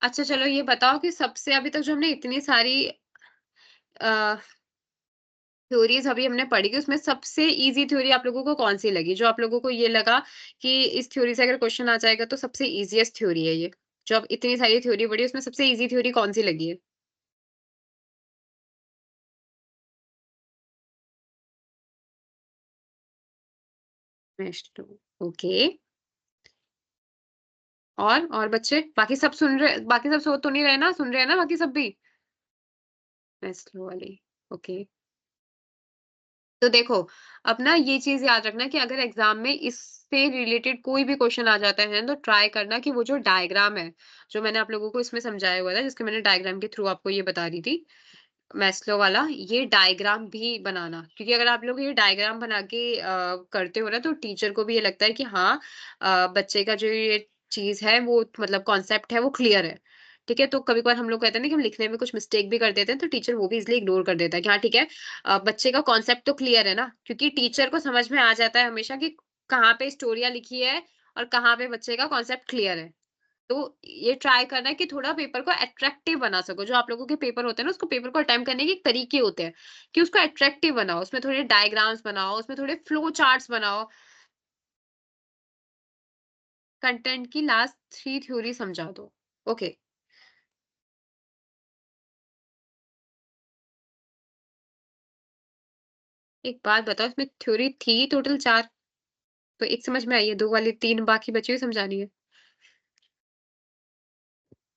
अच्छा चलो ये बताओ कि सबसे अभी तक जो हमने इतनी सारी थ्योरीज अभी हमने पढ़ी थी, उसमें सबसे इजी थ्योरी आप लोगों को कौन सी लगी, जो आप लोगों को ये लगा कि इस थ्योरी से अगर क्वेश्चन आ जाएगा तो सबसे इजीएस्ट थ्योरी है ये? जो अब इतनी सारी थ्योरी पढ़ी उसमें सबसे इजी थ्योरी कौन सी लगी है? मेस्लो। ओके। और बच्चे बाकी सब सुन रहे, बाकी सब सो तो नहीं रहे ना, सुन रहे हैं ना बाकी सब भी? मेस्लो वाली। ओके। तो देखो, अब ना ये चीज़ याद रखना कि अगर एग्ज़ाम में इससे रिलेटेड कोई भी क्वेश्चन आ जाता है, तो ट्राई करना कि वो जो डायग्राम है, जो मैंने आप लोगों को इसमें समझाया हुआ था, जिसके मैंने डायग्राम के थ्रू आपको ये बता रही थी, मैस्लो वाला, ये डायग्राम भी बनाना। क्योंकि अगर आप लोग ये डायग्राम बना के करते हो ना, तो टीचर को भी ये लगता है कि हाँ, बच्चे का जो ये चीज़ है, वो मतलब कॉन्सेप्ट है, वो क्लियर है। ठीक है? तो कभी-कभार हम लोग कहते हैं ना कि हम लिखने में कुछ मिस्टेक भी कर देते हैं, तो टीचर वो भी इज़िली इग्नोर कर देता है कि हाँ, ठीक है, बच्चे का कॉन्सेप्ट तो क्लियर है ना। क्योंकि टीचर को समझ में आ जाता है हमेशा कि कहाँ पे स्टोरियाँ लिखी है और कहाँ पे बच्चे का कॉन्सेप्ट क्लियर है। तो ये ट्राई करना है कि थोड़ा पेपर को अट्रैक्टिव बना सको। जो आप लोगों के पेपर होते हैं ना, उसको पेपर को अटेम्प्ट करने के एक तरीके होते हैं कि उसको अट्रैक्टिव बनाओ, उसमें थोड़े डायग्राम्स बनाओ, उसमें थोड़े फ्लो चार्ट्स बनाओ, कंटेंट की लास्ट 3 थ्योरी समझा दो। ओके, एक बात बताओ, इसमें थ्योरी थी टोटल 4, तो 1 समझ में आई है, 2 वाली 3 बाकी बची हुई समझानी है।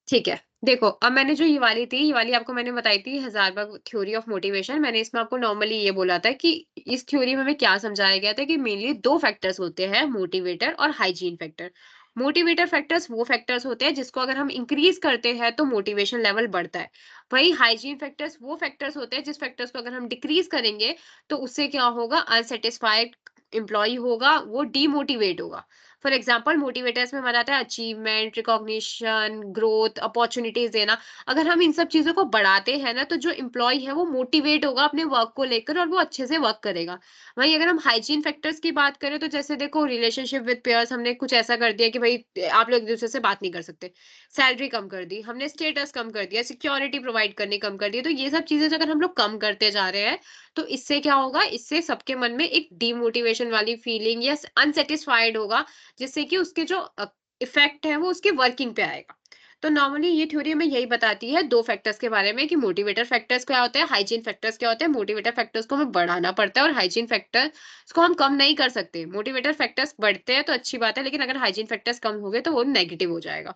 ठीक है। देखो, अब मैंने जो ये वाली थी, ये वाली आपको मैंने बताई थी हज़ारबाग थ्योरी ऑफ मोटिवेशन। मैंने इसमें आपको नॉर्मली ये बोला था कि इस थ्योरी में हमें क्या समझाया गया था कि मेनली 2 फैक्टर्स होते हैं, मोटिवेटर और हाइजीन फैक्टर। मोटिवेटर फैक्टर्स वो फैक्टर्स होते हैं जिसको अगर हम इंक्रीज़ करते हैं तो मोटिवेशन लेवल बढ़ता है। वहीं हाइजीन फैक्टर्स वो फैक्टर्स होते हैं जिस फैक्टर्स को अगर हम डिक्रीज़ करेंगे तो उससे क्या होगा, अनसैटिस्फाइड एम्प्लॉयी होगा, वो डीमोटिवेट होगा। फॉर एग्जाम्पल मोटिवेटर्स में हमारा आता है अचीवमेंट, रिकॉग्निशन, ग्रोथ, अपॉर्चुनिटीज देना। अगर हम इन सब चीजों को बढ़ाते हैं ना, तो जो एम्प्लॉय है वो मोटिवेट होगा अपने वर्क को लेकर और वो अच्छे से वर्क करेगा। वहीं अगर हम हाइजीन फैक्टर्स की बात करें तो जैसे देखो, रिलेशनशिप विद पेयर्स हमने कुछ ऐसा कर दिया कि भाई आप लोग एक दूसरे से बात नहीं कर सकते, सैलरी कम कर दी हमने, स्टेटस कम कर दिया, सिक्योरिटी प्रोवाइड करनी कम कर दी। तो ये सब चीजें अगर हम लोग कम करते जा रहे हैं तो इससे क्या होगा, इससे सबके मन में एक डीमोटिवेशन वाली फीलिंग या अनसेटिस्फाइड होगा, जिससे कि उसके जो इफेक्ट है वो उसके वर्किंग पे आएगा। तो नॉर्मली ये थ्योरी हमें यही बताती है 2 फैक्टर्स के बारे में कि मोटिवेटर फैक्टर्स क्या होते हैं, हाइजीन फैक्टर्स क्या होते हैं। मोटिवेटर फैक्टर्स को हमें बढ़ाना पड़ता है और हाइजीन फैक्टर्स को हम कम नहीं कर सकते। मोटिवेटर फैक्टर्स बढ़ते हैं तो अच्छी बात है, लेकिन अगर हाइजीन फैक्टर्स कम हो गए तो वो नेगेटिव हो जाएगा।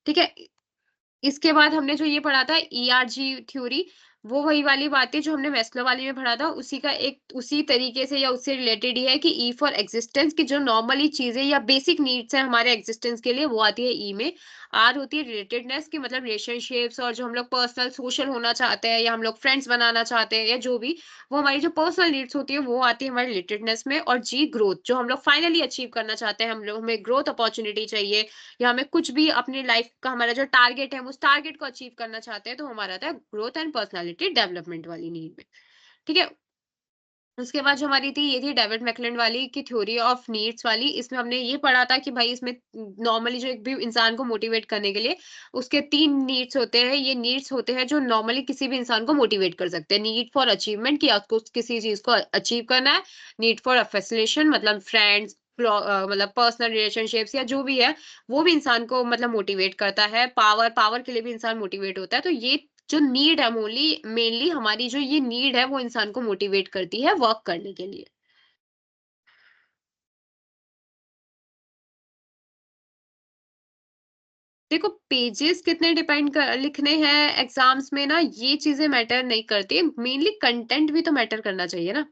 ठीक है? इसके बाद हमने जो ये पढ़ा था ईआरजी थ्योरी, वो वही वाली बात है जो हमने मैस्लो वाली में पढ़ा था, उसी का एक उसी तरीके से या उससे रिलेटेड ही है कि ई फॉर एक्जिस्टेंस की जो नॉर्मली चीजें या बेसिक नीड्स है हमारे एक्जिस्टेंस के लिए वो आती है ई में। आर होती है रिलेटेडनेस की, मतलब रिलेशनशिप्स और जो हम लोग पर्सनल सोशल होना चाहते हैं या हम लोग फ्रेंड्स बनाना चाहते हैं या जो भी, वो हमारी जो पर्सनल नीड्स होती है वो आती है हमारे रिलेटेडनेस में। और जी ग्रोथ, जो हम लोग फाइनली अचीव करना चाहते हैं, हम लोग हमें ग्रोथ अपॉर्चुनिटी चाहिए या हमें कुछ भी अपनी लाइफ का हमारा जो टारगेट है हम उस टारगेट को अचीव करना चाहते हैं, तो हमारा आता है ग्रोथ एंड पर्सनालिटी डेवलपमेंट वाली नीड में। ठीक है? उसके बाद जो हमारी थी ये थी डेविड मैकक्लेंड वाली की थ्योरी ऑफ नीड्स वाली। इसमें हमने ये पढ़ा था कि भाई इसमें नॉर्मली जो एक भी इंसान को मोटिवेट करने के लिए उसके 3 नीड्स होते हैं। ये नीड्स होते हैं जो नॉर्मली किसी भी इंसान को मोटिवेट कर सकते हैं। नीड फॉर अचीवमेंट, कि आपको किसी चीज को अचीव करना है। नीड फॉर फैसिलिटेशन, मतलब फ्रेंड्स, मतलब पर्सनल रिलेशनशिप्स या जो भी है, वो भी इंसान को मतलब मोटिवेट करता है। पावर, पावर के लिए भी इंसान मोटिवेट होता है। तो ये जो नीड है मोनली मेनली हमारी जो ये नीड है वो इंसान को मोटिवेट करती है वर्क करने के लिए। देखो पेजेस कितने डिपेंड कर लिखने हैं एग्जाम्स में ना, ये चीजें मैटर नहीं करती। मेनली कंटेंट भी तो मैटर करना चाहिए ना,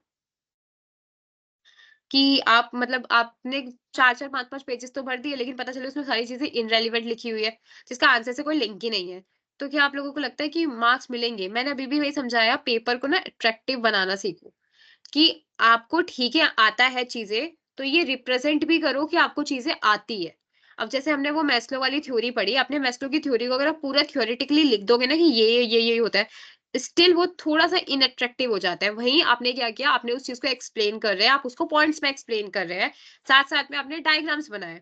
कि आप मतलब आपने 4-4 5-5 पेजेस तो भर दिए लेकिन पता चले उसमें सारी चीजें इनरेलेवेंट लिखी हुई है, जिसका आंसर से कोई लिंक ही नहीं है। तो क्या आप लोगों को लगता है कि मार्क्स मिलेंगे? मैंने अभी भी वही समझाया, पेपर को ना अट्रैक्टिव बनाना सीखो। कि आपको ठीक है आता है चीज़ें, तो ये रिप्रेज़ेंट भी करो कि आपको चीज़ें आती है। अब जैसे हमने वो मैस्लो वाली थ्योरी पढ़ी, आपने मैस्लो की थ्योरी को अगर आप पूरा थ्योरेटिकली लिख दोगे ना कि ये होता है, स्टिल वो थोड़ा-सा इनअट्रैक्टिव हो जाता है। वहीं आपने क्या किया, आपने उस चीज़ को एक्सप्लेन कर रहे हैं, आप उसको पॉइंट्स में एक्सप्लेन कर रहे हैं, साथ-साथ में आपने डायग्राम्स बनाए।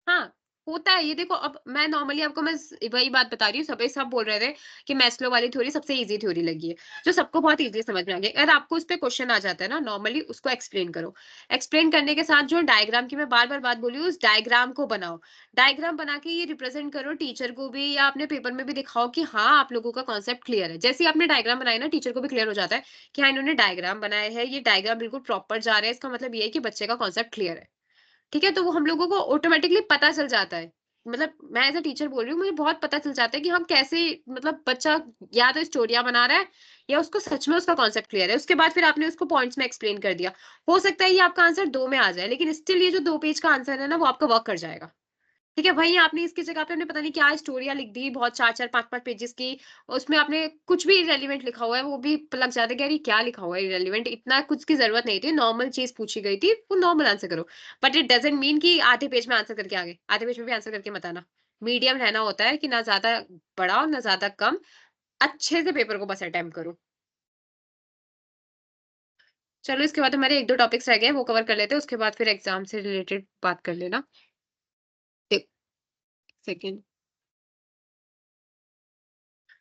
हाँ, होता है। ये देखो अब मैं नॉर्मली आपको मैं वही बात बता रही हूँ, सभी सब बोल रहे थे कि मैस्लो वाली थ्योरी सबसे ईज़ी थ्योरी लगी है, जो सबको बहुत ईज़ी समझ में आ गई। अगर आपको उस पे क्वेश्चन आ जाता है ना, नॉर्मली उसको एक्सप्लेन करो। एक्सप्लेन करने के साथ जो डायग्राम की मैं बार-बार बात बोली हूँ, उस डायग्राम को बनाओ। डायग्राम बना के ये रिप्रेज़ेंट करो टीचर को भी या अपने पेपर में भी दिखाओ कि हाँ, आप लोगों का कॉन्सेप्ट क्लियर है। जैसे ही आपने डायग्राम बनाया ना, टीचर को भी क्लियर हो जाता है कि हाँ, इन्होंने डायग्राम बनाया है, ये डायग्राम बिल्कुल प्रॉपर जा रहा है, इसका मतलब ये है कि बच्चे का कॉन्सेप्ट क्लियर है। ठीक है? तो वो हम लोगों को ऑटोमैटिकली पता चल जाता है। मतलब मैं एज़ अ टीचर बोल रही हूँ, मुझे बहुत पता चल जाता है कि हम कैसे, मतलब बच्चा या तो स्टोरियाँ बना रहा है या उसको सच में उसका कॉन्सेप्ट क्लियर है। उसके बाद फिर आपने उसको पॉइंट्स में एक्सप्लेन कर दिया। हो सकता है ये आपका आंसर 2 में आ जाए, लेकिन स्टिल ये जो 2 पेज का आंसर है ना, वो आपका वर्क कर जाएगा। ठीक है, वहीं आपने इसकी जगह पे आपने पता नहीं क्या स्टोरियाँ लिख दी, बहुत 4-4 5-5 पेजेज़ की। उसमें आपने कुछ भी इर्रेलेवेंट लिखा हुआ है, वो भी लग जाता है कि यार ये क्या लिखा हुआ है इर्रेलेवेंट, इतना कुछ की ज़रूरत नहीं थी, नॉर्मल चीज़ पूछी गई थी, वो नॉर्मल आंसर करो। बट इट डज़न्ट मीन कि आधे पेज में आंसर करके आ गए, आधे पेज में भी आंसर करके मत आना। मीडियम रहना होता है कि ना ज़्यादा बड़ा और ना ज़्यादा कम, अच्छे से पेपर को बस अटेम्प्ट करो। चलो इसके बाद हमारे 1-2 टॉपिक्स रह गए हैं, वो कवर कर लेते हैं, उसके बाद फिर एग्ज़ाम से रिलेटेड बात कर लेना। एक सेकंड।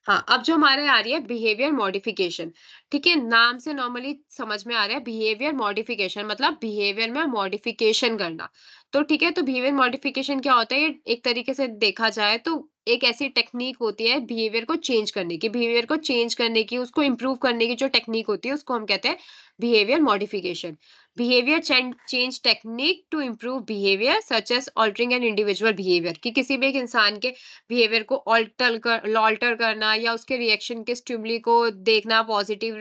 हाँ, अब जो हमारे आ रही है बिहेवियर मॉडिफिकेशन, ठीक है? नाम से नॉर्मली समझ में आ रहा है बिहेवियर मॉडिफिकेशन, मतलब बिहेवियर में मॉडिफिकेशन करना। तो ठीक है, तो बिहेवियर मॉडिफिकेशन क्या होता है? ये एक तरीके से देखा जाए तो एक ऐसी टेक्नीक होती है बिहेवियर को चेंज करने की। बिहेवियर को चेंज करने की, उसको इम्प्रूव करने की जो टेक्नीक होती है, उसको हम कहते हैं behaviour modification. Behaviour change technique to improve behaviour such as altering an individual behaviour, कि किसी भी एक इंसान के बिहेवियर को ऑल्टर करना या उसके रिएक्शन के स्टिमुली को देखना पॉजिटिव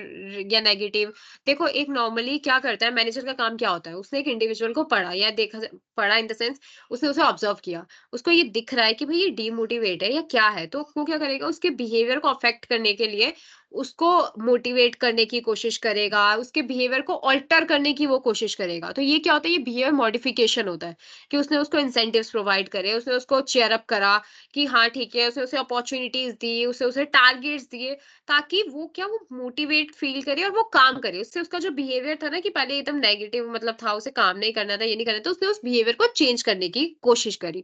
या नेगेटिव। देखो एक नॉर्मली क्या करता है मैनेजर का काम क्या होता है, उसने एक इंडिविजुअल को पढ़ा या पढ़ा इन द सेंस उसने उसे ऑब्जर्व किया, उसको ये दिख रहा है कि भाई ये डीमोटिवेट है या क्या है, तो वो क्या करेगा उसके बिहेवियर को अफेक्ट करने के लिए उसको मोटिवेट करने की कोशिश करेगा, उसके बिहेवियर को ऑल्टर करने की वो कोशिश करेगा। तो ये क्या होता है, ये बिहेवियर मॉडिफिकेशन होता है कि उसने उसको इंसेंटिव्स प्रोवाइड करे, उसने उसको चीयर अप करा कि हाँ ठीक है, उसने उसे अपॉर्च्युनिटीज़ दी, उसे उसे टारगेट्स दिए, ताकि वो क्या वो मोटिवेट फ़ील करे और वो काम करे। उससे उसका जो बिहेवियर था ना कि पहले एकदम नेगेटिव मतलब था, उसे काम नहीं करना था, ये नहीं करना था, उसने उस बिहेवियर को चेंज करने की कोशिश करी।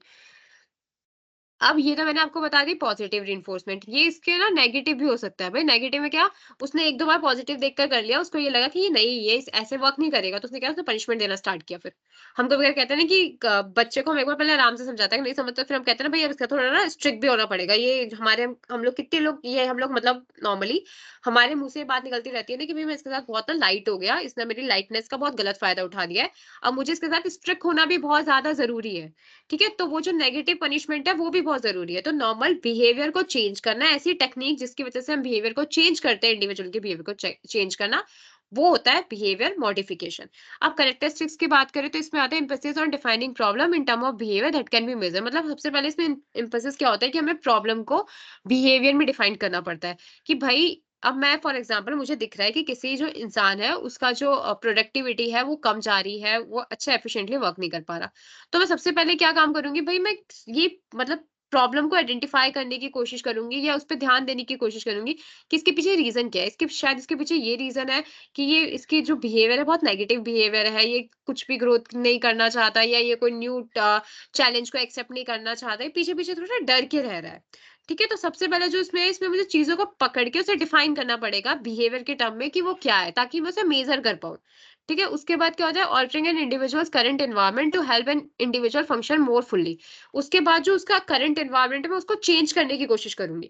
अब ये तो मैंने आपको बता दी पॉजिटिव रिइंफोर्समेंट। ये इसके ना नेगेटिव भी हो सकता है। भाई नेगेटिव में क्या, उसने 1-2 बार पॉजिटिव देखकर कर लिया, उसको ये लगा कि ये नहीं, ये ऐसे वर्क नहीं करेगा, तो उसने क्या, उसने पनिशमेंट देना स्टार्ट किया फिर। हम कभी-कभार कहते हैं ना कि बच्चे को हम एक बार पहले आराम से समझाते हैं, नहीं समझता फिर हम कहते हैं ना, भई अब इसका थोड़ा ना स्ट्रिक्ट भी होना पड़ेगा। ये हमारे हम लोग कितने लोग, ये हम लोग मतलब नॉर्मली हमारे मुँह से ये बात निकलती रहती है ना कि भई मैं इसके साथ बहुत ना लाइट हो गया, इसने मेरी लाइटनेस का बहुत गलत फ़ायदा उठा लिया है। अब मुझे इसके साथ स्ट्रिक्ट होना भी बहुत ज़्यादा ज़रूरी है। ठीक है? तो वो जो नेगेटिव पनिशमेंट है वो भी बहुत ज़रूरी है। तो नॉर्मल बिहेवियर को चेंज करना, ऐसी टेक्नीक जिसकी वज़ह से हम बिहेवियर को चेंज करते हैं, इंडिविजुअल के बिहेवियर को चेंज करना, वो होता है बिहेवियर मॉडिफिकेशन। अब कैरेक्टरिस्टिक्स की बात करें तो इसमें आता है emphasis on defining problem in term of behaviour that can be measure. मतलब सबसे पहले इसमें एम्फसिस क्या होता है कि हमें प्रॉब्लम को बिहेवियर में डिफाइन करना पड़ता है कि भाई, अब मैं फॉर एग्जांपल मुझे दिख रहा है कि किसी जो इंसान है उसका जो प्रोडक्टिविटी है वो कम जा रही है, वो अच्छा एफिशिएंटली वर्क नहीं कर पा रहा। तो मैं सबसे पहले क्या काम करूँगी, भई मैं ये मतलब प्रॉब्लम को आइडेंटिफ़ाई करने की कोशिश करूँगी या उस पे ध्यान देने की कोशिश करूँगी कि इसके पीछे रीज़न क्या है? इसके शायद इसके पीछे ये रीज़न है कि ये इसकी जो बिहेवियर है बहुत नेगेटिव बिहेवियर है, ये कुछ भी ग्रोथ नहीं करना चाहता या ये कोई न्यू चैलेंज को एक्सेप्ट नहीं करना चाहता, ये पीछे-पीछे थोड़ा डर के रह रहा है। ठीक है? तो सबसे पहले जो इसमें है, इसमें मुझे चीज़ों को पकड़ के उसे डिफ़ाइन करना पड़ेगा बिहेवियर के टर्म में कि वो क्या है, ताकि मैं उसे मेज़र कर पाऊँ। ठीक है? उसके बाद क्या होता है, altering an individual's current environment to help an individual function more fully. उसके बाद जो उसका करंट एनवायरनमेंट है मैं उसको चेंज करने की कोशिश करूँगी।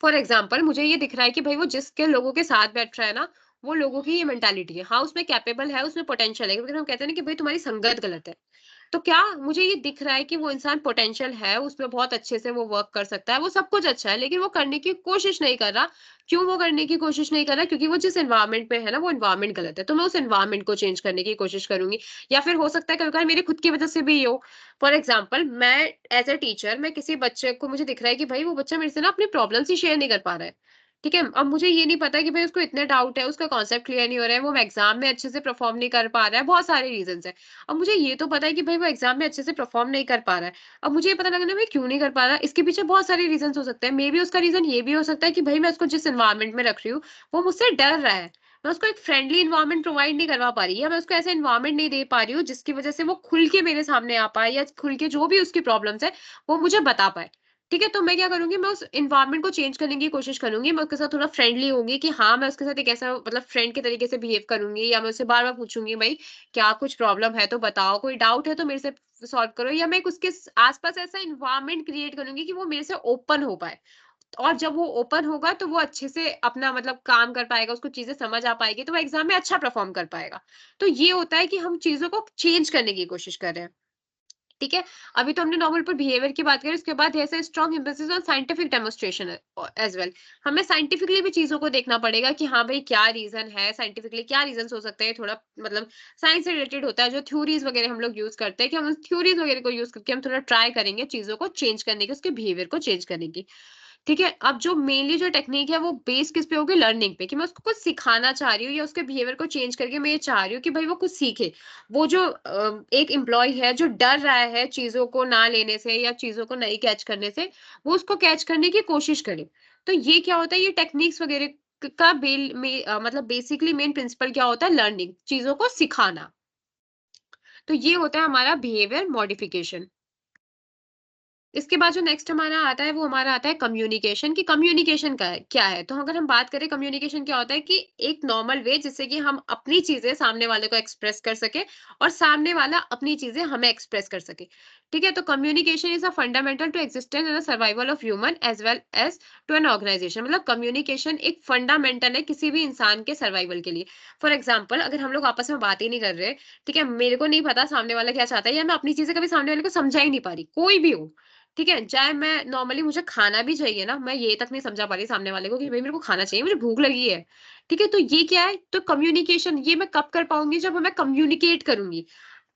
फॉर एग्जाम्पल मुझे ये दिख रहा है कि भाई वो जिसके लोगों के साथ बैठ रहा है ना, वो लोगों की ये मेंटालिटी है। हाँ, उसमें कैपेबल है, उसमें पोटेंशियल है, क्योंकि हम कहते हैं ना कि भाई तुम्हारी संगत गलत है। तो क्या मुझे ये दिख रहा है कि वो इंसान पोटेंशियल है, उसमें बहुत अच्छे से वो वर्क कर सकता है, वो सब कुछ अच्छा है, लेकिन वो करने की कोशिश नहीं कर रहा। क्यों वो करने की कोशिश नहीं कर रहा? क्योंकि वो जिस एनवायरनमेंट में है ना, वो एनवायरनमेंट गलत है। तो मैं उस एनवायरनमेंट को चेंज करने की कोशिश करूँगी। या फिर हो सकता है कभी-कभार मेरी खुद की वजह से भी ये हो। फॉर एग्जाम्पल मैं एज़ अ टीचर, मैं किसी बच्चे को, मुझे दिख रहा है कि भाई वो बच्चा मेरे से ना अपनी प्रॉब्लम्स ही शेयर नहीं कर पा रहा है। ठीक है? अब मुझे ये नहीं पता कि भाई उसको इतने डाउट है, उसका कॉन्सेप्ट क्लियर नहीं हो रहा है, वो एग्ज़ाम में अच्छे से परफॉर्म नहीं कर पा रहा है, बहुत सारे रीज़न्स हैं। अब मुझे ये तो पता है कि भाई वो एग्ज़ाम में अच्छे से परफ़ॉर्म नहीं कर पा रहा है। अब मुझे ये पता लगना है भाई क्यों नहीं कर पा रहा है, इसके पीछे बहुत सारे रीज़न्स हो सकते हैं। मेबी उसका रीज़न ये भी हो सकता है कि भाई मैं उसको जिस एनवायरनमेंट में रख रही हूँ, वो मुझसे डर रहा है। मैं उसको एक फ्रेंडली एनवायरनमेंट प्रोवाइड नहीं करवा पा रही, या मैं उसको ऐसा एनवायरनमेंट नहीं दे पा रही हूँ जिसकी वज़ह से वो खुल के मेरे सामने आ पाए, या खुल के जो भी उसकी प्रॉब्लम्स हैं, वो मुझे बता पाए। ठीक है? तो मैं क्या करूँगी, मैं उस एनवायरनमेंट को चेंज करने की कोशिश करूँगी। मैं उसके साथ थोड़ा फ्रेंडली होंगी कि हाँ, मैं उसके साथ एक ऐसा मतलब फ्रेंड के तरीके से बिहेव करूँगी, या मैं उससे बार-बार पूछूँगी, भई क्या कुछ प्रॉब्लम है तो बताओ, कोई डाउट है तो मेरे से सॉल्व करो, या मैं एक उसके आसपास ऐसा एनवायरनमेंट क्रिएट करूंगी कि वो मेरे से ओपन हो पाए। और जब वो ओपन होगा तो वो अच्छे से अपना मतलब काम कर पाएगा, उसको चीजें समझ आ पाएगी, तो वो एग्जाम में अच्छा परफॉर्म कर पाएगा। तो ये होता है कि हम चीजों को चेंज करने की कोशिश कर रहे हैं। ठीक है? अभी तो हमने नॉर्मल पर बिहेवियर की बात करी, उसके बाद ऐसे strong emphasis on scientific demonstration as well. हमें साइंटिफिकली भी चीज़ों को देखना पड़ेगा कि हाँ, भई क्या रीज़न है, साइंटिफिकली क्या रीज़न्स हो सकते हैं, थोड़ा मतलब साइंस से रिलेटेड होता है, जो थ्योरीज़ वगैरह हम लोग यूज़ करते हैं, कि हम उस थ्योरीज़ वगैरह को यूज़ करके हम थोड़ा ट्राई करेंगे चीज़ों को चेंज करने की, उसके बिहेवियर को चेंज करने की। ठीक है? अब जो मेनली जो टेक्नीक है वो बेस किस पे होगी? लर्निंग पे, कि मैं उसको कुछ सिखाना चाह रही हूँ या उसके बिहेवियर को चेंज करके मैं ये चाह रही हूँ कि भाई वो कुछ सीखे। वो जो एक एम्प्लॉयी है जो डर रहा है चीज़ों को ना लेने से या चीज़ों को नहीं कैच करने से, वो उसको कैच करने की कोशिश करे। तो ये क्या होता है, ये टेक्निक्स वगैरह का मतलब बेसिकली मेन प्रिंसिपल क्या होता है? लर्निंग, चीज़ों को सिखाना। तो ये होता है हमारा बिहेवियर मॉडिफिकेशन। इसके बाद जो नेक्स्ट हमारा आता है वो हमारा आता है कम्युनिकेशन, कि कम्युनिकेशन का है क्या है। तो अगर हम बात करें कम्युनिकेशन क्या होता है, कि एक नॉर्मल वे जिससे कि हम अपनी चीजें सामने वाले को एक्सप्रेस कर सके और सामने वाला अपनी चीजें हमें एक्सप्रेस कर सके। ठीक है? तो communication is a fundamental to existence and survival of human as well as to an organisation. मतलब कम्युनिकेशन एक फंडामेंटल है किसी भी इंसान के सर्वाइवल के लिए। फॉर एग्जाम्पल अगर हम लोग आपस में बात ही नहीं कर रहे, ठीक है, मेरे को नहीं पता सामने वाला क्या चाहता है, या मैं अपनी चीजें कभी सामने वाले को समझा ही नहीं पा रही, कोई भी हो, ठीक है? चाहे मैं नॉर्मली मुझे खाना भी चाहिए ना, मैं ये तक नहीं समझा पा रही सामने वाले को कि भई मेरे को खाना चाहिए, मुझे भूख लगी है। ठीक है? तो ये क्या है? तो कम्युनिकेशन ये मैं कब कर पाऊँगी? जब मैं कम्युनिकेट करूँगी।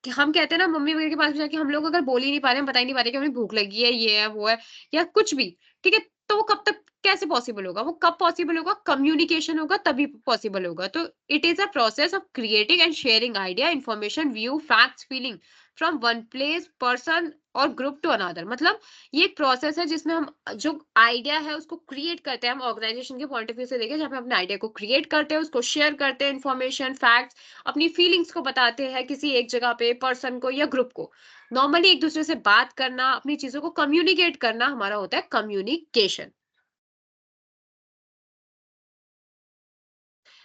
कि हम कहते हैं ना मम्मी वगैरह के पास भी जाके हम लोग अगर बोल ही नहीं पा रहे हैं, बता ही नहीं पा रहे कि हमें भूख लगी है, ये है, वो है या कुछ भी, ठीक है? तो वो कब तक कैसे पॉसिबल होगा? वो कब पॉसिबल होगा? कम्युनिकेशन होगा तभी पॉसिबल होगा। तो it is a process of creating and sharing idea, information, view, facts, feeling from one place, person और ग्रुप टू अनदर। मतलब ये एक प्रोसेस है जिसमें हम जो आइडिया है उसको क्रिएट करते हैं। हम ऑर्गेनाइजेशन के पॉइंट ऑफ व्यू से देखें, जहाँ पे अपने आइडिया को क्रिएट करते हैं, उसको शेयर करते हैं, इन्फॉर्मेशन, फैक्ट्स, अपनी फीलिंग्स को बताते हैं किसी एक जगह पे पर्सन को या ग्रुप को। नॉर्मली एक दूसरे से बात करना, अपनी चीजों को कम्युनिकेट करना हमारा होता है कम्युनिकेशन।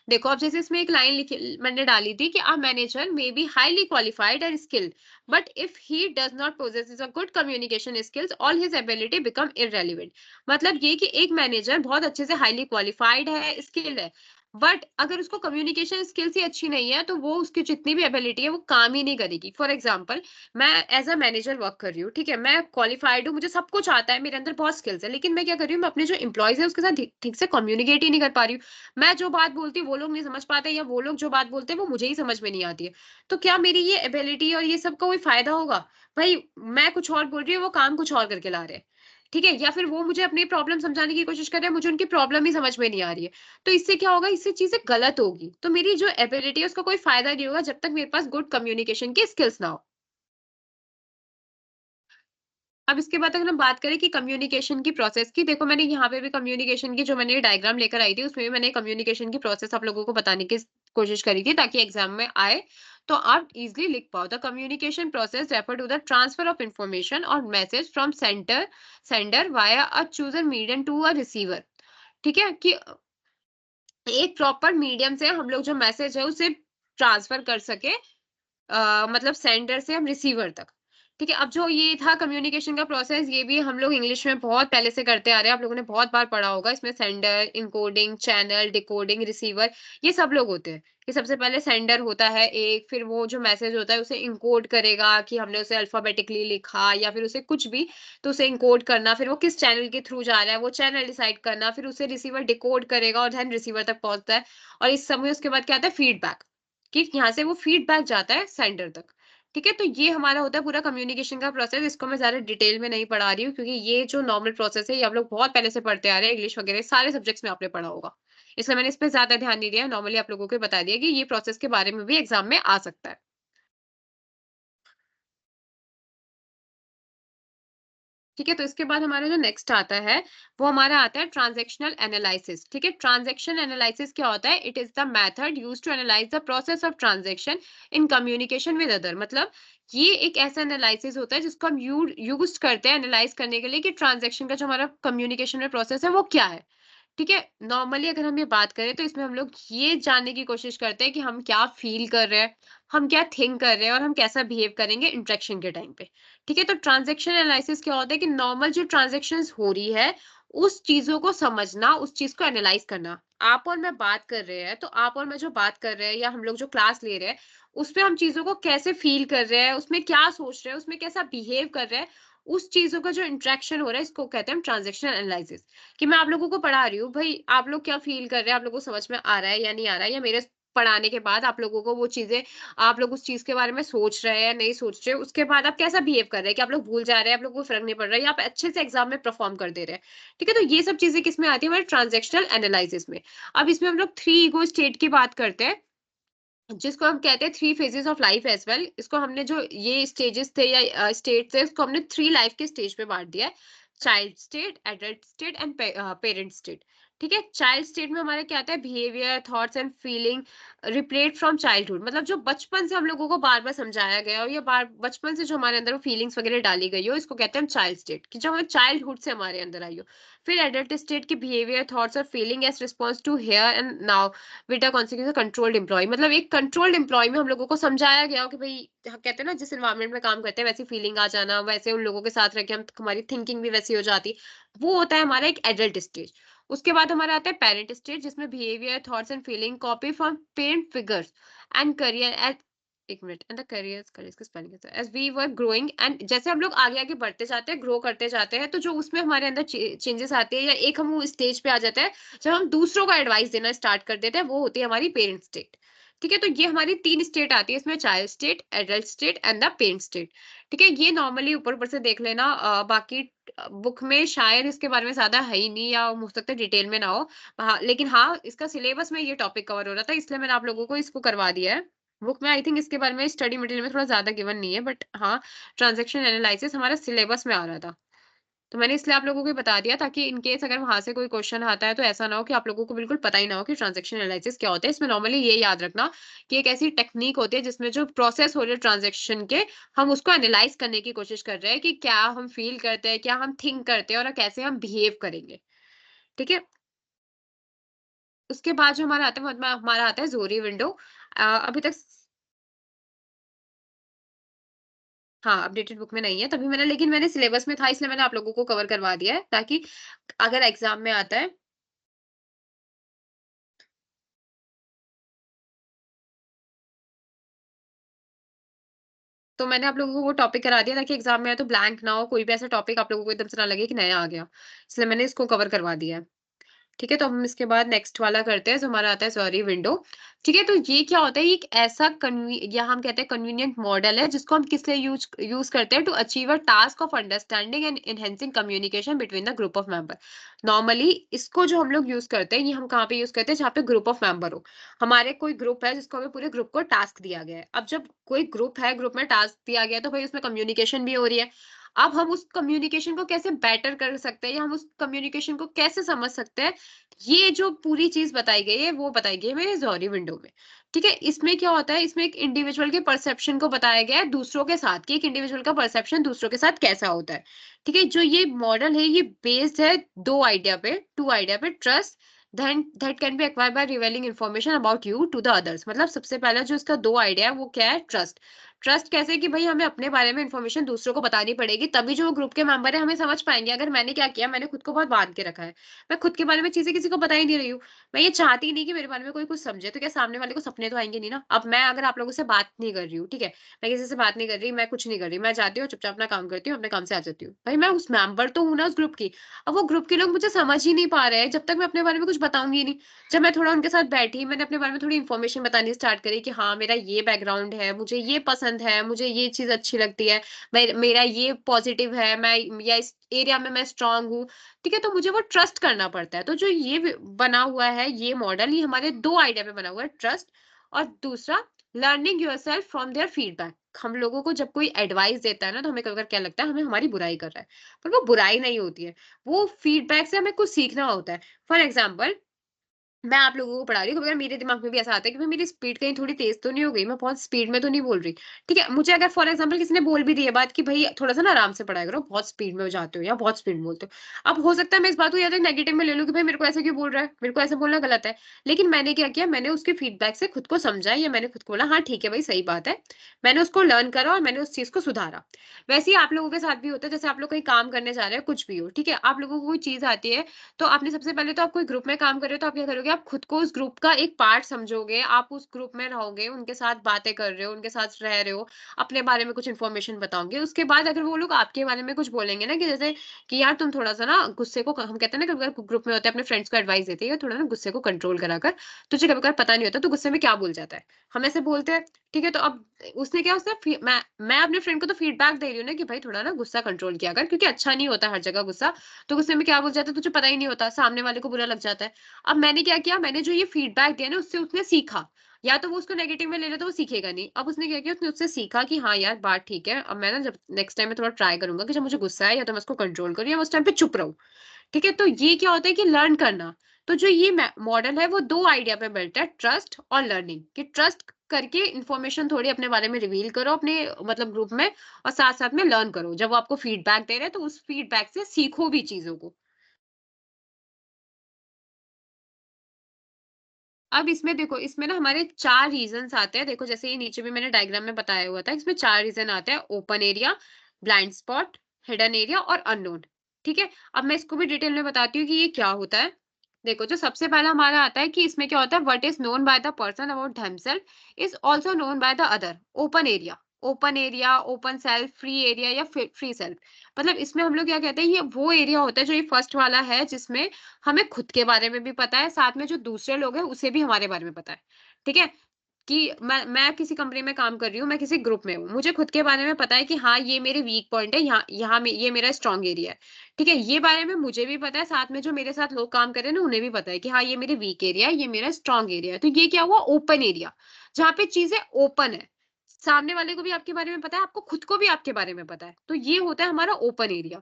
देखो, अब जैसे इसमें एक लाइन लिखी मैंने डाली थी कि a manager may be highly qualified and skilled, but if he does not possesses a good communication skills all his ability become irrelevant. मतलब ये कि एक मैनेजर बहुत अच्छे से हाईली क्वालिफाइड है, स्किल्ड है, बट अगर उसको कम्युनिकेशन स्किल्स ही अच्छी नहीं है तो वो उसकी जितनी भी एबिलिटी है वो काम ही नहीं करेगी। फॉर एग्जाम्पल, मैं एज अ मैनेजर वर्क कर रही हूँ, ठीक है, मैं क्वालिफाइड हूँ, मुझे सब कुछ आता है, मेरे अंदर बहुत स्किल्स है, लेकिन मैं क्या कर रही हूँ, मैं अपने जो एम्प्लॉयज है उसके साथ ठीक ठीक से कम्युनिकेट ही नहीं कर पा रही हूँ। मैं जो बात बोलती हूँ वो लोग नहीं समझ पाते, या वो लोग जो बात बोलते हैं वो मुझे ही समझ में नहीं आती है। तो क्या मेरी ये एबिलिटी और ये सब का कोई फायदा होगा? भाई, मैं कुछ और बोल रही हूँ, वो काम कुछ और करके ला रहे हैं। ठीक है? या फिर वो मुझे अपनी प्रॉब्लम समझाने की कोशिश कर रहे हैं, मुझे उनकी प्रॉब्लम ही समझ में नहीं आ रही है। तो इससे क्या होगा? इससे चीज़ें गलत होगी। तो मेरी जो एबिलिटी है उसका कोई फायदा नहीं होगा जब तक मेरे पास गुड कम्युनिकेशन की स्किल्स ना हो। अब इसके बाद अगर हम बात करें कि कम्युनिकेशन की प्रोसेस की, देखो मैंने यहाँ पे भी कम्युनिकेशन की जो मैंने डायग्राम लेकर आई थी उसमें भी मैंने कम्युनिकेशन की प्रोसेस आप लोगों को बताने की कोशिश करी थी ताकि एग्जाम में आए तो आप इजीली लिख पाओ। The communication process refer to the transfer of information or message from sender via a chosen medium to a receiver. ठीक है कि एक प्रॉपर मीडियम से हम लोग जो मैसेज है उसे ट्रांसफर कर सके, मतलब सेंडर से हम रिसीवर तक। ठीक है? अब जो ये था कम्युनिकेशन का प्रोसेस, ये भी हम लोग इंग्लिश में बहुत पहले से करते आ रहे हैं। आप लोगों ने बहुत बार पढ़ा होगा। इसमें sender, encoding, channel, decoding, receiver, ये सब लोग होते हैं। कि सबसे पहले सेंडर होता है एक, फिर वो जो मैसेज होता है उसे एन्कोड करेगा कि हमने उसे अल्फाबेटिकली लिखा या फिर उसे कुछ भी, तो उसे एन्कोड करना, फिर वो किस चैनल के थ्रू जा रहा है, वो चैनल डिसाइड करना, फिर उसे रिसीवर डिकोड करेगा और देन रिसीवर तक पहुँचता है। और इस समय उसके बाद क्या आता है, फीडबैक। कि यहाँ से वो फीडबैक जाता है सेंडर तक। ठीक है? तो ये हमारा होता है पूरा कम्युनिकेशन का प्रोसेस। इसको मैं ज़्यादा डिटेल में नहीं पढ़ा रही हूँ क्योंकि ये जो नॉर्मल प्रोसेस है ये आप लोग बहुत पहले से पढ़ते आ रहे हैं, इंग्लिश वगैरह सारे सब्जेक्ट्स में आपने पढ़ा होगा। इसलिए मैंने इस पे ज़्यादा ध्यान नहीं दिया है, नॉर्मली आप लोगों को बता दिया कि ये प्रोसेस के बारे में भी एग्ज़ाम में आ सकता है। ठीक है? तो इसके बाद हमारा जो नेक्स्ट आता है, वो हमारा आता है ट्रांज़ैक्शनल एनालिसिस। ठीक है? ट्रांज़ैक्शन एनालिसिस क्या होता है? It is the method used to analyse the process of transaction in communication with other. मतलब ये एक ऐसा एनालिसिस होता है जिसको हम यूज़ करते हैं एनालाइज़ करने के लिए कि ट्रांज़ैक्शन का जो हमारा कम्युनिकेशन में प्रोसेस है वो क्या है? ठीक है? नॉर्मली अगर हम ये बात करें तो इसमें हम लोग ये जानने की कोशिश करते हैं कि हम क्या फ़ील कर रहे हैं, हम क्या थिंक कर रहे हैं और हम कैसा बिहेव करेंगे इंटरेक्शन के टाइम पे। ठीक है? तो ट्रांज़ैक्शन एनालिसिस क्या होता है कि नॉर्मल जो ट्रांज़ैक्शंस हो रही है, उस चीज़ों को समझना, उस चीज़ को एनालाइज़ करना। आप और मैं बात कर रहे हैं, तो आप और मैं जो बात कर रहे हैं या हम लोग जो क्लास ले रहे हैं, उसपे हम चीज़ों को कैसे फ़ील कर रहे हैं, उसमें क्या सोच रहे हैं, उसमें कैसा बिहेव कर रहे हैं, उस चीज़ों का जो इंटरेक्शन हो रहा है, इसको कहते हैं हम ट्रांज़ैक्शनल एनालिसिस। कि मैं आप लोगों को पढ़ा रही हूँ, भई आप लोग क्या फ़ील कर रहे हैं, आप लोगों को समझ में आ रहा है या नहीं आ रहा है, या मेरे पढ़ाने के बाद आप लोगों को वो चीज़ें, आप लोग उस चीज़ के बारे में सोच रहे हैं या नहीं सोच रहे, उसके बाद आप कैसा बिहेव कर रहे हैं कि आप लोग भूल जा रहे हैं, आप लोगों को फ़र्क नहीं पड़ रहा है या आप अच्छे से एग्ज़ाम में परफ़ॉर्म कर दे रहे हैं। ठीक है? तो ये सब चीज़ें किसमें आती हैं? हमारे ट्रांज़ैक्शनल एनालिसिस में। अब इसमें हम लोग 3 ईगो स्टेट की बात करते हैं। जिसको हम कहते हैं three phases of life as well. इसको हमने जो ये स्टेजेस थे या स्टेट थे उसको हमने थ्री लाइफ के स्टेज पे बांट दिया है। Child state, adult state and parent state. ठीक है? चाइल्ड स्टेट में हमारा क्या आता है, behaviour, thoughts and feeling repellent from childhood. मतलब जो बचपन से हम लोगों को बार बार समझाया गया हो या बार बचपन से जो हमारे अंदर फीलिंग्स वगैरह डाली गई हो, इसको कहते हैं हम चाइल्ड स्टेट, कि जो हमें चाइल्डहुड से हमारे अंदर आई हो। फिर एडल्ट स्टेट की बिहेवियर, थॉट्स और feeling as response to here and now with a consequence controlled employ. मतलब एक कंट्रोल्ड एम्प्लॉय में हम लोगों को समझाया गया हो कि भाई, कहते हैं ना, जिस एनवायरनमेंट में काम करते हैं वैसी फीलिंग आ जाना, वैसे उन लोगों के साथ रह के हम हमारी थिंकिंग भी वैसी हो जाती। वो होता है हमारा एक एडल्ट स्टेज। उसके बाद हमारा आता है पेरेंट स्टेज, जिसमें behaviour, thoughts and feeling copy from parent figures and carer at, एक minute, and the carers carers की स्पेलिंग कैसे, as we were growing, and जैसे हम लोग आगे आगे बढ़ते जाते हैं, ग्रो करते जाते हैं, तो जो उसमें हमारे अंदर चेंजेस आते हैं या एक हम वो स्टेज पे आ जाते हैं जब हम दूसरों को एडवाइस देना स्टार्ट कर देते हैं, वो होती है हमारी पेरेंट स्टेट। ठीक है? तो ये हमारी 3 स्टेट आती है इसमें, child state, adult state and the parent state. ठीक है? ये नॉर्मली ऊपर-ऊपर से देख लेना, बाकी बुक में शायद इसके बारे में ज़्यादा है ही नहीं या हो सकता है डिटेल में ना हो। हाँ, लेकिन हाँ, इसका सिलेबस में ये टॉपिक कवर हो रहा था, इसलिए मैंने आप लोगों को इसको करवा दिया है। बुक में आई थिंक इसके बारे में स्टडी मटेरियल में थोड़ा ज़्यादा गिवन नहीं है, बट हाँ, ट्रांज़ैक्शन एनालिसिस हमारा सिलेबस में आ रहा था। तो मैंने इसलिए आप लोगों को ये बता दिया ताकि इन केस अगर वहाँ से कोई क्वेश्चन आता है तो ऐसा ना हो कि आप लोगों को बिल्कुल पता ही ना हो कि ट्रांज़ैक्शन एनालिसिस क्या होता है। इसमें नॉर्मली ये याद रखना कि एक ऐसी टेक्नीक होती है जिसमें जो प्रोसेस हो रही है ट्रांज़ैक्शन के, हम उसको एनालाइज़ करने की कोशिश कर रहे हैं कि क्या हम फ़ील करते हैं, क्या हम थिंक करते हैं और कैसे हम बिहेव करेंगे। ठीक है? उसके बाद जो हमारा आता है, वो हमारा आता है ज़ोरी विंडो। अभी तक हाँ, अपडेटेड बुक में नहीं है, तभी मैंने सिलेबस में था इसलिए मैंने आप लोगों को कवर करवा दिया है, ताकि अगर एग्ज़ाम में आता है तो मैंने आप लोगों को वो टॉपिक करा दिया ताकि एग्ज़ाम में आए तो ब्लैंक ना हो, कोई भी ऐसा टॉपिक आप लोगों को एकदम से ना लगे कि नया आ गया। इसलिए मैंने इसको कवर करवा दिया है। ठीक है, तो हम इसके बाद नेक्स्ट वाला करते हैं जो हमारा आता है सॉरी विंडो। ठीक है, तो ये क्या होता है, ये एक ऐसा कन्वी या हम कहते हैं कन्वीनिएंट मॉडल है जिसको हम किस लिए यूज करते हैं to achieve a task of understanding and enhancing communication between the group of member. Normally इसको जो हम लोग यूज करते हैं, ये हम कहाँ पे यूज करते हैं, जहाँ पे ग्रुप ऑफ मेंबर हो। हमारे कोई ग्रुप है जिसको हमें पूरे ग्रुप को टास्क दिया गया है। अब जब कोई ग्रुप है, ग्रुप में टास्क दिया गया है, तो भाई उसमें कम्युनिकेशन भी हो रही है। अब हम उस कम्युनिकेशन को कैसे बेटर कर सकते हैं या हम उस कम्युनिकेशन को कैसे समझ सकते हैं, ये जो पूरी चीज़ बताई गई है, वो बताई गई है मेरे ज़ोरी विंडो में। ठीक है? इसमें क्या होता है, इसमें एक इंडिविजुअल के परसेप्शन को बताया गया है दूसरों के साथ, कि एक इंडिविजुअल का परसेप्शन दूसरों के साथ कैसा होता है। ठीक है? जो ये मॉडल है, ये बेस्ड है 2 आइडिया पे, 2 आइडिया पे, trust then that can be acquired by revealing information about you to the others. मतलब सबसे पहला जो इसका 2 आइडिया है, वो क्या है? ट्रस्ट। ट्रस्ट कैसे कि भई हमें अपने बारे में इन्फॉर्मेशन दूसरों को बतानी पड़ेगी, तभी जो ग्रुप के मेंबर है हमें समझ पाएँगे। अगर मैंने क्या किया, मैंने खुद को बहुत बाँध के रखा है। मैं खुद के बारे में चीज़ें किसी को बता ही नहीं रही हूँ। मैं ये चाहती ही नहीं कि मेरे बारे में कोई कुछ समझे, तो क्या सामने वाले को सपने तो आएँगे नहीं ना। अब मैं अगर आप लोगों से बात नहीं कर रही हूँ, ठीक है? मैं किसी से बात नहीं कर रही, मैं कुछ नहीं कर रही, मैं जाती हूँ चुपचाप अपना काम करती हूँ, अपने काम से आ जाती हूँ। भाई मैं उस मेंबर तो हूँ ना उस ग्रुप की। अब वो ग्रुप के लोग मुझे समझ ही नहीं पा रहे हैं, जब तक मैं अपने बारे में कुछ बताऊँगी ही नहीं। जब मैं थोड़ा उनके साथ बैठी, मैंने अपने बारे में थोड़ी इन्फॉर्मेशन बतानी स्टार्ट करी कि हाँ, मेरा ये बैकग्राउंड है, मुझे ये पसंद है, मुझे ये चीज़ अच्छी लगती है, मेरा ये पॉज़िटिव है, मैं या इस एरिया में मैं स्ट्रॉन्ग हूँ। ठीक है? तो मुझे वो ट्रस्ट करना पड़ता है। तो जो ये बना हुआ है ये मॉडल, ये हमारे 2 आइडिया पे बना हुआ है, ट्रस्ट और दूसरा learning yourself from their feedback. हम लोगों को जब कोई एडवाइस देता है ना, तो हमें कभी-कभार क्या लगता है, हमें हमारी बुराई कर रहा है। पर वो बुराई नहीं होती है। वो फीडबैक से हमें कुछ सीखना होता है। फॉर एग्जाम्पल, मैं आप लोगों को पढ़ा रही हूँ, कभी-कभार मेरे दिमाग में भी ऐसा आता है कि भाई मेरी स्पीड कहीं थोड़ी तेज़ तो नहीं हो गई, मैं बहुत स्पीड में तो नहीं बोल रही। ठीक है? मुझे अगर फॉर एग्ज़ाम्पल किसी ने बोल भी दी है बात कि भई थोड़ा-सा ना आराम से पढ़ाया करो, बहुत स्पीड में जाते हो या बहुत स्पीड में बोलते हो। अब हो सकता है मैं इस बात को या तो नेगेटिव में ले लूँ कि भाई मेरे को ऐसे क्यों बोल रहा है? मेरे को ऐसे बोलना गलत है। लेकिन मैंने क्या किया, मैंने उसके फीडबैक से खुद को समझा या मैंने खुद को बोला हाँ, ठीक है भाई सही बात है। मैंने उसको लर्न करा और मैंने उस चीज़ को सुधारा। वैसे ही आप लोगों के साथ भी होता है, जैसे आप लोग कहीं काम करने जा रहे हैं, कुछ भी हो, ठीक है? आप लोगों को कोई चीज़ आती है, तो आपने सबसे पहले तो आप कोई ग्रुप में काम कर रहे हो तो आप क्या करोगे, आप खुद को उस ग्रुप का एक पार्ट समझोगे, आप उस ग्रुप में रहोगे, उनके साथ बातें कर रहे हो, उनके साथ रह रहे हो, अपने बारे में कुछ इन्फॉर्मेशन बताओगे। उसके बाद अगर वो लोग आपके बारे में कुछ बोलेंगे ना, कि जैसे कि यार तुम थोड़ा-सा ना गुस्से को हम कहते हैं ना, कभी-कभार ग्रुप में होते हैं अपने फ्रेंड्स को एडवाइस देते हैं, थोड़ा ना गुस्से को कंट्रोल करा कर, तुझे कभी-कभार पता नहीं होता तू गुस्से में क्या बोल जाता है। हम ऐसे बोलते हैं, ठीक है? तो अब उसने क्या, उसने मैं अपने फ्रेंड को तो फीडबैक दे रही हूँ ना कि भाई थोड़ा ना गुस्सा कंट्रोल किया कर, क्योंकि अच्छा नहीं होता हर जगह गुस्सा। तो गुस्से में क्या बोल जाता है तुझे पता ही नहीं होता, सामने वाले को बुरा लग जाता है। अब मैंने क्या किया, मैंने जो ये फीडबैक दिया ना उससे उसने सीखा। या तो वो उसको नेगेटिव में ले ले तो वो सीखेगा नहीं। अब उसने क्या किया, उसने उससे सीखा कि हाँ यार बात ठीक है। अब मैं ना जब नेक्स्ट टाइम मैं थोड़ा ट्राई करूंगा कि जब मुझे गुस्सा है या तो मैं उसको कंट्रोल करूँ या मैं उस टाइम पे चुप रहूँ। ठीक है? तो ये क्या होता है कि लर्न करना। तो जो ये मॉडल है वो 2 आइडिया पे बिल्ट है, ट्रस्ट और लर्निंग। कि ट्रस्ट करके इन्फॉर्मेशन थोड़ी अपने बारे में रिवील करो अपने मतलब ग्रुप में, और साथ-साथ में लर्न करो। जब वो आपको फीडबैक दे रहे हैं तो उस फीडबैक से सीखो भी चीज़ों को। अब इसमें देखो, इसमें ना हमारे 4 रीज़न्स आते हैं। देखो जैसे ये नीचे भी मैंने डायग्राम में बताया हुआ था, इसमें 4 रीज़न आते हैं: open area, blind spot, hidden area और अननोन। ठीक है? अब मैं इसको भी डिटेल में बताती हूँ कि ये क्या होता है। देखो, जो सबसे पहला हमारा आता है कि इसमें क्या होता है, what is known by the person about himself is also known by the other. Open area, open area, open self, free area या फ्री सेल्फ। मतलब इसमें हम लोग क्या कहते हैं, ये वो एरिया होता है जो ये फर्स्ट वाला है, जिसमें हमें खुद के बारे में भी पता है, साथ में जो दूसरे लोग हैं उसे भी हमारे बारे में पता है। ठीक है? कि मैं किसी कंपनी में काम कर रही हूँ, मैं किसी ग्रुप में हूँ। मुझे खुद के बारे में पता है कि हाँ, ये मेरे वीक पॉइंट है, यहाँ यहाँ में ये मेरा स्ट्रॉन्ग एरिया है। ठीक है? ये बारे में मुझे भी पता है, साथ में जो मेरे साथ लोग काम कर रहे हैं ना, उन्हें भी पता है कि हाँ, ये मेरे वीक एरिया है, ये मेरा स्ट्रॉन्ग एरिया है। तो ये क्या हुआ, ओपन एरिया, जहाँ पे चीज़ें ओपन है। सामने वाले को भी आपके बारे में पता है, आपको खुद को भी आपके बारे में पता है। तो ये होता है हमारा ओपन एरिया।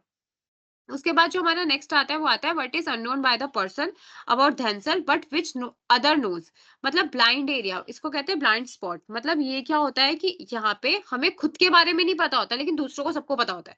उसके बाद जो हमारा नेक्स्ट आता है वो आता है what is unknown by the person about themselves but which other knows. मतलब ब्लाइंड एरिया, इसको कहते हैं ब्लाइंड स्पॉट। मतलब ये क्या होता है कि यहाँ पे हमें खुद के बारे में नहीं पता होता लेकिन दूसरों को सबको पता होता है।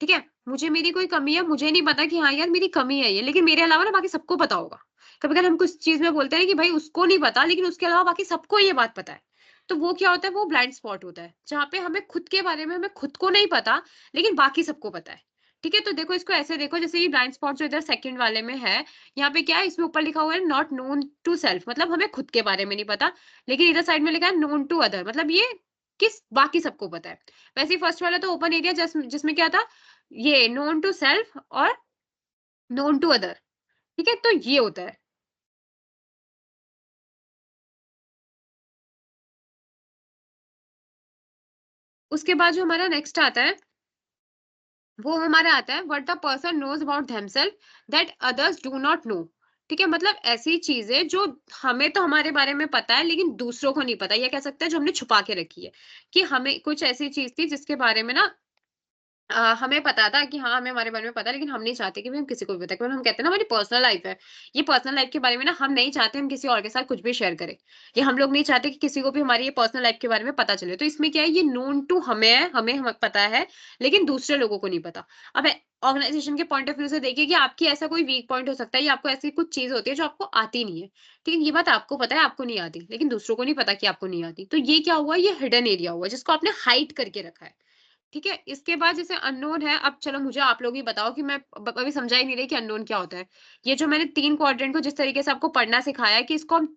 ठीक है, मुझे मेरी कोई कमी है, मुझे नहीं पता कि हाँ यार मेरी कमी है ये, लेकिन मेरे अलावा ना बाकी सबको पता होगा। कभी कभी हम कुछ चीज में बोलते हैं कि भाई उसको नहीं पता लेकिन उसके अलावा बाकी सबको ये बात पता है। तो वो क्या होता है, वो ब्लाइंड स्पॉट होता है जहाँ पे हमें खुद के बारे में, हमें खुद को नहीं पता लेकिन बाकी सबको पता है। ठीक है, तो देखो इसको ऐसे देखो, जैसे ये ब्लाइंड स्पॉट जो इधर सेकंड वाले में है, यहाँ पे क्या है, इसमें ऊपर लिखा हुआ है नॉट नोन टू सेल्फ, मतलब हमें खुद के बारे में नहीं पता। लेकिन इधर साइड में लिखा है नोन टू अदर, मतलब ये किस बाकी सबको पता है। वैसे ही फर्स्ट वाला तो ओपन एरिया जिसमें क्या था, ये नोन टू सेल्फ और नोन टू अदर। ठीक है, तो ये होता है। उसके बाद जो हमारा नेक्स्ट आता है वो हमारा आता है what the person knows about themselves that others do not know. ठीक है, मतलब ऐसी चीजें जो हमें तो हमारे बारे में पता है लेकिन दूसरों को नहीं पता, या कह सकते हैं जो हमने छुपा के रखी है। कि हमें कुछ ऐसी चीज थी जिसके बारे में ना हमें पता था कि हाँ, हमें हमारे बारे में पता है लेकिन हम नहीं चाहते कि भी हम किसी को भी बताएँ। मतलब हम कहते हैं ना, हमारी पर्सनल लाइफ़ है। ये पर्सनल लाइफ़ के बारे में ना हम नहीं चाहते हम किसी और के साथ कुछ भी शेयर करें। या हम लोग नहीं चाहते कि किसी को भी हमारी ये पर्सनल लाइफ़ के बारे में पता चले। तो इसमें क्या है, ये नोन टू हमें है, हमें हम पता है, लेकिन दूसरे लोगों को नहीं पता। अब ऑर्गनाइज़ेशन के पॉइंट ऑफ व्यू से देखिए कि आपकी ऐसा कोई वीक पॉइंट हो सकता है या आपको ऐसी कुछ चीज़ होती है जो आपको आती नहीं है। ठीक है, ये बात आपको पता है, आपको नहीं आती, लेकिन दूसरों को नहीं पता कि आपको नहीं आती। तो ये क्या हुआ, ये हिडन एरिया हुआ जिसको आपने हाइड करके रखा है। ठीक है, इसके बाद जैसे अननोन है, अब चलो मुझे आप लोग ही बताओ कि मैं अभी समझा ही नहीं रही कि अननोन क्या होता है। ये जो मैंने 3 क्वाड्रेंट को जिस तरीके से आपको पढ़ना सिखाया है कि इसको हम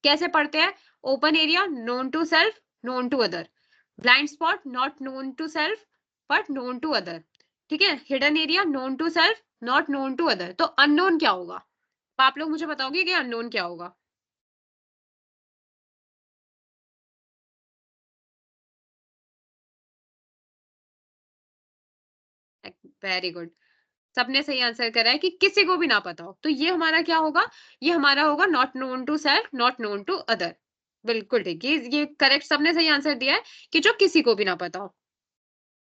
कैसे पढ़ते हैं, open area known to self, known to other, blind spot not known to self but known to other. ठीक है, hidden area known to self, not known to other. तो अननोन क्या होगा? तो आप लोग मुझे बताओगे कि अननोन क्या होगा? Very good. सबने सही आंसर करा है कि किसी को भी ना पता हो। तो ये हमारा क्या होगा? ये हमारा होगा not known to self, not known to other. बिल्कुल ठीक। ये करेक्ट, सबने सही आंसर दिया है कि जो किसी को भी ना पता हो।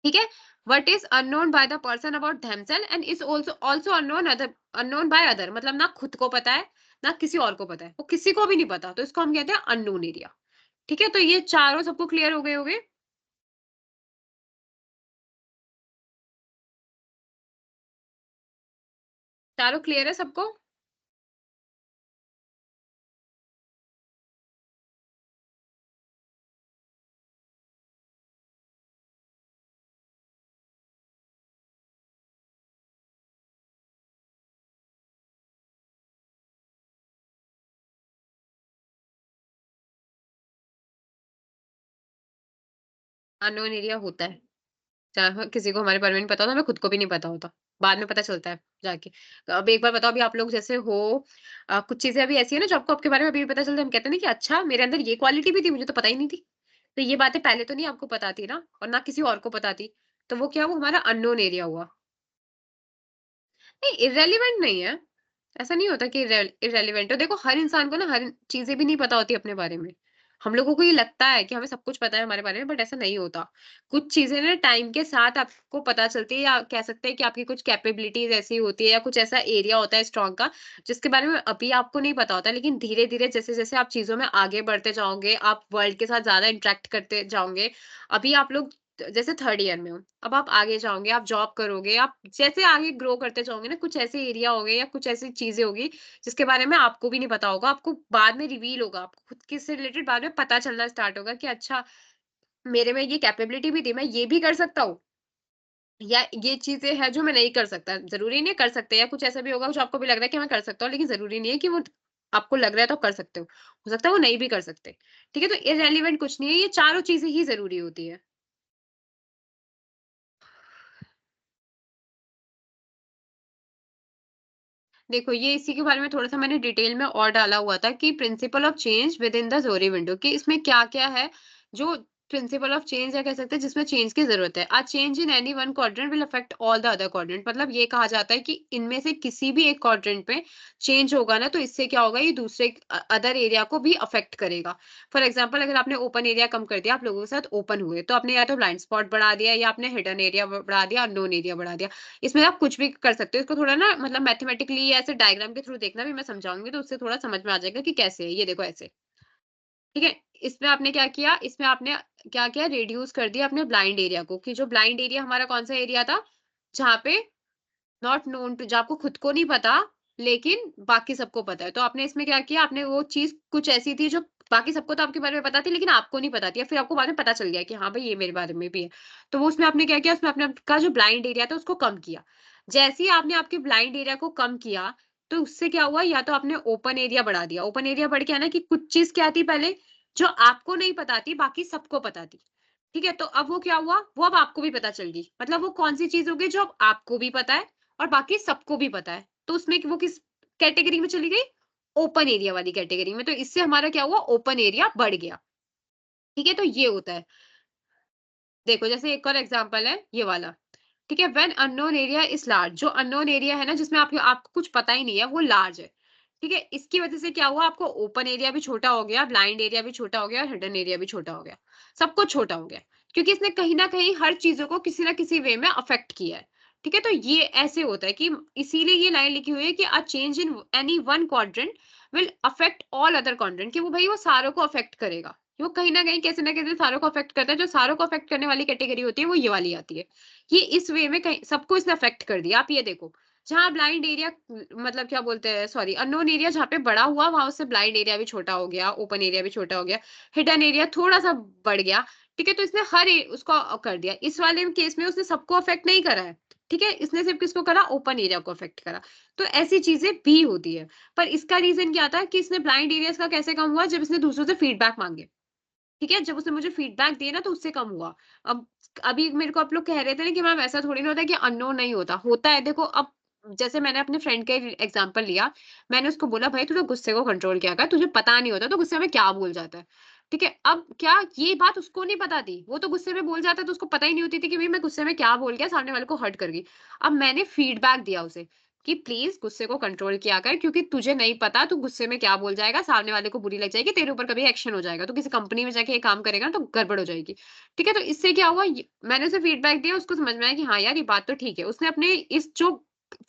ठीक है? What is unknown by the person about themselves and is also unknown by other, मतलब ना खुद को पता है, ना किसी और को पता है। वो किसी को भी नहीं पता। तो इसको हम कहते हैं अननोन एरिया। ठीक है? तो ये चारों सबको क्लियर हो गए होंगे? चारों क्लियर है सबको? अननोन एरिया होता है। जहाँ किसी को हमारे बारे में नहीं पता होता, हमें खुद को भी नहीं पता होता। बाद में पता चलता है जाके। तो अब एक बार बताओ, अभी आप लोग जैसे हो, कुछ चीज़ें अभी ऐसी है ना जो आपको आपके बारे में अभी भी पता चलता है, हम कहते हैं ना कि अच्छा मेरे अंदर ये क्वालिटी भी थी, मुझे तो पता ही नहीं थी। तो ये बातें पहले तो नहीं आपको पता थी ना, और ना किसी और को पता थी। तो वो क्या, वो हमारा अननोन एरिया हुआ। नहीं, इर्रेलेवेंट नहीं है। ऐसा नहीं होता कि इर्रेलेवेंट है। देखो हर इंसान को ना हर चीज़ें भी नहीं पता होती अपने बारे में। हम लोगों को ये लगता है कि हमें सब कुछ पता है हमारे बारे में, बट ऐसा नहीं होता। कुछ चीज़ें ना टाइम के साथ आपको पता चलती है, या कह सकते हैं कि आपकी कुछ कैपेबिलिटीज़ ऐसी होती है या कुछ ऐसा एरिया होता है स्ट्रॉन्ग का, जिसके बारे में अभी आपको नहीं पता होता। लेकिन धीरे-धीरे जैसे-जैसे आप चीज़ों में आगे बढ़ते जाओगे, आप वर्ल्ड के साथ ज़्यादा इंटरैक्ट करते जाओगे। अभी आप लोग जैसे 3rd ईयर में हो, अब आप आगे जाओगे, आप जॉब करोगे, आप जैसे आगे ग्रो करते जाओगे ना, कुछ ऐसे एरिया होंगे या कुछ ऐसी चीज़ें होगी, जिसके बारे में आपको भी नहीं पता होगा, आपको बाद में रिवील होगा, आपको खुद के से रिलेटेड बाद में पता चलना स्टार्ट होगा कि अच्छा, मेरे में ये कैपेबिलिटी भी थी, मैं ये भी कर सकता हूँ, या ये चीज़ें हैं जो मैं नहीं कर सकता। ज़रूरी नहीं है कर सकते, या कुछ ऐसा भी होगा जो आपको भी लग रहा है कि मैं कर सकता हूँ, लेकिन ज़रूरी नहीं है कि वो आपको लग रहा है तो कर सकते हो। हो सकता है वो नहीं भी कर सकते। ठीक है? तो इर्रेलेवेंट कुछ नहीं है, ये चारों चीज़ें ही ज़रूरी होती है। देखो, ये इसी के बारे में थोड़ा-सा मैंने डिटेल में और डाला हुआ था कि principle of change within the Johari window, कि इसमें क्या-क्या है जो प्रिंसिपल ऑफ चेंज या कह सकते हैं जिसमें चेंज की जरूरत है। A change in any one quadrant will affect all the other quadrant, मतलब ये कहा जाता है कि इनमें से किसी भी एक क्वाड्रेंट पे चेंज होगा ना, तो इससे क्या होगा, ये दूसरे अदर एरिया को भी अफेक्ट करेगा। फॉर एग्जाम्पल, अगर आपने ओपन एरिया कम कर दिया, आप लोगों के साथ ओपन हुए, तो आपने या तो ब्लाइंड स्पॉट बढ़ा दिया, या आपने हिडन एरिया बढ़ा दिया, अननोन एरिया बढ़ा दिया। इसमें आप कुछ भी कर सकते हो, इसको थोड़ा ना मतलब मैथमेटिकली ऐसे डायग्राम के थ्रू देखना भी मैं समझाऊंगी, तो उससे थोड़ा समझ में आ जाएगा कि कैसे है। ये देखो ऐसे, ठीक है। इसमें आपने क्या किया, इसमें आपने क्या किया, रिड्यूस कर दिया अपने ब्लाइंड एरिया को, कि जो ब्लाइंड एरिया हमारा कौन सा एरिया था, जहाँ पे नॉट नोन टू, जो आपको खुद को नहीं पता लेकिन बाकी सबको पता है। तो आपने इसमें क्या किया, आपने वो चीज कुछ ऐसी थी जो बाकी सबको तो आपके बारे में पता थी लेकिन आपको नहीं पता थी, या फिर आपको बाद में पता चल गया कि हाँ भाई ये मेरे बारे में भी है। तो वो उसमें आपने क्या किया, उसमें आपने आपका जो ब्लाइंड एरिया था उसको कम किया। जैसे ही आपने आपके ब्लाइंड एरिया को कम किया, तो उससे क्या हुआ, या तो आपने ओपन एरिया बढ़ा दिया। ओपन एरिया बढ़ गया ना, कि कुछ चीज क्या थी पहले जो आपको नहीं पता थी, बाकी सबको पता थी। ठीक है, तो अब वो क्या हुआ, वो अब आपको भी पता चल गई। मतलब वो कौन सी चीज होगी जो अब आपको भी पता है और बाकी सबको भी पता है। तो उसमें वो किस कैटेगरी में चली गई, ओपन एरिया वाली कैटेगरी में। तो इससे हमारा क्या हुआ, ओपन एरिया बढ़ गया। ठीक है, तो ये होता है। देखो जैसे एक और एग्जांपल है ये वाला। ठीक है, when unknown area is large, जो अननोन एरिया है ना, जिसमें आपको कुछ पता ही नहीं है, वो लार्ज है। ठीक है, इसकी वजह से क्या हुआ, आपको ओपन एरिया भी छोटा हो गया, ब्लाइंड एरिया भी छोटा हो गया, और हिडन एरिया भी छोटा हो गया। सब कुछ छोटा हो गया, क्योंकि इसने कहीं ना कहीं हर चीजों को किसी ना किसी वे में अफेक्ट किया है। ठीक है, तो ये ऐसे होता है कि इसीलिए ये लाइन लिखी हुई है कि a change in any one quadrant will affect all other quadrant, कि वो भाई वो सारों को अफेक्ट करेगा। वो कहीं ना कहीं कैसे ना कैसे सारों को अफेक्ट करता है। जो सारों को अफेक्ट करने वाली कैटेगरी होती है वो ये वाली आती है। ये इस वे में कहीं सबको इसने अफेक्ट कर दिया। आप ये देखो, जहाँ ब्लाइंड एरिया मतलब क्या बोलते हैं, सॉरी, अननोन एरिया जहाँ पे बड़ा हुआ, वहां उससे ब्लाइंड एरिया भी छोटा हो गया, ओपन एरिया भी छोटा हो गया, हिडन एरिया थोड़ा सा बढ़ गया। ठीक है, तो इसने उसको कर दिया। इस वाले केस में उसने सबको अफेक्ट नहीं करा है। ठीक है, इसने सिर्फ किसको करा, ओपन एरिया को अफेक्ट करा। तो ऐसी चीजें भी होती है। पर इसका रीजन क्या था कि इसने ब्लाइंड एरियाज का कैसे कम हुआ, जब इसने दूसरों से फीडबैक मांगे। ठीक है, जब उसने मुझे फीडबैक दिए ना, तो उससे कम हुआ। अब अभी मेरे को आप लोग कह रहे थे ना कि मैम ऐसा थोड़ी ना होता है कि अननोन नहीं होता, होता है। देखो अब जैसे मैंने अपने फ्रेंड का एग्जांपल लिया, मैंने उसको बोला भाई तू तो गुस्से को कंट्रोल किया कर, तुझे पता नहीं होता तो गुस्से में क्या बोल जाता है। ठीक है, अब क्या ये बात उसको नहीं पता थी, वो तो गुस्से में बोल जाता तो उसको पता ही नहीं होती थी कि भाई मैं गुस्से में क्या बोल गया, सामने वाले को हर्ट कर गई। अब मैंने फीडबैक दिया उसे कि प्लीज गुस्से को कंट्रोल किया कर, क्योंकि तुझे नहीं पता तू गुस्से में क्या बोल जाएगा, सामने वाले को बुरी लग जाएगी, तेरे ऊपर कभी एक्शन हो जाएगा, तो किसी कंपनी में जाके ये काम करेगा ना तो गड़बड़ हो जाएगी। ठीक है, तो इससे क्या हुआ, मैंने उसे फीडबैक दिया, उसको समझ में आया कि हाँ यार ये बात तो ठीक है। उसने अपने इस जो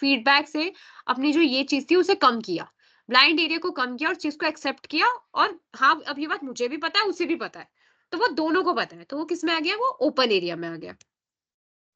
फीडबैक से अपनी जो ये चीज थी उसे कम किया, ब्लाइंड एरिया को कम किया और चीज को एक्सेप्ट किया। और हाँ, अब ये बात मुझे भी पता है, उसे भी पता है, तो वो दोनों को पता है, तो वो किस में आ गया, वो ओपन एरिया में आ गया।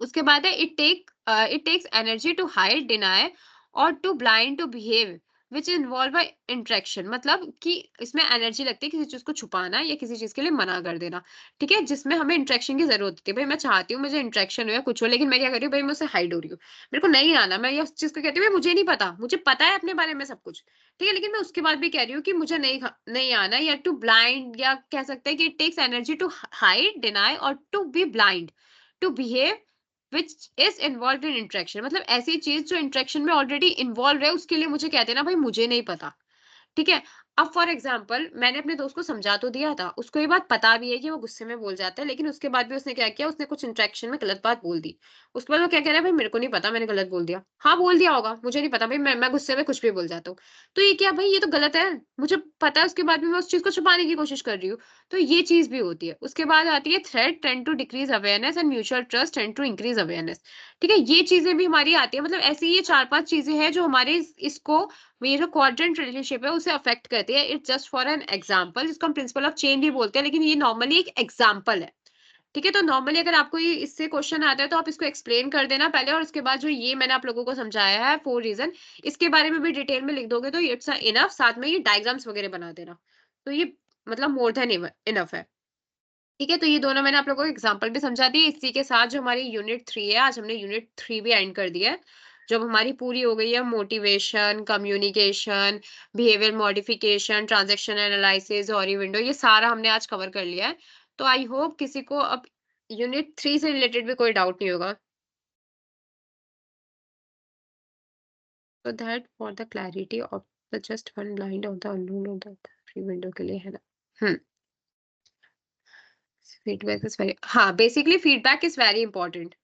उसके बाद है it takes energy to hide, deny or to blind to behave which involve interaction, मतलब कि इसमें एनर्जी लगती है किसी चीज को छुपाना या किसी चीज के लिए मना कर देना। ठीक है, जिसमें हमें इंटरेक्शन की जरूरत होती है। भाई मैं चाहती हूँ मुझे इंटरेक्शन हो या कुछ हो, लेकिन मैं क्या कर रही हूँ भाई, मैं उससे हाइड हो रही हूँ, मेरे को नहीं आना। मैं ये उस चीज को कहती हूँ भाई मुझे नहीं पता, मुझे पता है अपने बारे में सब कुछ। ठीक है, लेकिन मैं उसके बाद भी कह रही हूँ कि मुझे नहीं आना, या टू ब्लाइंड, या कह सकते हैं कि it takes energy to hide, deny or to be blind to behave which is involve in interaction, मतलब ऐसी चीज जो इंटरेक्शन में ऑलरेडी इन्वॉल्व है, उसके लिए मुझे कहते हैं ना भाई मुझे नहीं पता। ठीक है, अब फॉर एग्जाम्पल मैंने अपने दोस्त को समझा तो दिया था, उसको ये बात पता भी है कि वो गुस्से में बोल जाता है, लेकिन उसके बाद भी उसने क्या किया, उसने कुछ इंटरेक्शन में गलत बात बोल दी। उसके बाद वो क्या कह रहा है, भाई मेरे को नहीं पता, मैंने गलत बोल दिया। हाँ बोल दिया होगा, मुझे नहीं पता भाई, मैं गुस्से में कुछ भी बोल जाता हूँ। तो ये क्या भाई, ये तो गलत है, मुझे पता है, उसके बाद भी मैं उस चीज को छुपाने की कोशिश कर रही हूँ। तो ये चीज भी होती है। उसके बाद आती है threat tend to decrease awareness and mutual trust tend to increase awareness. ठीक है, ये चीजें भी हमारी आती है, मतलब ऐसी ये 4-5 चीजें हैं जो हमारे इसको, ये जो क्वाड्रेंट रिलेशनशिप है उसे अफेक्ट करती है। It's just for an example, जिसको हम प्रिंसिपल ऑफ चेन भी बोलते हैं, लेकिन ये नॉर्मली एक एग्जांपल है। ठीक है, तो नॉर्मली अगर आपको ये इससे क्वेश्चन आता है तो आप इसको एक्सप्लेन कर देना पहले, और उसके बाद जो ये मैंने आप लोगों को समझाया है 4 रीजन, इसके बारे में भी डिटेल में लिख दोगे तो इट्स इनफ। साथ में ये डायग्राम्स वगैरह बना देना, तो ये मतलब मोर देन इनफ है। ठीक है, तो ये दोनों मैंने आप लोगों को एग्जांपल भी समझा दिए। इसी के साथ जो हमारी यूनिट 3 है, आज हमने यूनिट 3 भी एंड कर दिया है। जब हमारी पूरी हो गई है motivation, communication, behaviour modification, transaction analysis और विंडो, ये सारा हमने आज कवर कर लिया है। तो आई होप किसी को अब यूनिट 3 से रिलेटेड भी कोई डाउट नहीं होगा। तो that for the clarity of the just one blind of the unknown of the free window के लिए है ना। हम्म फीडबैक इज वेरी, हाँ, basically feedback is very important.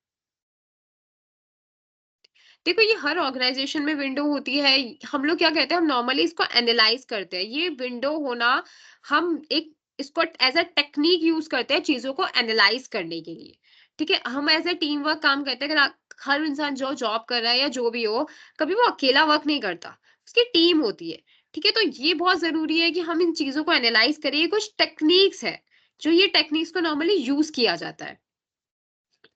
देखो, ये हर ऑर्गेनाइजेशन में विंडो होती है। हम लोग क्या कहते हैं, हम नॉर्मली इसको एनालाइज करते हैं। ये विंडो होना, हम एक इसको एज अ टेक्निक यूज करते हैं चीजों को एनालाइज करने के लिए। ठीक है, हम एज ए टीम वर्क काम करते हैं। अगर हर इंसान जो जॉब कर रहा है या जो भी हो, कभी वो अकेला वर्क नहीं करता, उसकी टीम होती है। ठीक है, तो ये बहुत जरूरी है कि हम इन चीजों को एनालाइज करें। ये कुछ टेक्निक्स है, जो ये टेक्निक्स को नॉर्मली यूज किया जाता है।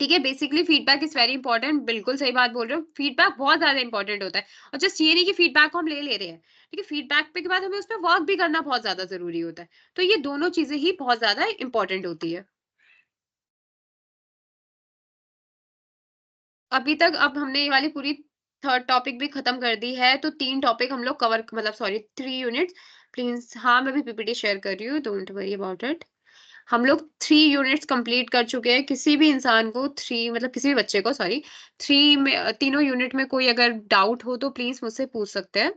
ठीक है, basically feedback is very important. बिल्कुल सही बात बोल रहे हो, फीडबैक बहुत ज्यादा इंपॉर्टेंट होता है। और जस्ट ये नहीं कि फीडबैक को हम ले रहे हैं। ठीक है, फीडबैक पे के बाद हमें उस पर वर्क भी करना बहुत ज्यादा जरूरी होता है। तो ये दोनों चीजें ही बहुत ज्यादा इंपॉर्टेंट होती है। अभी तक अब हमने ये वाली पूरी थर्ड टॉपिक भी खत्म कर दी है। तो तीन टॉपिक हम लोग कवर, मतलब सॉरी, 3 यूनिट्स। प्लीज, हाँ, मैं भी पीपीटी शेयर कर रही हूँ, डोंट वरी अबाउट इट। हम लोग 3 यूनिट्स कंप्लीट कर चुके हैं। किसी भी इंसान को थ्री, मतलब किसी भी बच्चे को, सॉरी, थ्री में, तीनों यूनिट में कोई अगर डाउट हो तो प्लीज मुझसे पूछ सकते हैं।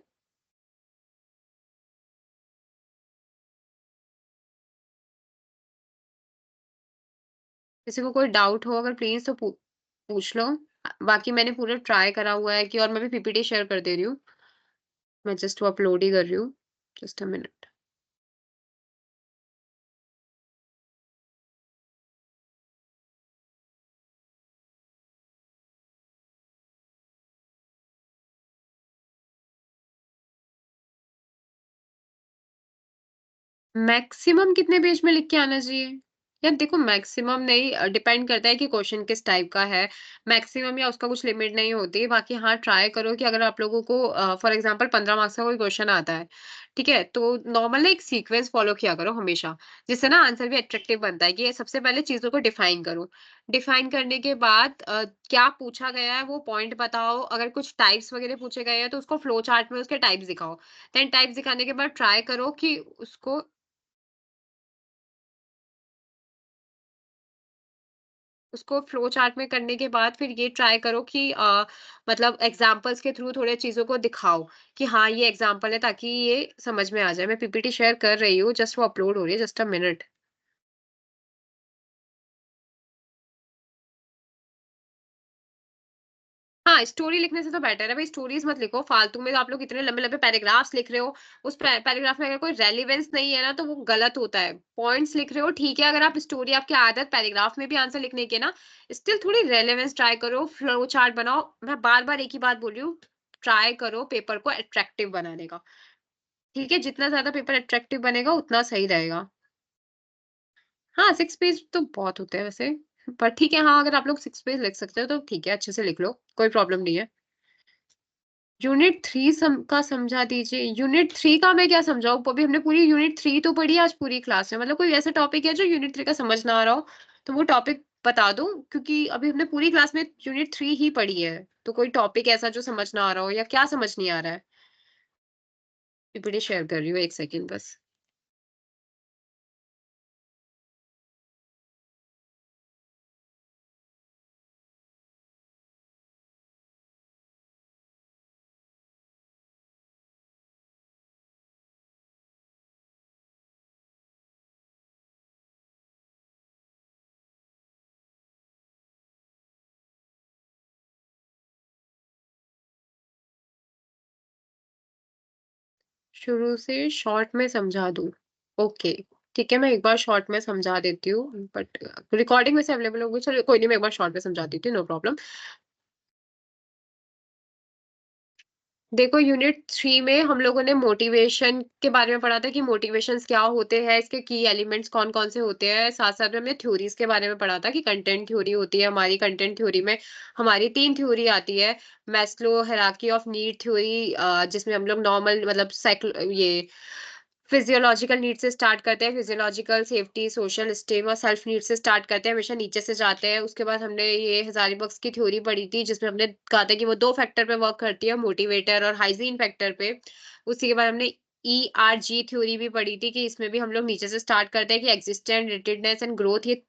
किसी को कोई डाउट हो अगर, प्लीज तो पूछ लो। बाकी मैंने पूरा ट्राई करा हुआ है कि, और मैं भी पीपीटी शेयर कर दे रही हूँ। मैं जस्ट वो अपलोड ही कर रही हूँ। Just a minute. मैक्सिमम कितने पेज में लिख के आना चाहिए? यार देखो, मैक्सिमम नहीं, डिपेंड करता है कि क्वेश्चन किस टाइप का है। मैक्सिमम या उसका कुछ लिमिट नहीं होती। बाकी हाँ, ट्राई करो कि अगर आप लोगों को फॉर एग्जांपल 15 मार्क्स का कोई क्वेश्चन आता है, ठीक है, तो नॉर्मल ना एक सीक्वेंस फॉलो किया करो हमेशा, जिससे ना आंसर भी अट्रैक्टिव बनता है। कि सबसे पहले चीजों को डिफाइन करो। डिफाइन करने के बाद क्या पूछा गया है वो पॉइंट बताओ। अगर कुछ टाइप्स वगैरह पूछे गए हैं तो उसको फ्लो चार्ट में उसके टाइप्स दिखाओ। देन टाइप्स दिखाने के बाद ट्राई करो कि उसको फ्लो चार्ट में करने के बाद फिर ये ट्राई करो कि मतलब एग्जांपल्स के थ्रू थोड़े चीजों को दिखाओ कि हाँ, ये एग्जांपल है, ताकि ये समझ में आ जाए। मैं पीपीटी शेयर कर रही हूँ, जस्ट वो अपलोड हो रही है, जस्ट अ मिनट। हाँ, स्टोरी लिखने से तो बेटर है भाई। स्टोरीज मत लिखो फालतू में। आप लोग इतने लंबे लंबे पैराग्राफ्स लिख रहे हो, उस पैराग्राफ में अगर कोई रेलिवेंस नहीं है ना, तो वो गलत होता है। पॉइंट्स लिख रहे हो ठीक है, अगर आप स्टोरी, आपकी आदत पैराग्राफ में भी आंसर लिखने की है ना, स्टिल थोड़ी रेलेवेंस ट्राई करो, फ्लो चार्ट बनाओ। मैं बार बार एक ही बात बोल रही हूँ, ट्राई करो पेपर को अट्रैक्टिव बनाने का। ठीक है, जितना ज्यादा पेपर अट्रैक्टिव बनेगा उतना सही रहेगा। हाँ, 6 पेज तो बहुत होते हैं वैसे। पर ठीक है, हाँ, अगर आप लोग 6 पेज लिख सकते हो तो ठीक है, अच्छे से लिख लो, कोई प्रॉब्लम नहीं है। यूनिट 3 का समझा दीजिए। यूनिट 3 का मैं क्या समझाऊँ? अभी हमने पूरी यूनिट 3 तो पढ़ी आज पूरी क्लास में। मतलब कोई ऐसा टॉपिक है जो यूनिट 3 का समझ ना आ रहा हो, तो वो टॉपिक बता दो। क्योंकि अभी हमने पूरी क्लास में यूनिट 3 ही पढ़ी है। तो कोई टॉपिक ऐसा जो समझ ना आ रहा हो, या क्या समझ नहीं आ रहा है? पीपीटी शेयर कर रही हूँ, 1 सेकेंड बस। शुरू से शॉर्ट में समझा दूँ? ओके, ठीक है, मैं एक बार शॉर्ट में समझा देती हूँ, बट रिकॉर्डिंग वैसे अवेलेबल होगी। चलो कोई नहीं, मैं एक बार शॉर्ट में समझा देती हूँ, नो प्रॉब्लम। देखो, यूनिट 3 में हम लोगों ने मोटिवेशन के बारे में पढ़ा था कि मोटिवेशंस क्या होते हैं, इसके की एलिमेंट्स कौन-कौन से होते हैं। साथ-साथ में हमने थ्योरीज के बारे में पढ़ा था कि कंटेंट थ्योरी होती है हमारी। कंटेंट थ्योरी में हमारी 3 थ्योरी आती है। Maslow hierarchy of need theory, जिसमें हम लोग नॉर्मल, मतलब ये फिजियोलॉजिकल नीड से स्टार्ट करते हैं। फिजियोलॉजिकल, सेफ्टी, सोशल स्टेम और सेल्फ नीड से स्टार्ट करते हैं, हमेशा नीचे से जाते हैं। उसके बाद हमने ये हजारीबाग की थ्योरी पढ़ी थी, जिसमें हमने कहा था कि वो 2 फैक्टर पे वर्क करती है, मोटिवेटर और हाइजीन फैक्टर पे। उसी के बाद हमने ERG थ्योरी भी पढ़ी थी, कि इसमें भी हम लोग नीचे से स्टार्ट करते हैं कि एग्जिस्टेंट, रिलेटेडनेस एंड ग्रोथ, ये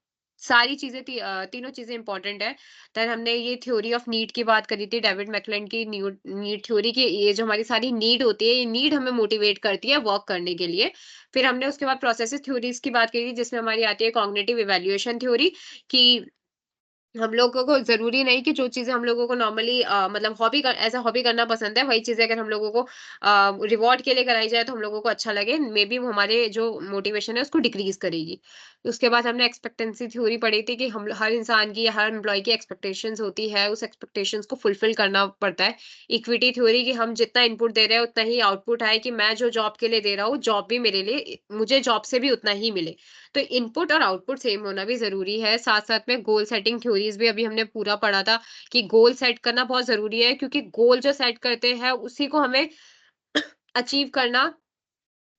सारी चीज़ें तीनों चीज़ें इम्पोर्टेंट है। देन हमने ये थ्योरी ऑफ नीड की बात करी थी, डेविड मैकक्लेन की नीड थ्योरी की। ये जो हमारी सारी नीड होती है, ये नीड हमें मोटिवेट करती है वर्क करने के लिए। फिर हमने उसके बाद प्रोसेसेस थ्योरीज़ की बात करी थी, जिसमें हमारी आती है कॉग्निटिव इवैल्यूएशन थ्योरी कि हम लोगों को ज़रूरी नहीं कि जो चीज़ें हम लोगों को नॉर्मली मतलब एज़ अ हॉबी करना पसंद है, वही चीज़ें अगर हम लोगों को रिवॉर्ड के लिए कराई जाए तो हम लोगों को अच्छा लगे। मेबी वो हमारे जो मोटिवेशन है उसको डिक्रीज़ करेगी। उसके बाद हमने एक्सपेक्टेंसी थ्योरी पढ़ी थी कि हम हर इंसान की या हर एम्प्लॉयी की एक्सपेक्टेशंस होती है, उस एक्सपेक्टेशंस को फुलफिल करना पड़ता है। इक्विटी थ्योरी कि हम जितना इनपुट दे रहे हैं उतना ही आउटपुट आए, कि मैं जो जॉब के लिए दे रहा हूँ, जॉब भी मेरे लिए मुझे जॉब से भी उतना ही मिले। तो इनपुट और आउटपुट सेम होना भी ज़रूरी है। साथ-साथ में गोल सेटिंग थ्योरीज़ भी अभी हमने पूरा पढ़ा था कि गोल सेट करना बहुत ज़रूरी है, क्योंकि गोल जो सेट करते हैं उसी को हमें अचीव करना,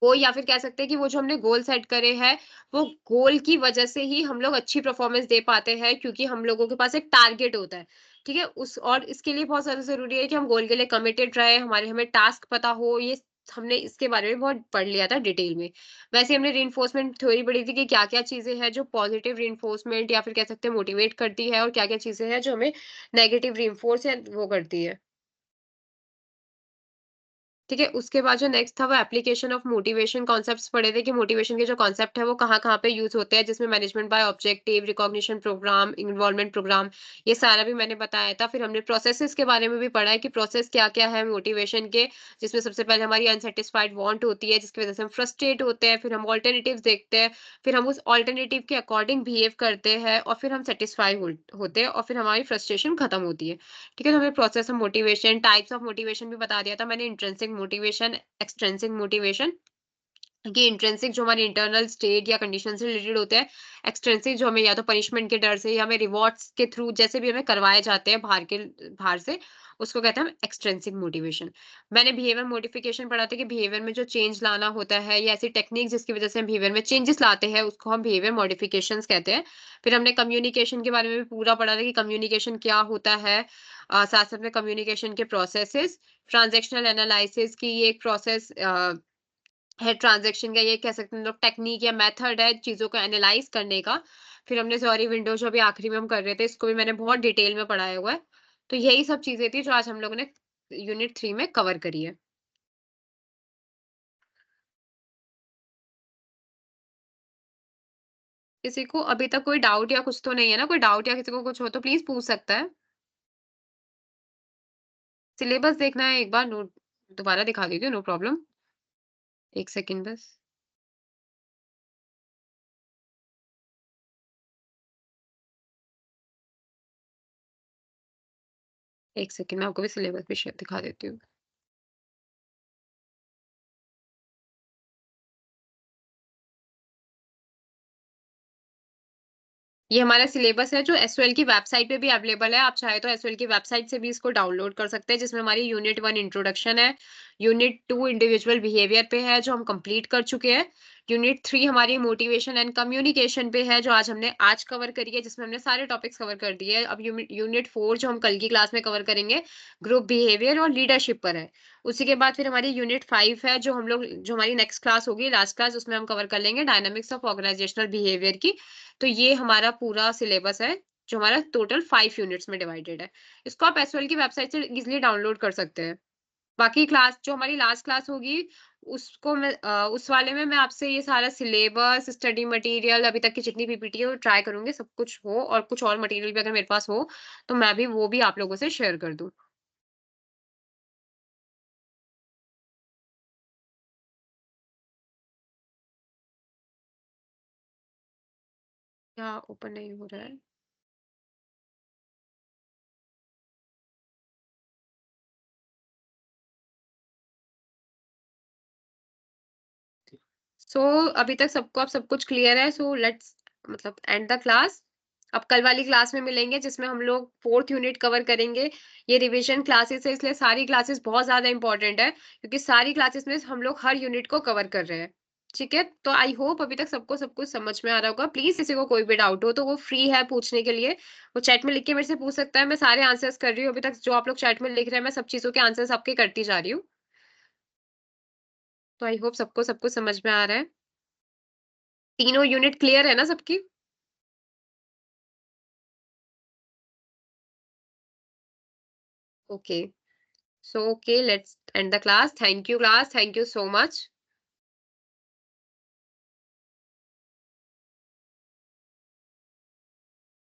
वो या फिर कह सकते हैं कि वो जो हमने गोल सेट करे हैं, वो गोल की वजह से ही हम लोग अच्छी परफॉर्मेंस दे पाते हैं, क्योंकि हम लोगों के पास एक टारगेट होता है। ठीक है? उस और इसके लिए बहुत ज़्यादा ज़रूरी है कि हम गोल के लिए कमिटेड रहें, हमें टास्क पता हो, ये हमने इसके बारे में बहुत पढ़ लिया था डिटेल में। वैसे हमने रिइंफोर्समेंट थ्योरी पढ़ी थी कि क्या-क्या चीज़ें हैं जो पॉजिटिव रिइंफोर्समेंट या फिर कह सकते हैं मोटिवेट करती है, और क्या-क्या चीज़ें हैं जो हमें नेगेटिव रिइंफोर्स या वो करती है। ठीक है, उसके बाद जो नेक्स्ट था वो एप्लीकेशन ऑफ मोटिवेशन कॉन्सेप्ट्स पढ़े थे कि मोटिवेशन के जो कॉन्सेप्ट है वो कहाँ-कहाँ पे यूज़ होते हैं, जिसमें management by objective, recognition programme, involvement programme, ये सारा भी मैंने बताया था। फिर हमने प्रोसेसेस के बारे में भी पढ़ा है कि प्रोसेस क्या-क्या है मोटिवेशन के, जिसमें सबसे पहले हमारी अनसैटिस्फाइड वांट होती है, जिसकी वज़ह से हम फ्रस्ट्रेट होते हैं, फिर हम अल्टरनेटिव्स देखते हैं, फिर हम उस अल्टरनेटिव के अकॉर्डिंग बिहेव करते हैं, और फिर हम सैटिस्फाई होते हैं, और फिर हमारी फ्रस्ट्रेशन खत्म होती है। ठीक है, तो हमें process of motivation, types of motivation भी बता दिया था मैंने, इंट्रिंसिक मोटिवेशन, एक्सट्रिंसिक मोटिवेशन, कि इंट्रिंसिक जो हमारी इंटरनल स्टेट या कंडीशन से रिलेटेड होते हैं, एक्सट्रिंसिक जो हमें या तो पनिशमेंट के डर से या हमें रिवॉर्ड्स के थ्रू जैसे भी हमें करवाए जाते हैं बाहर से, उसको कहते हैं हम एक्सट्रिंसिक मोटिवेशन। मैंने बिहेवियर मॉडिफिकेशन पढ़ा था कि बिहेवियर में जो चेंज लाना होता है या ऐसी टेक्निक जिसकी वजह से हम बिहेवियर में चेंजेस लाते हैं, उसको हम बिहेवियर मॉडिफिकेशंस कहते हैं। फिर हमने कम्युनिकेशन के बारे में भी पूरा पढ़ा था कि कम्युनिकेशन क्या होता है। साथ-साथ में कम्युनिकेशन के प्रोसेसेस, ट्रांज़ैक्शनल एनालिसिस की ये एक प्रोसेस है ट्रांज़ैक्शन का, ये कह सकते हैं हम लोग टेक्नीक या मेथड है चीज़ों को एनालाइज़ करने का। फिर हमने सॉरी विंडो जो अभी आखिरी में हम कर रहे थे, इसको भी मैंने बहुत डिटेल में पढ़ाया हुआ है। तो यही सब चीज़ें थी जो आज हम लोगों ने यूनिट 3 में कवर करी है। किसी को अभी तक कोई डाउट या कुछ तो नहीं है ना? कोई डाउट या किसी को कुछ हो तो प्लीज़ पूछ सकता है। सिलेबस देखना है एक बार, नोट दोबारा दिखा देती हूँ, नो प्रॉब्लम। 1 सेकंड बस। 1 सेकंड, मैं आपको भी सिलेबस भी दिखा देती हूँ। ये हमारा सिलेबस है जो एसओएल की वेबसाइट पे भी अवेलेबल है। आप चाहे तो एसओएल की वेबसाइट से भी इसको डाउनलोड कर सकते हैं, जिसमें हमारी यूनिट 1 इंट्रोडक्शन है, यूनिट 2 इंडिविजुअल बिहेवियर पे है जो हम कंप्लीट कर चुके हैं, यूनिट 3 हमारी मोटिवेशन एंड कम्युनिकेशन पे है जो आज कवर करी है, जिसमें हमने सारे टॉपिक्स कवर कर दिए हैं। अब यूनिट 4 जो हम कल की क्लास में कवर करेंगे, ग्रुप बिहेवियर और लीडरशिप पर है। उसी के बाद फिर हमारी यूनिट 5 है जो हमारी नेक्स्ट क्लास होगी, लास्ट क्लास, उसमें हम कवर कर लेंगे डायनामिक्स ऑफ ऑर्गेनाइजेशनल बिहेवियर की। तो ये हमारा पूरा सिलेबस है, जो हमारा टोटल 5 यूनिट्स में डिवाइडेड है। इसको आप एसओएल की वेबसाइट से इज़िली डाउनलोड कर सकते हैं। बाकी क्लास जो हमारी लास्ट क्लास होगी, उस वाले में मैं आपसे ये सारा सिलेबस, स्टडी मटीरियल, अभी तक की जितनी पीपीटी है वो ट्राई करूँगी सब कुछ हो, और कुछ और मटीरियल भी अगर मेरे पास हो, तो मैं भी वो भी आप लोगों से शेयर कर दूँ। क्या ओपन नहीं हो रहा है? सो अभी तक सबको अब सब कुछ क्लियर है, सो लेट्स मतलब एंड द क्लास। अब कल वाली क्लास में मिलेंगे, जिसमें हम लोग 4th यूनिट कवर करेंगे। ये रिवीजन क्लासेस है, इसलिए सारी क्लासेस बहुत ज्यादा इंपॉर्टेंट है, क्योंकि सारी क्लासेस में हम लोग हर यूनिट को कवर कर रहे हैं। ठीक है, तो आई होप अभी तक सबको सब कुछ समझ में आ रहा होगा। प्लीज किसी को कोई भी डाउट हो तो वो फ्री है पूछने के लिए, वो चैट में लिख के मेरे से पूछ सकता है। मैं सारे आंसर्स कर रही हूँ, अभी तक जो आप लोग चैट में लिख रहे हैं मैं सब चीजों के आंसर्स आपके करती जा रही हूँ। तो आई होप सबको सब कुछ समझ में आ रहा है। तीनों यूनिट क्लियर है ना सबकी? Okay. So, okay, let's end the class. Thank you, class. Thank you so much.